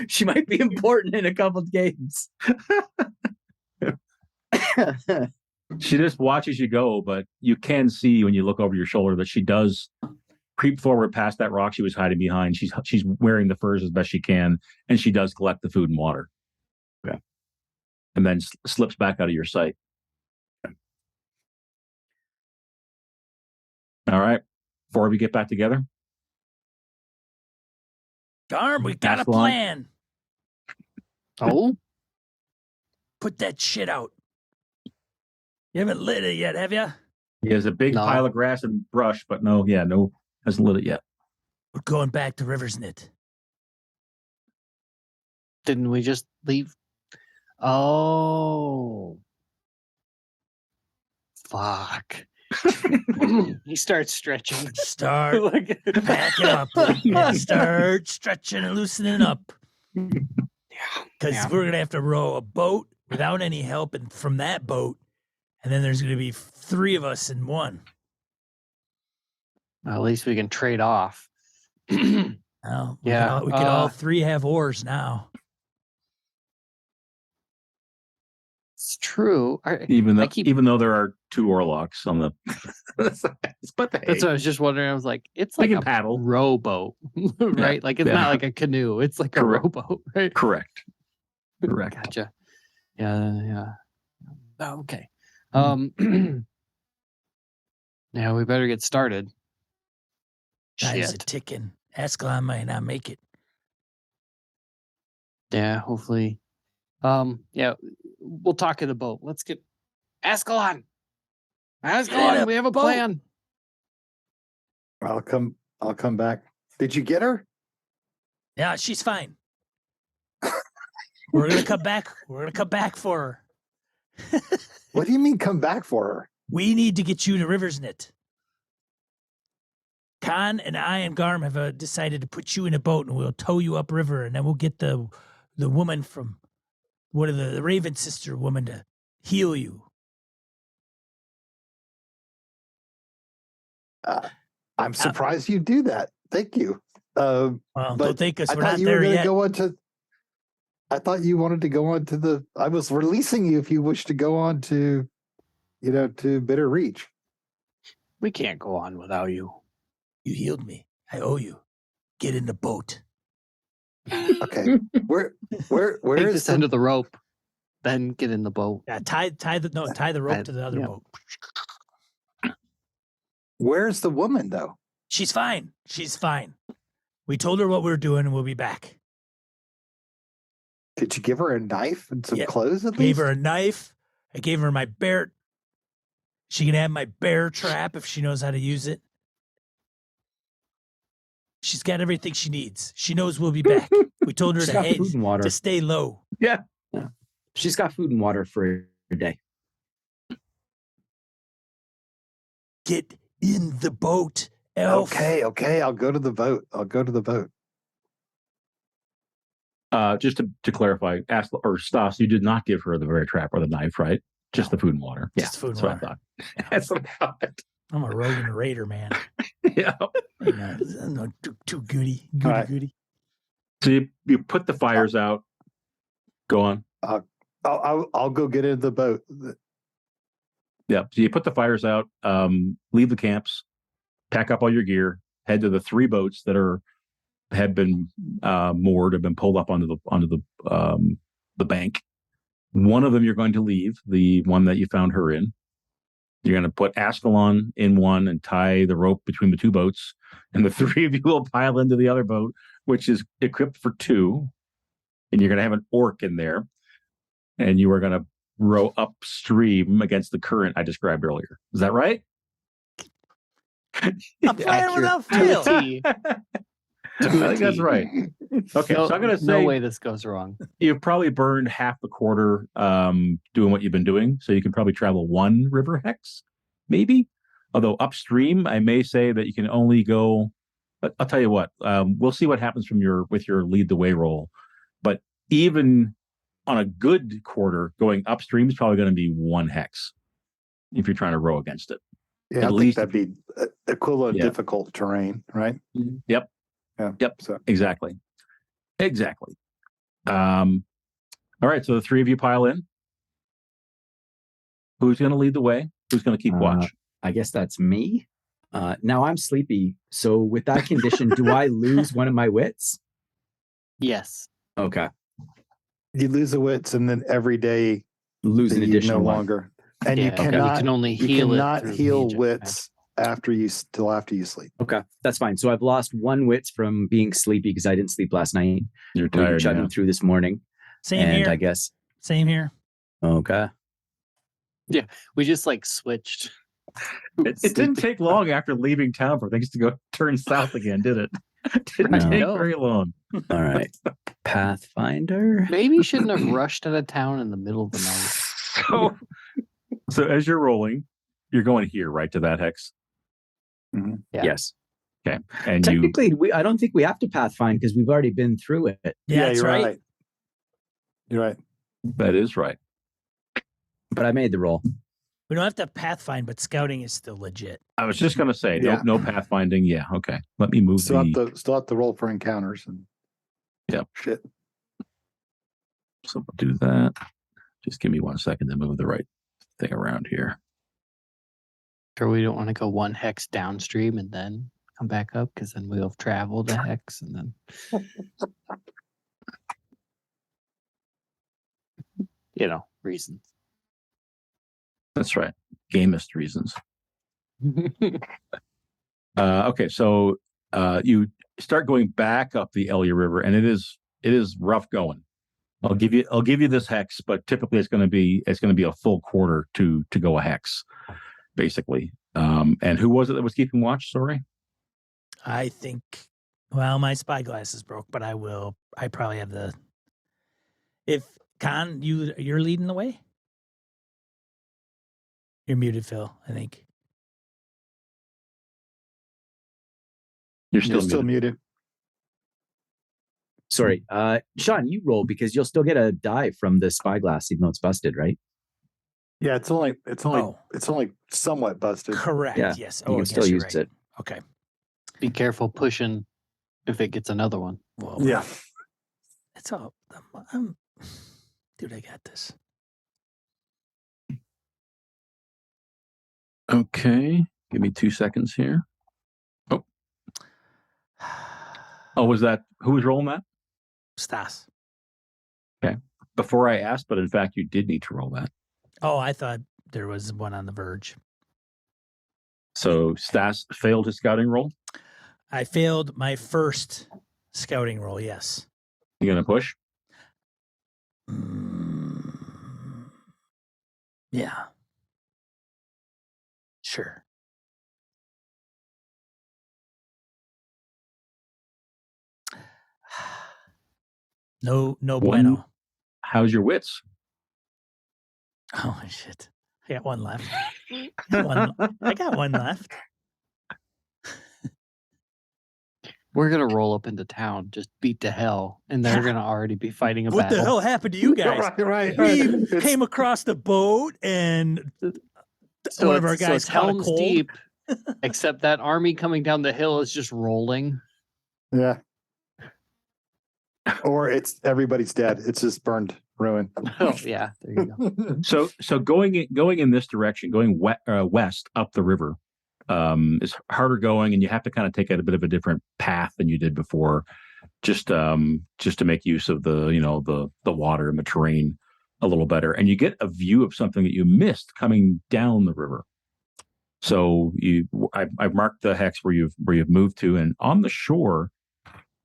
She might be important in a couple of games. She just watches you go, but you can see when you look over your shoulder that she does creep forward past that rock she was hiding behind. She's wearing the furs as best she can, and she does collect the food and water. Okay. And then slips back out of your sight. All right. before we get back together? Garm, we got a Askelon? plan. Oh, Put that shit out. You haven't lit it yet, have you? He has a big No. pile of grass and brush, but no, hasn't lit it yet. We're going back to Riversnit. didn't we just leave? Oh, fuck. He starts stretching. Start Like- packing up. And start stretching and loosening up. Because Yeah. we're going to have to row a boat without any help and from that boat. And then there's going to be 3 of us in one. At least we can trade off. Well, Yeah, we could all 3 have oars now. It's true. Even I keep- though there are 2 Orlocks on the sides. But That's what I was just wondering. I was like, it's They like can a paddle. rowboat, right? Like it's Yeah. not like a canoe. It's like a Correct. rowboat, right? Correct. Gotcha. Yeah. Oh, okay. Yeah, we better get started. Time's a Shit. ticking. Askelon might not make it. Yeah, hopefully. Yeah, we'll talk in the boat. Let's get Askelon. Askelon, we have a boat. plan. I'll come back. Did you get her? Yeah, she's fine. We're going to come back. We're going to come back for her. What do you mean come back for her? We need to get you to Riversnit. Conn and I and Garm have decided to put you in a boat and we'll tow you upriver and then we'll get the woman from one of the Raven sister woman to heal you. I'm surprised you do that. Thank you. Well, But don't think us. I We're thought not you were there going to yet. go on to. I thought you wanted to go on to the. I was releasing you if you wish to go on to, to Bitter Reach. We can't go on without you. You healed me. I owe you. Get in the boat. Okay, where Take is this the, end of the rope, then get in the boat. Yeah, tie the rope to the other yeah. boat. where's the woman though? She's fine. She's fine. We told her what we were doing and we'll be back. Did you give her a knife and some Yeah, clothes at Gave least? her a knife. I gave her my bear. She can have my bear trap if she knows how to use it. She's got everything she needs. She knows we'll be back. We told her She's to got head, food and water. to stay low. She's got food and water for a day. Get in the boat, elf. Okay. I'll go to the boat. Just to clarify, Stas, you did not give her the bear trap or the knife, right? Just the food and water. Just food and that's what I water. thought. That's what I thought. I'm a rogue and a raider, man. Yeah. I'm not too goody. All right. Goody. So you put the fires out. Go on. I'll go get into the boat. Yeah. So you put the fires out, leave the camps, pack up all your gear, head to the 3 boats that have been moored, have been pulled up onto the bank. One of them you're going to leave, the one that you found her in. You're going to put Askelon in one and tie the rope between the 2 boats, and the 3 of you will pile into the other boat, which is equipped for 2. And you're going to have an orc in there, and you are going to row upstream against the current I described earlier. Is that right? I'm playing without fail. T. I think that's right. Okay, No, so I'm going to no say way this goes wrong. you've probably burned half the quarter doing what you've been doing, so you can probably travel 1 river hex, maybe. Although upstream, I may say that you can only go. But I'll tell you what, we'll see what happens with your lead the way roll. But even on a good quarter, going upstream is probably going to be 1 hex if you're trying to row against it. Yeah, At I think least- that'd be equivalent Yeah. difficult terrain, right? Yep. Yeah. Yep. So Exactly. All right. So the 3 of you pile in. Who's going to lead the way? Who's going to keep watch? I guess that's me. Now I'm sleepy. So with that condition, do I lose one of my wits? Yes. Okay. you lose the wits, and then every day Lose an you additional no one. longer, and you Yeah, okay. cannot You can only you heal it cannot through heal magic. wits after you sleep. Okay, that's fine. So I've lost 1 wits from being sleepy because I didn't sleep last night. You're We've been tired. chugging Yeah. through this morning. Same and here. I guess. Same here. Okay. We just like switched. It didn't take long after leaving town for things to go turn south again, did it? Didn't No. take very long. All right. Pathfinder. Maybe you shouldn't have rushed out of town in the middle of the night. So as you're rolling, you're going here, right, to that hex. Mhm. Yeah. Yes. Okay, and Technically, I don't think we have to pathfind because we've already been through it. Yeah, that's you're right. You're right. that is right. But I made the roll. We don't have to pathfind, but scouting is still legit. I was just going to say, Yeah. no pathfinding. Yeah, okay. Let me move Still have to roll for encounters and shit. So we'll do that. Just give me 1 second to move the right thing around here. Or we don't want to go 1 hex downstream and then come back up because then we'll have traveled a hex and then reasons. That's right. Gamist reasons. Okay, so you start going back up the Elia River, and it is rough going. I'll give you this hex, but typically it's going to be a full quarter to go a hex, basically. And who was it that was keeping watch? Sorry, I think. Well, my spyglass is broke, but I probably have the. If Conn, you're leading the way. You're muted, Phil. I think. you're You're still still muted. muted. Sorry. Sean, you roll because you'll still get a die from the spyglass, even though it's busted, right? Yeah, it's only Oh. it's only somewhat busted. Correct. Yeah, Yes. You Oh, I can guess still you're use right. it. Okay. Be careful pushing if it gets another one. Well, Yeah. it's all. Dude, I got this. Okay, give me 2 seconds here. Oh, was that who was rolling that? Stas. Before I asked, but in fact, you did need to roll that. Oh, I thought there was one on the verge. So Stas failed his scouting roll. I failed my first scouting roll. Yes. You gonna push? Yeah. Sure. No bueno. How's your wits? Oh shit! I got one left. I got one left. We're gonna roll up into town, just beat to hell, and they're gonna already be fighting a What the battle. hell happened to you guys? Right. We It's- came across the boat, and So one of our it's- so guys it's caught a Helm's cold. Deep, except that army coming down the hill is just rolling. Yeah. Or it's everybody's dead. It's just burned, ruined. Oh yeah, there you go. So going in this direction, going west up the river, is harder going, and you have to kind of take a bit of a different path than you did before, just to make use of the water and the terrain a little better, and you get a view of something that you missed coming down the river. So I've marked the hex where you've moved to, and on the shore,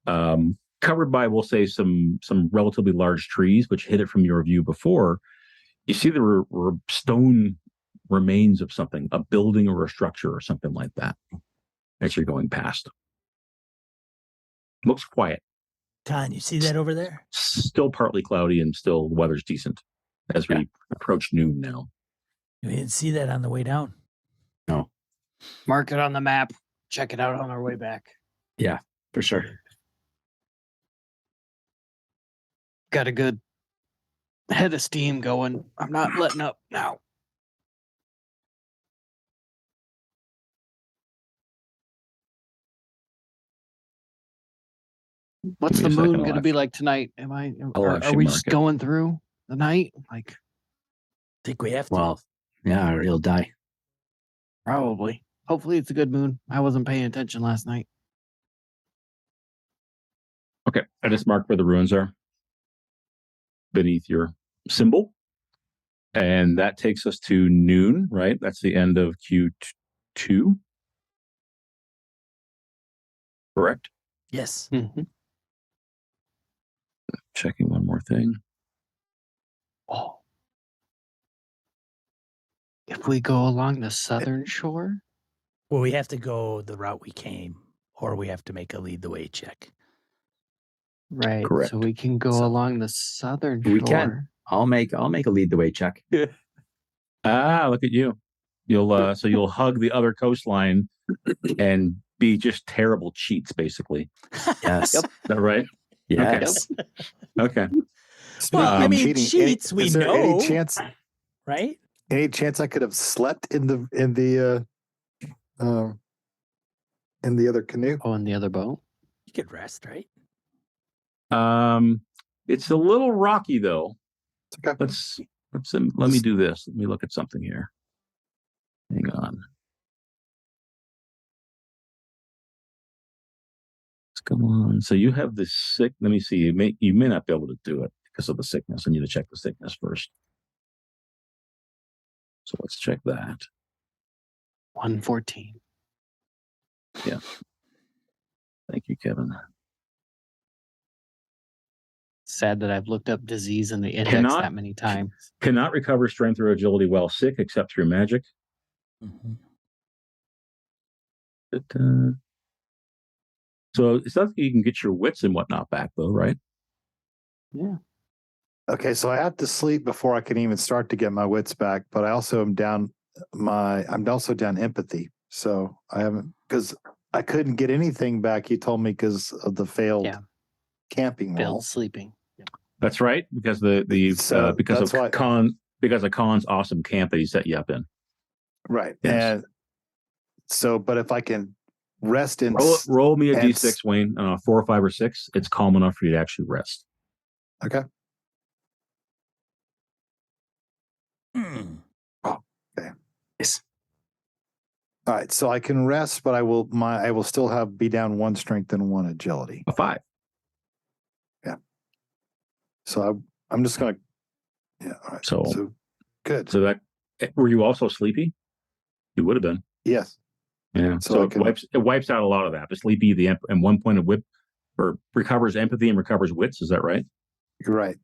covered by, we'll say, some relatively large trees, which hid it from your view before, you see the stone remains of something, a building or a structure or something like that, as you're going past. Looks quiet. Conn, you see that over there? Still partly cloudy and still the weather's decent as we approach noon now. We didn't see that on the way down. Mark it on the map. Check it out on our way back. Yeah, for sure. Got a good head of steam going. I'm not letting up now. What's Give me the a second, moon I'll going to have- be like tonight? I'll Are actually we mark just it. going through the night? Like, Think we have to. Well, yeah, or he'll die. probably. Hopefully it's a good moon. I wasn't paying attention last night. Okay, I just marked where the ruins are beneath your symbol. And that takes us to noon, right? That's the end of Q2. correct? Yes. Mhm. Checking one more thing. Oh. If we go along the southern shore, Well, we have to go the route we came, or we have to make a lead the way check. right? Correct. So we can go So- along the southern We shore. can. I'll make a lead the way check. Ah, look at you. So you'll hug the other coastline and be just terrible cheats, basically. Yes. Is that right? Yes. Okay. Speaking Well, I of mean, cheating, cheats, we is there know. any Right? chance I could have slept in the other canoe? Oh, in the other boat. You could rest, right? It's a little rocky though. It's okay. Let me do this. Let me look at something here. Hang on. Let's go on. So you have this sick. Let me see. You may not be able to do it because of the sickness. I need to check the sickness first. So let's check that. 114. Thank you, Kevin. Sad that I've looked up disease in the index Cannot- that many times. Cannot recover strength or agility while sick except through magic. Mm-hmm. So it's not that you can get your wits and whatnot back, though, right? Yeah. Okay, so I have to sleep before I can even start to get my wits back, but I also am down I'm also down empathy. So I haven't, because I couldn't get anything back, he told me, because of the failed Yeah. camping Failed roll. sleeping. That's right, because So because that's why- of Conn's awesome camp that he set you up in. Right. Yes. And so, but if I can rest in Roll me a and d6, Wayne. 4 or 5 or 6. It's calm enough for you to actually rest. okay. Hmm. Yes. All right. So I can rest, but I will still be down 1 strength and 1 agility. A 5. So I'm just gonna all right. So good. So that were you also sleepy? You would have been. Yes. Yeah. So So I it can- wipes out a lot of that. The sleepy, and 1 point of whip, or recovers empathy and recovers wits. Is that right? You're right.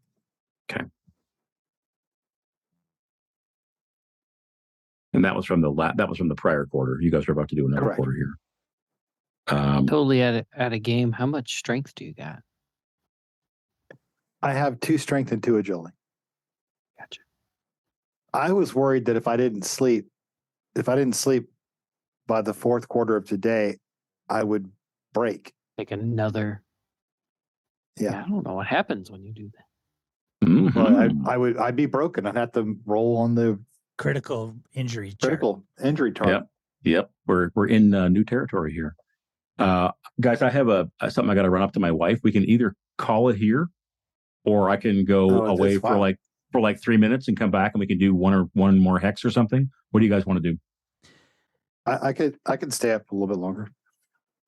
And that was from the prior quarter. You guys are about to do another Correct. quarter here. Totally at a game. How much strength do you got? I have 2 strength and 2 agility. Gotcha. I was worried that if I didn't sleep by the 4th quarter of today, I would break. Like another. Yeah. I don't know what happens when you do that. Mhm. I'd be broken. I'd have to roll on the Critical injury chart. critical injury chart. Yep. We're in new territory here. Guys, I have something I got to run up to my wife. We can either call it here, or I can go Oh, away that's for fine. like 3 minutes and come back, and we can do one more hex or something. What do you guys want to do? I could stay up a little bit longer.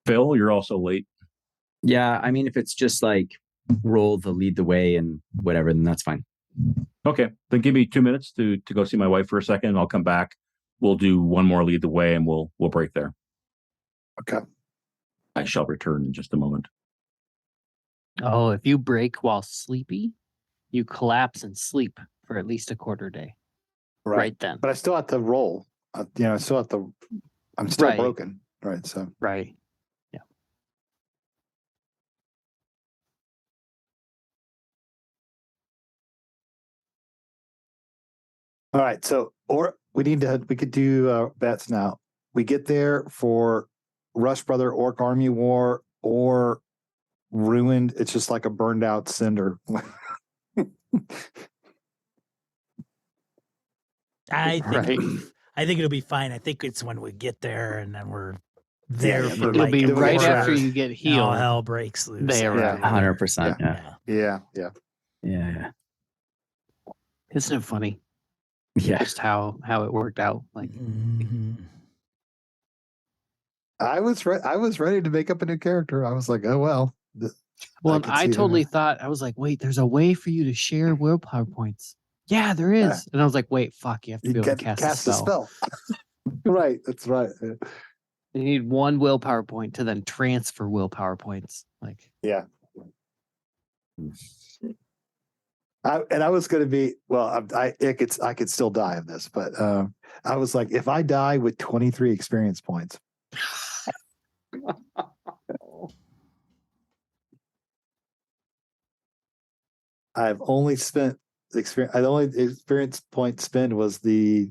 Phil, you're also late. Yeah. I mean, if it's just like roll the lead the way and whatever, then that's fine. Okay, then give me 2 minutes to go see my wife for a second. I'll come back. We'll do one more lead the way, and we'll break there. Okay. I shall return in just a moment. Oh, if you break while sleepy, you collapse and sleep for at least a quarter day. Right then. But I still have to roll. I'm still Right. broken. Right. So Right. Yeah. all right. So we could do bets now. We get there for Rush Brother Orc Army War or ruined. It's just like a burned out cinder. I think Right. I think it'll be fine. I think it's when we get there and then we're there Yeah, for it'll like It'll be an right hour, after you get and all healed. hell breaks loose. They after arrive. there. 100%. Yeah. Yeah. Yeah. Yeah. Isn't it funny Yeah. just how it worked out? Like, Mhm. I was ready to make up a new character. I was like, oh well. well, I and could I see totally that. thought, I was like, wait, there's a way for you to share willpower points. Yeah, there is. And I was like, wait, fuck, you have to You be able to get cast a spell. Right. That's right. You need one willpower point to then transfer willpower points. Like, Yeah. I was going to be, well, I could still die of this, but I was like, if I die with 23 experience points, I've only spent the only experience point spend was the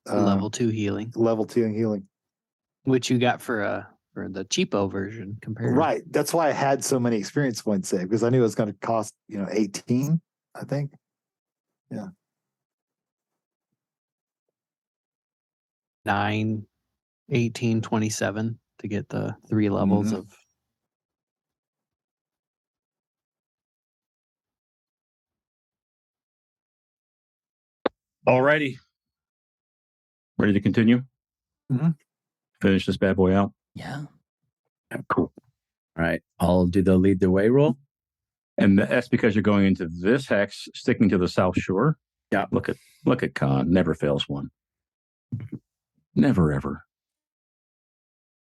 level 2 healing, level 2 and healing. which you got for the cheapo version compared. Right. That's why I had so many experience points saved, because I knew it was going to cost 18, I think. Yeah. 9, 18, 27 to get the 3 levels of. Alrighty. Ready to continue? Mhm. Finish this bad boy out. Yeah. Cool. All right. I'll do the lead the way roll. And that's because you're going into this hex, sticking to the south shore. Yeah. Look at Conn. Never fails one. Never ever.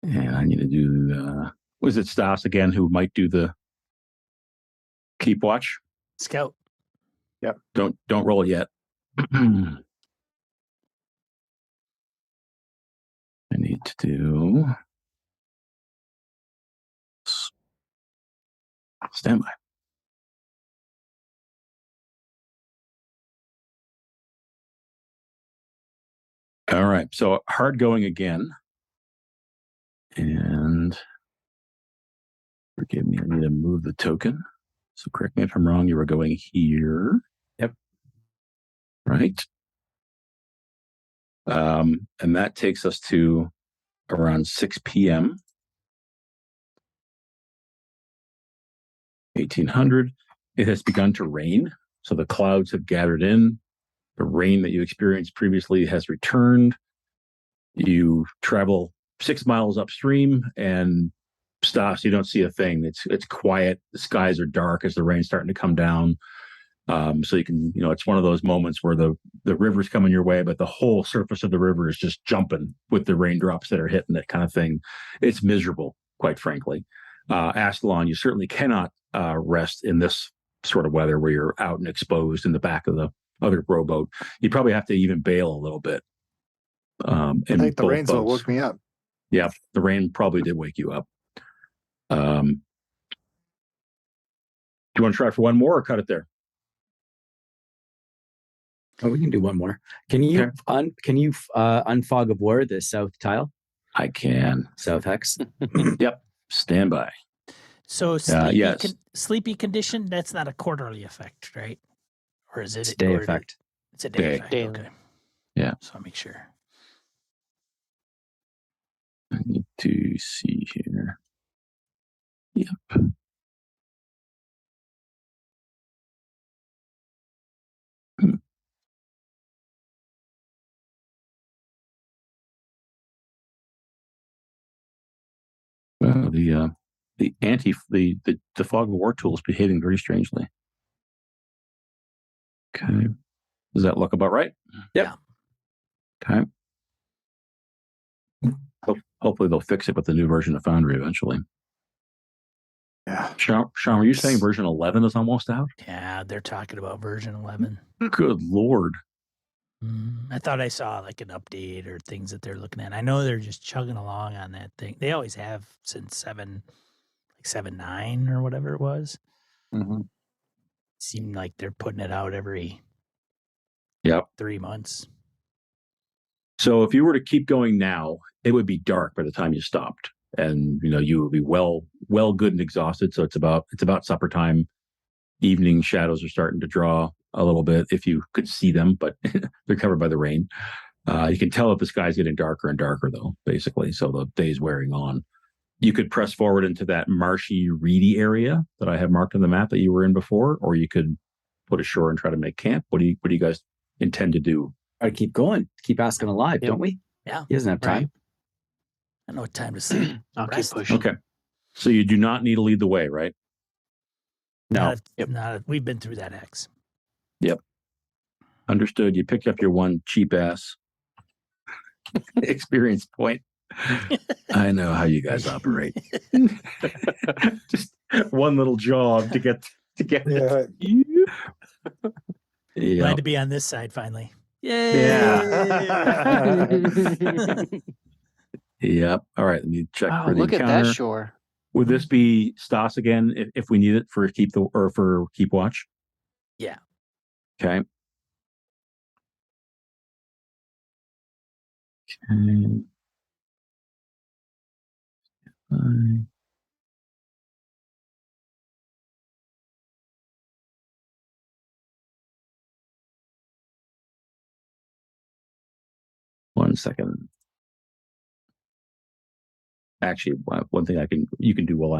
And I need to do was it Stas again who might do the keep watch? Scout. Yep. Don't roll it yet. I need to do standby. All right. So hard going again. And forgive me, I need to move the token. So correct me if I'm wrong. You were going here. Yep. Right. And that takes us to around 6 p.m. 1800. It has begun to rain. So the clouds have gathered in. The rain that you experienced previously has returned. You travel 6 miles upstream and Stas, you don't see a thing. It's quiet. The skies are dark as the rain's starting to come down. So you can, it's one of those moments where the river's coming your way, but the whole surface of the river is just jumping with the raindrops that are hitting it, kind of thing. It's miserable, quite frankly. Askelon, you certainly cannot rest in this sort of weather where you're out and exposed in the back of the other rowboat. You probably have to even bail a little bit. I think the rain's what woke me up. Yeah, the rain probably did wake you up. Do you want to try for one more or cut it there? Oh, we can do one more. Can you unfog of war the south tile? I can. South hex. Yep. Stand by. So sleepy condition, that's not a quarterly effect, right? Or is it It's day effect? It's a day effect. Daily. Okay. Yeah. So I'll make sure. I need to see here. Yep. Well, the fog of war tool is behaving very strangely. Okay. Does that look about right? Yep. Okay. Hopefully they'll fix it with the new version of Foundry eventually. Yeah. Sean, were you saying version 11 is almost out? Yeah, they're talking about version 11. Good Lord. I thought I saw like an update or things that they're looking at. I know they're just chugging along on that thing. They always have since 7.9 or whatever it was. Mm-hmm. Seemed like they're putting it out every 3 months. So if you were to keep going now, it would be dark by the time you stopped. And you would be well good and exhausted. So it's about supper time. Evening shadows are starting to draw a little bit if you could see them, but they're covered by the rain. You can tell that the sky's getting darker and darker, though, basically. So the day's wearing on. You could press forward into that marshy, reedy area that I have marked on the map that you were in before, or you could put ashore and try to make camp. What do you guys intend to do? I keep going. Keep asking alive, don't we? Yeah. He doesn't have time. Right. I know what time to sleep. I'll keep Rest. pushing. Okay. So you do not need to lead the way, right? No. We've been through that X. Yep. Understood. You picked up your one cheap ass experience point. I know how you guys operate. Just one little job to get Yeah. Yeah. Glad to be on this side finally. Yeah. Yay! Yep. All right. Let me check Wow, for the look at encounter. that shore. Would this be Stas again if we need it for keep watch? Yeah. Okay. Okay. Fine. One second. Actually, one thing you can do while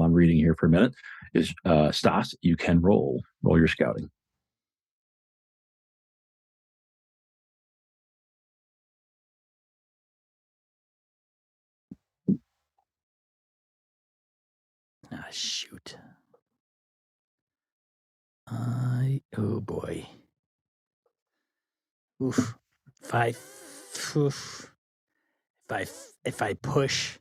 I'm reading here for a minute is Stas, you can roll your scouting. Ah, shoot. Oh boy. Oof. Oof. If I push,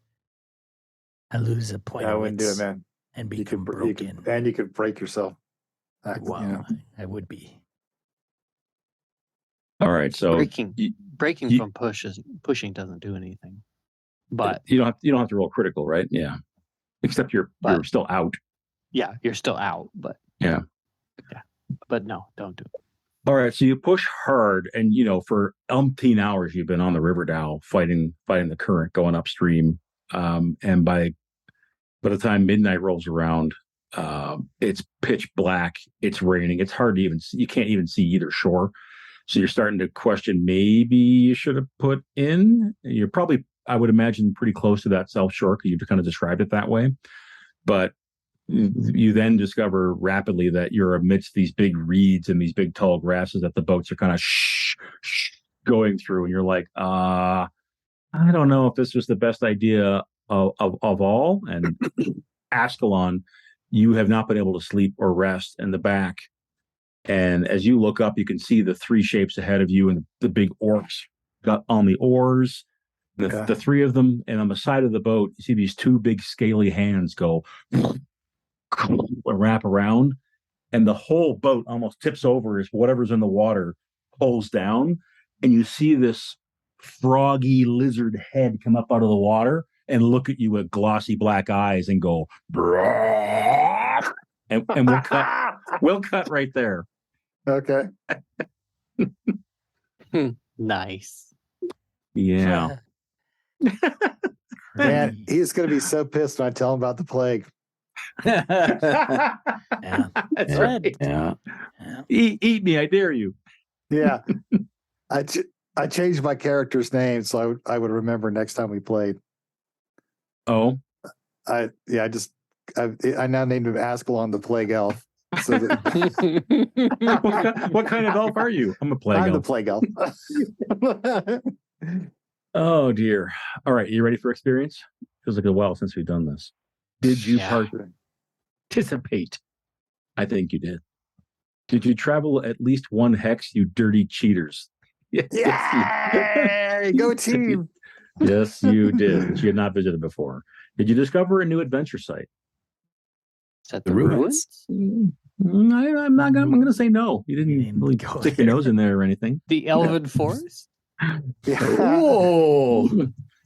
I lose a point I of wouldn't do it, wits man. and You become could, broken. you could break yourself. Wow, You know. I would be. All right. So Breaking you- from pushing doesn't do anything. But you don't have to roll critical, right? Yeah. Except you're still out. yeah, you're still out. But Yeah. But no, don't do it. All right, so you push hard, and for umpteen hours you've been on the river now, fighting the current, going upstream. And by the time midnight rolls around, it's pitch black. It's raining. It's hard to even see. You can't even see either shore. So you're starting to question maybe you should have put in. You're probably, I would imagine, pretty close to that South Shore because you've kind of described it that way. But you then discover rapidly that you're amidst these big reeds and these big tall grasses that the boats are kind of going through, and you're like, I don't know if this was the best idea of all. And Askelon, you have not been able to sleep or rest in the back. And as you look up, you can see the three shapes ahead of you and the big orcs got on the oars. The three of them, and on the side of the boat, you see these two big scaly hands go wrap around, and the whole boat almost tips over as whatever's in the water pulls down, and you see this froggy lizard head come up out of the water and look at you with glossy black eyes and go, and we'll cut right there. Okay. Nice. Yeah. Man, he's going to be so pissed when I tell him about the plague. Yeah. That's Yeah. right. Yeah. Yeah. Eat me, I dare you. Yeah. I changed my character's name so I would remember next time we played. Oh, I now named him Askelon the Plague Elf. So what kind of elf are you? I'm a plague I'm the elf. Plague Elf. Oh dear. All right, you ready for experience? Feels like a while since we've done this. Did you Yeah. participate? I think you did. Did you travel at least one hex, you dirty cheaters? Yay! Go team. Yes, you did. But you had not visited before. Did you discover a new adventure site? Is that The the ruins? ruins? I'm going to say no. You didn't didn't really go stick your there. nose in there or anything. The Elven Forest? Oh,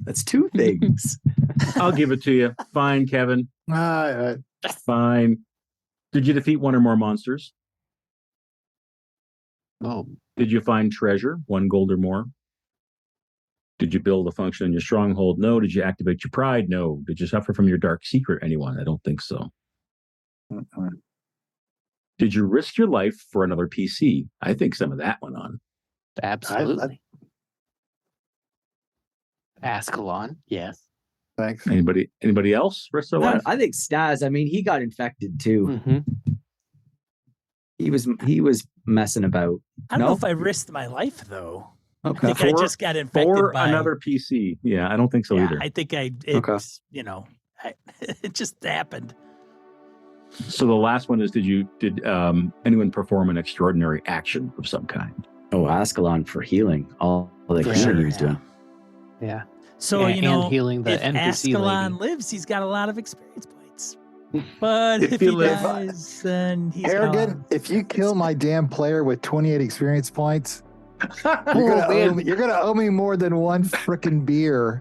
that's two things. I'll give it to you. Fine, Kevin. Fine. Did you defeat one or more monsters? Oh, Did you find treasure, 1 gold or more? Did you build a function in your stronghold? No. Did you activate your pride? No. Did you suffer from your dark secret? Anyone? I don't think so. Did you risk your life for another PC? I think some of that went on. absolutely. Askelon, yes. Thanks. Anybody else risk their life? I think Stas, I mean, he got infected too. Mm-hmm. He was messing about. I don't know if I risked my life though. Okay. I think I just got infected Or by another PC. Yeah, I don't think so yeah, either. I think Okay. it just happened. So the last one is, did anyone perform an extraordinary action of some kind? Oh, Askelon for healing. All the Yeah. healing he was Yeah. doing. Yeah. So, and, you know, and healing the if NPC Askelon lady. lives, he's got a lot of experience points. But If if he he lives- dies, then he's Harrigan, gone. if you kill my damn player with 28 experience points, you're Oh, gonna owe me more than one freaking beer.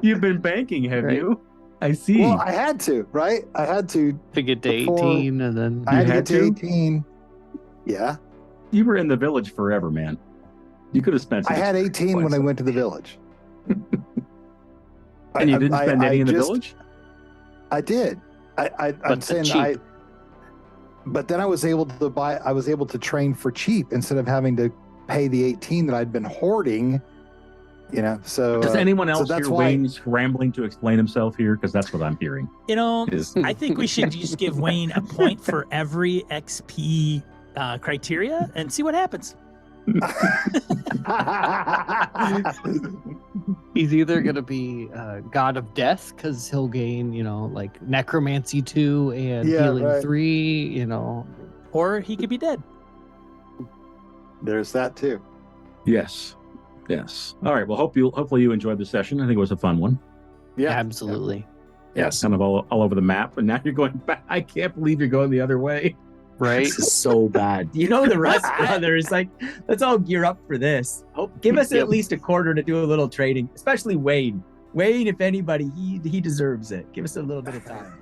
You've been banking, have Right. you? I see. Well, I had to, right? I had to. to get to Before- 18 and then I had to had get to to? 18. Yeah, You were in the village forever, man. You could have spent. I some had 18 when I points. went to the village. And you didn't spend any in the just- village? I did. I'm But saying cheap. But then I was able to buy. I was able to train for cheap instead of having to pay the 18 that I'd been hoarding. You know. So Does anyone else that's hear why- Wayne scrambling to explain himself here? Because that's what I'm hearing. You know, Is I think we should just give Wayne a point for every XP criteria and see what happens. he's either going to be God of Death because he'll gain, like Necromancy 2 and Yeah, Healing right. 3, Or he could be dead. There's that too. yes. All right. Well, hopefully you enjoyed the session. I think it was a fun one. Yeah, Absolutely. Yes. Kind of all over the map, and now you're going back. I can't believe you're going the other way. Right? This is so bad. You know, the rest brothers, like, let's all gear up for this. Give us Yep. at least a quarter to do a little trading, especially Wayne. Wayne, if anybody, he deserves it. Give us a little bit of time.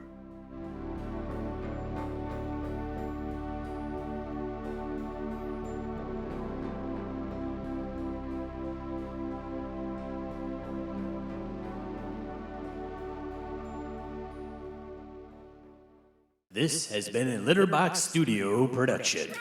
This has been a Litterbox Studio production.